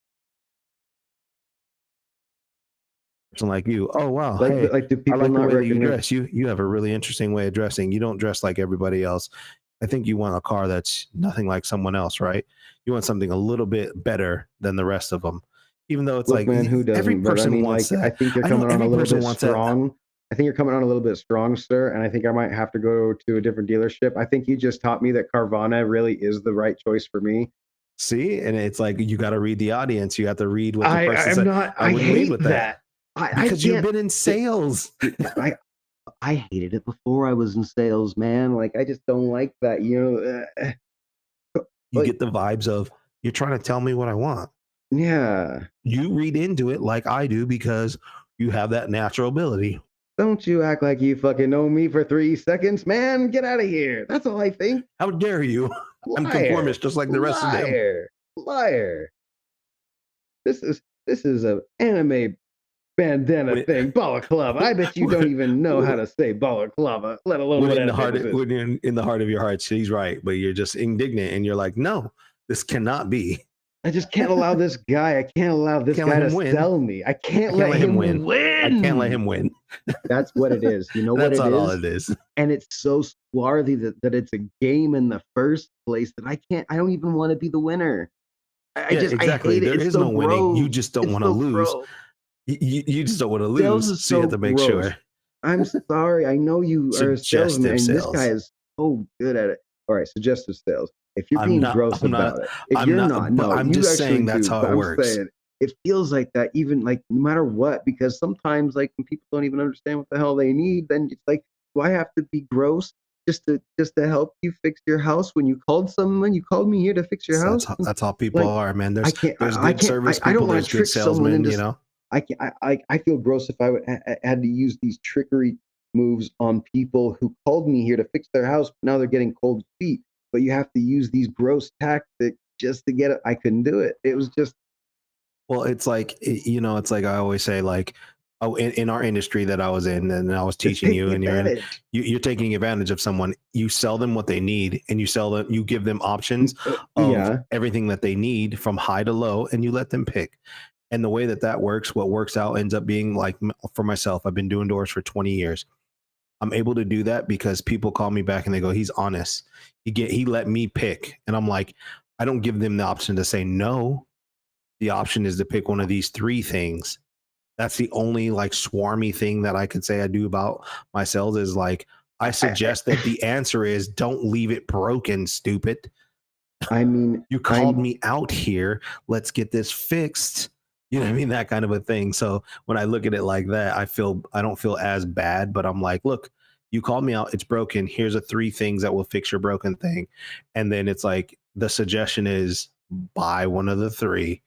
Person like you. Oh wow. Hey, Like do I people like the not way that you recognize? dress. You have a really interesting way of dressing. You don't dress like everybody else. I think you want a car that's nothing like someone else, right? You want something a little bit better than the rest of them. Even though it's Look, like man, who every doesn't? But I person mean, wants like, I that. think you're I know coming on a every little person bit wants that. strong. I think you're coming on a little bit strong, sir. And I think I might have to go to a different dealership. I think you just taught me that Carvana really is the right choice for me. See, and it's like you got to read the audience. You have to read what the person I'm said. not. I I wouldn't lead hate with that that. I because you've can't. been in It, sales. I hated it before I was in sales, man. Like I just don't like that. You know, You like get the vibes of you're trying to tell me what I want. yeah. You read into it like I do because you have that natural ability. Don't you act like you fucking know me for 3 seconds, man. Get out of here. That's all I think. How dare you? I'm Liar. conformist just like the rest of them. Liar. Liar. This is a anime bandana When it, thing, balaclava. I bet you don't even know how to say balaclava, let alone when what in the heart, anime this is. when in the heart of your heart, she's right, but you're just indignant and you're like, no, this cannot be. I just can't allow this guy. I can't allow this Can't let guy to him win. sell me. I I can't can't let let him him win. I can't let win. him win. That's what it is. You know what That's it not all is? it is. And it's so swarthy that it's a game in the first place that I don't even want to be the winner. Yeah, I exactly. hate it. There It's is so no winning. You gross. just don't It's want to so lose. gross. You just don't want to Sales lose. is So you have so to make gross. sure. I'm sorry. I know you are a salesman, Suggestive and this guy sales. is so good at it. All right, suggestive sales. If you're I'm being not. gross I'm not. about it, if I'm you're not. not, But no, I'm you just actually saying that's do. how But it I'm works. saying it feels like that, even like no matter what, because sometimes like when people don't even understand what the hell they need, then it's like, do I have to be gross just to help you fix your house? When you called someone, you called me here to fix your house. That's how people Like are, man. I can't, There's I good can't, service I don't people. want There's to good trick someone salesmen. into. I can I feel gross if I had to use these trickery moves on people who called me here to fix their house. But now they're getting cold feet. But you have to use these gross tactics just to get it. I couldn't do it. It was just Well, it's like it's like I always say, like, oh, in our industry that I was in, and I was it's teaching you, taking and you're in, advantage. you're taking advantage of someone. You sell them what they need, and you give them options of Yeah. everything that they need from high to low, and you let them pick. And the way that works, what works out ends up being like for myself. I've been doing doors for 20 years. I'm able to do that because people call me back and they go, he's honest. He let me pick. And I'm like, I don't give them the option to say no. The option is to pick one of these three things. That's the only like swarmy thing that I could say I do about my sales is like, I suggest that the answer is don't leave it broken, stupid. I mean, You called me out here. Let's get this fixed. You know what I mean? That kind of a thing. So when I look at it like that, I don't feel as bad, but I'm like, look, you called me out. It's broken. Here's the three things that will fix your broken thing. And then it's like the suggestion is buy one of the three.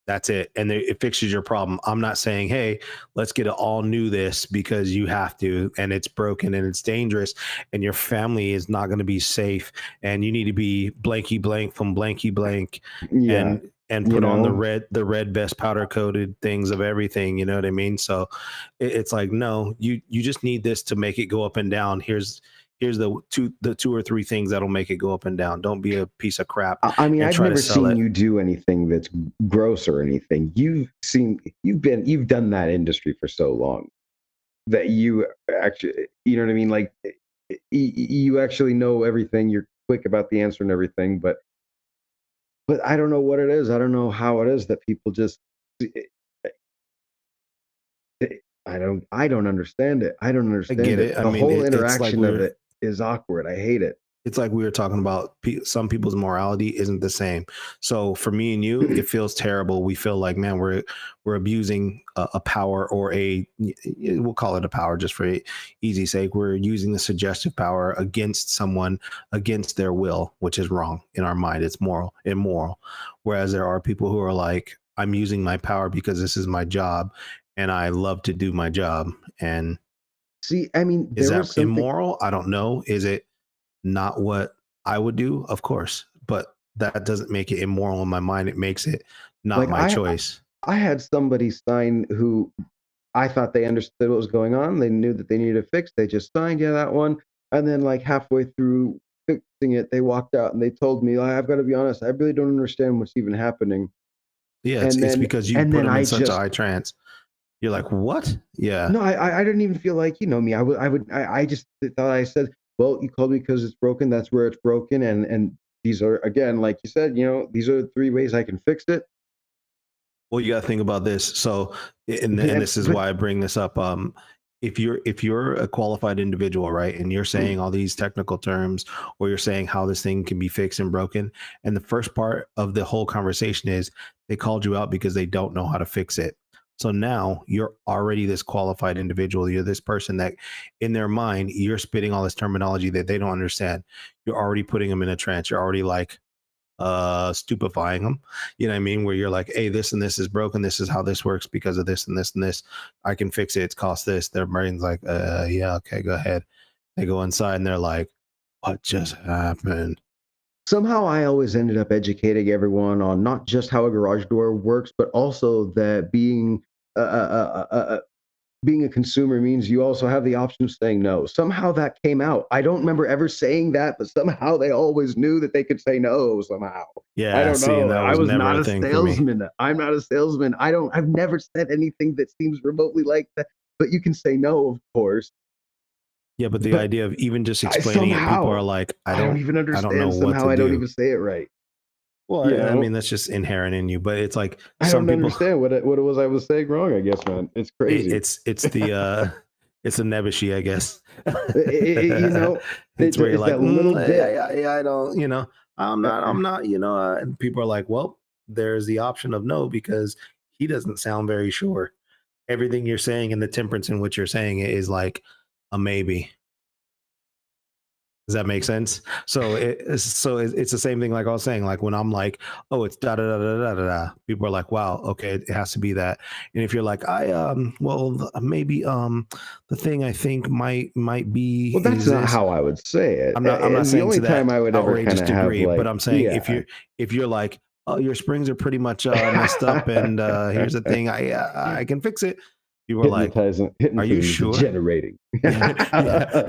That's it. And it fixes your problem. I'm not saying, hey, let's get it all new this because you have to, and it's broken and it's dangerous and your family is not going to be safe. And you need to be blanky blank from blanky blank yeah, and you put on the know, red best powder coated things of everything. You know what I mean? So it's like, no, you just need this to make it go up and down. Here's the two or three things that'll make it go up and down. Don't be a piece of crap I mean, and I've try to never sell seen it. you do anything that's gross or anything. You've done that industry for so long that you actually, you know what I mean? Like, you actually know everything. You're quick about the answer and everything, but I don't know what it is. I don't know how it is that people just, I don't understand it. I don't I get understand it. it. I The mean, whole it's like interaction of it is awkward. I hate it. we were talking about some people's morality isn't the same. So for me and you, it feels terrible. We feel like, man, we're abusing a power or we'll call it a power just for easy sake. We're using the suggestive power against someone against their will, which is wrong in our mind. It's immoral. Whereas there are people who are like, I'm using my power because this is my job and I love to do my job. And See, I mean, is there that was something immoral? I don't know. Is it not what I would do? Of course, but that doesn't make it immoral in my mind. It makes it not like my choice. I had somebody sign who I thought they understood what was going on. They knew that they needed a fix. They just signed, yeah, that one. And then like halfway through fixing it, they walked out and they told me, I've got to be honest, I really don't understand what's even happening. Yeah, And it's then because you and put then them in I such a just high trance. You're like, what? Yeah. no, I didn't even feel like, you know me. I just thought I said, well, you called me because it's broken. That's where it's broken. And these are, again, like you said, these are the three ways I can fix it. Well, you got to think about this. So, and And, this is but why I bring this up. If you're a qualified individual, right, and you're saying all these technical terms, or you're saying how this thing can be fixed and broken, and the first part of the whole conversation is they called you out because they don't know how to fix it. So now you're already this qualified individual. You're this person that, in their mind, you're spitting all this terminology that they don't understand. You're already putting them in a trance. You're already like stupefying them, you know what I mean, where you're like, hey, this and this is broken, this is how this works because of this and this and this, I can fix it, it's cost this. Their brain's like, yeah, okay, go ahead. They go inside and they're like, what just happened? somehow I always ended up educating everyone on not just how a garage door works, but also that being a consumer means you also have the option of saying no. Somehow that came out. I don't remember ever saying that, but somehow they always knew that they could say no somehow. I Yeah, don't see, and know. that I was was never not a a thing for me. salesman. I'm not a salesman. I've never said anything that seems remotely like that. But you can say no, of course. Yeah, but the But idea of even just I explaining it, people are somehow like, I don't even I don't know understand. what Somehow to I don't do. even say it right. Well, You I mean, know? that's just inherent in you, but it's like I some don't people, understand what it was I was saying wrong, I guess, man. It's crazy. it's the it's a nebushi, I guess. You know, It's where you're it's like, that little bit. I don't, I'm not, and people are like, well, there's the option of no because he doesn't sound very sure. Everything you're saying and the temperance in which you're saying it is like a maybe. Does that make sense? It's the same thing like I was saying. Like when I'm like, oh, it's da da da da da da da. People are like, wow, okay, it has to be that. And if you're like, maybe the thing I think might be Well, that's is not this. how I would say it. I'm not The saying only to time that I would ever kind outrageous of have degree, but like, I'm saying yeah. if you're like, oh, your springs are pretty much messed up, and here's the thing, I can fix it. People are like, are you Hypnotism sure? degenerating. Yeah.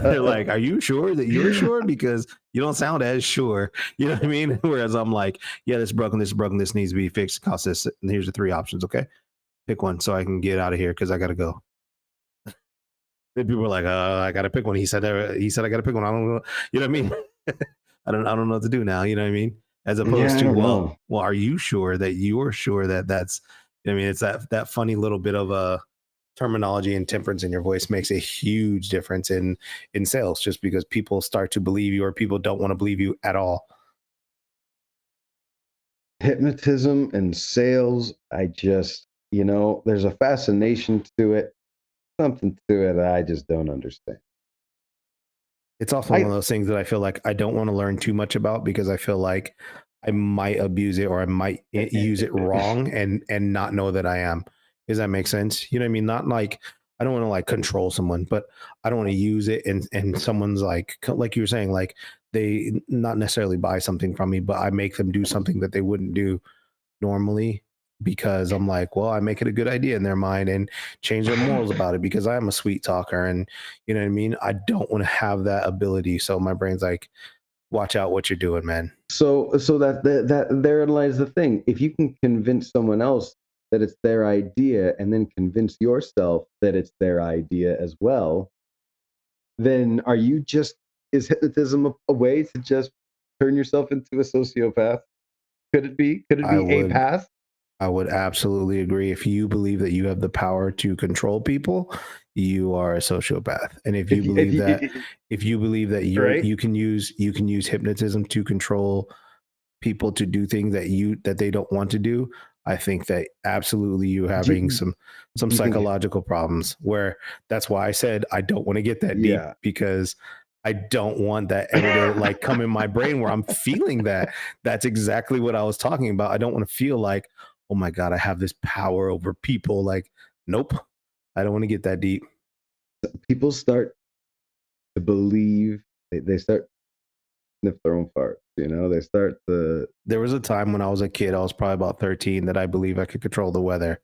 They're like, are you sure that you're sure? Because you don't sound as sure. You know what I mean? Whereas I'm like, yeah, this is broken, this needs to be fixed, cost this. And here's the three options. Okay. Pick one so I can get out of here because I gotta go. Then people are like, I gotta pick one. He said I gotta pick one. I don't know. You know what I mean? I don't know what to do now. You know what I mean? As Yeah, opposed I to, don't know. well, are you sure that you're sure that that's, you know what I mean? It's that funny little bit of a terminology and temperance in your voice makes a huge difference in sales, just because people start to believe you or people don't want to believe you at all. Hypnotism and sales, I just, there's a fascination to it, something to it that I just don't understand. It's also one of I those things that I feel like I don't want to learn too much about, because I feel like I might abuse it or I might use it wrong and not know that I am. Does that make sense? You know what I mean? Not like I don't want to like control someone, but I don't want to use it and someone's like you were saying, like they not necessarily buy something from me, but I make them do something that they wouldn't do normally, because I'm like, well, I make it a good idea in their mind and change their morals about it, because I am a sweet talker, and you know what I mean? I don't want to have that ability. So my brain's like, watch out what you're doing, man. so that therein lies the thing. If you can convince someone else that it's their idea and then convince yourself that it's their idea as well, then is hypnotism a way to just turn yourself into a sociopath? Could it I be a would path? I would absolutely agree. If you believe that you have the power to control people, you are a sociopath. And if you If believe you that if you believe that right? you can use hypnotism to control people to do things that they don't want to do, I think that absolutely you Do, having some do you think? psychological problems, where that's why I said I don't want to get that deep, Yeah. because I don't want that ever to like come in my brain where I'm feeling that. That's exactly what I was talking about. I don't want to feel like, oh my God, I have this power over people. Like, nope. I don't want to get that deep. People start to believe, they start to sniff their own farts, they start to. There was a time when I was a kid, I was probably about 13, that I believe I could control the weather.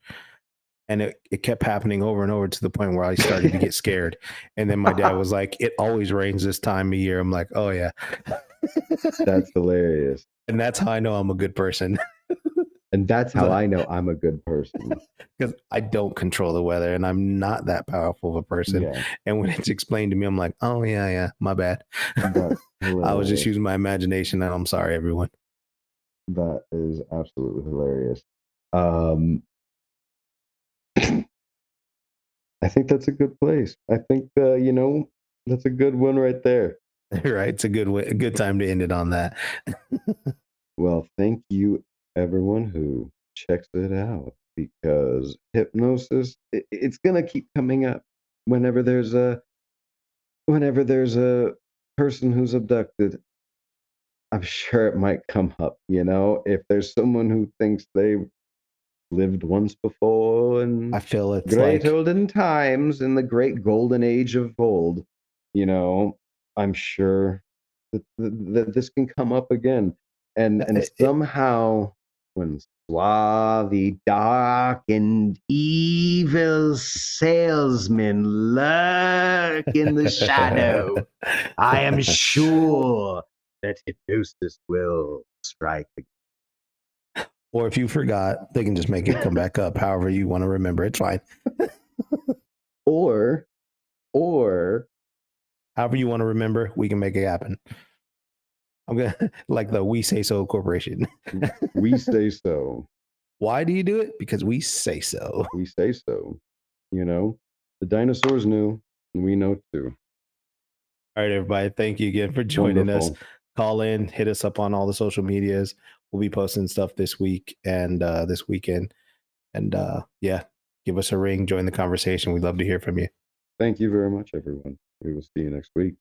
And it kept happening over and over, to the point where I started to get scared. And then my dad was like, it always rains this time of year. I'm like, oh yeah. That's hilarious. And that's how I know I'm a good person. And that's how I know I'm a good person. Because I don't control the weather and I'm not that powerful of a person. Yeah, And when it's explained to me, I'm like, oh yeah, yeah, my bad. that's I was just hilarious. using my imagination, and I'm sorry, everyone. That is absolutely hilarious. Um, I think that's a good place. I think, that's a good one right there. Right? It's a a good time to end it on that. Well, thank you, everyone who checks it out, because hypnosis, it's gonna keep coming up whenever there's a person who's abducted. I'm sure it might come up. If there's someone who thinks they lived once before in I feel it's great like olden times, in the great golden age of old, you know, I'm sure that this can come up again. And it, somehow, when swarthy, dark, and evil salesmen lurk in the shadow, I am sure that hypnosis will strike again. or if you forgot, they can just make it come back up. However you want to remember, it's fine. Or, or However you want to remember, we can make it happen. I'm gonna like the We Say So Corporation. we say so. Why do you do it? Because we say so. We say so. You know, the dinosaurs knew, and we know too. All right, everybody. Thank you again for joining us. Wonderful. Call in, hit us up on all the social medias. We'll be posting stuff this week and this weekend. And yeah, give us a ring, join the conversation. We'd love to hear from you. Thank you very much, everyone. We will see you next week.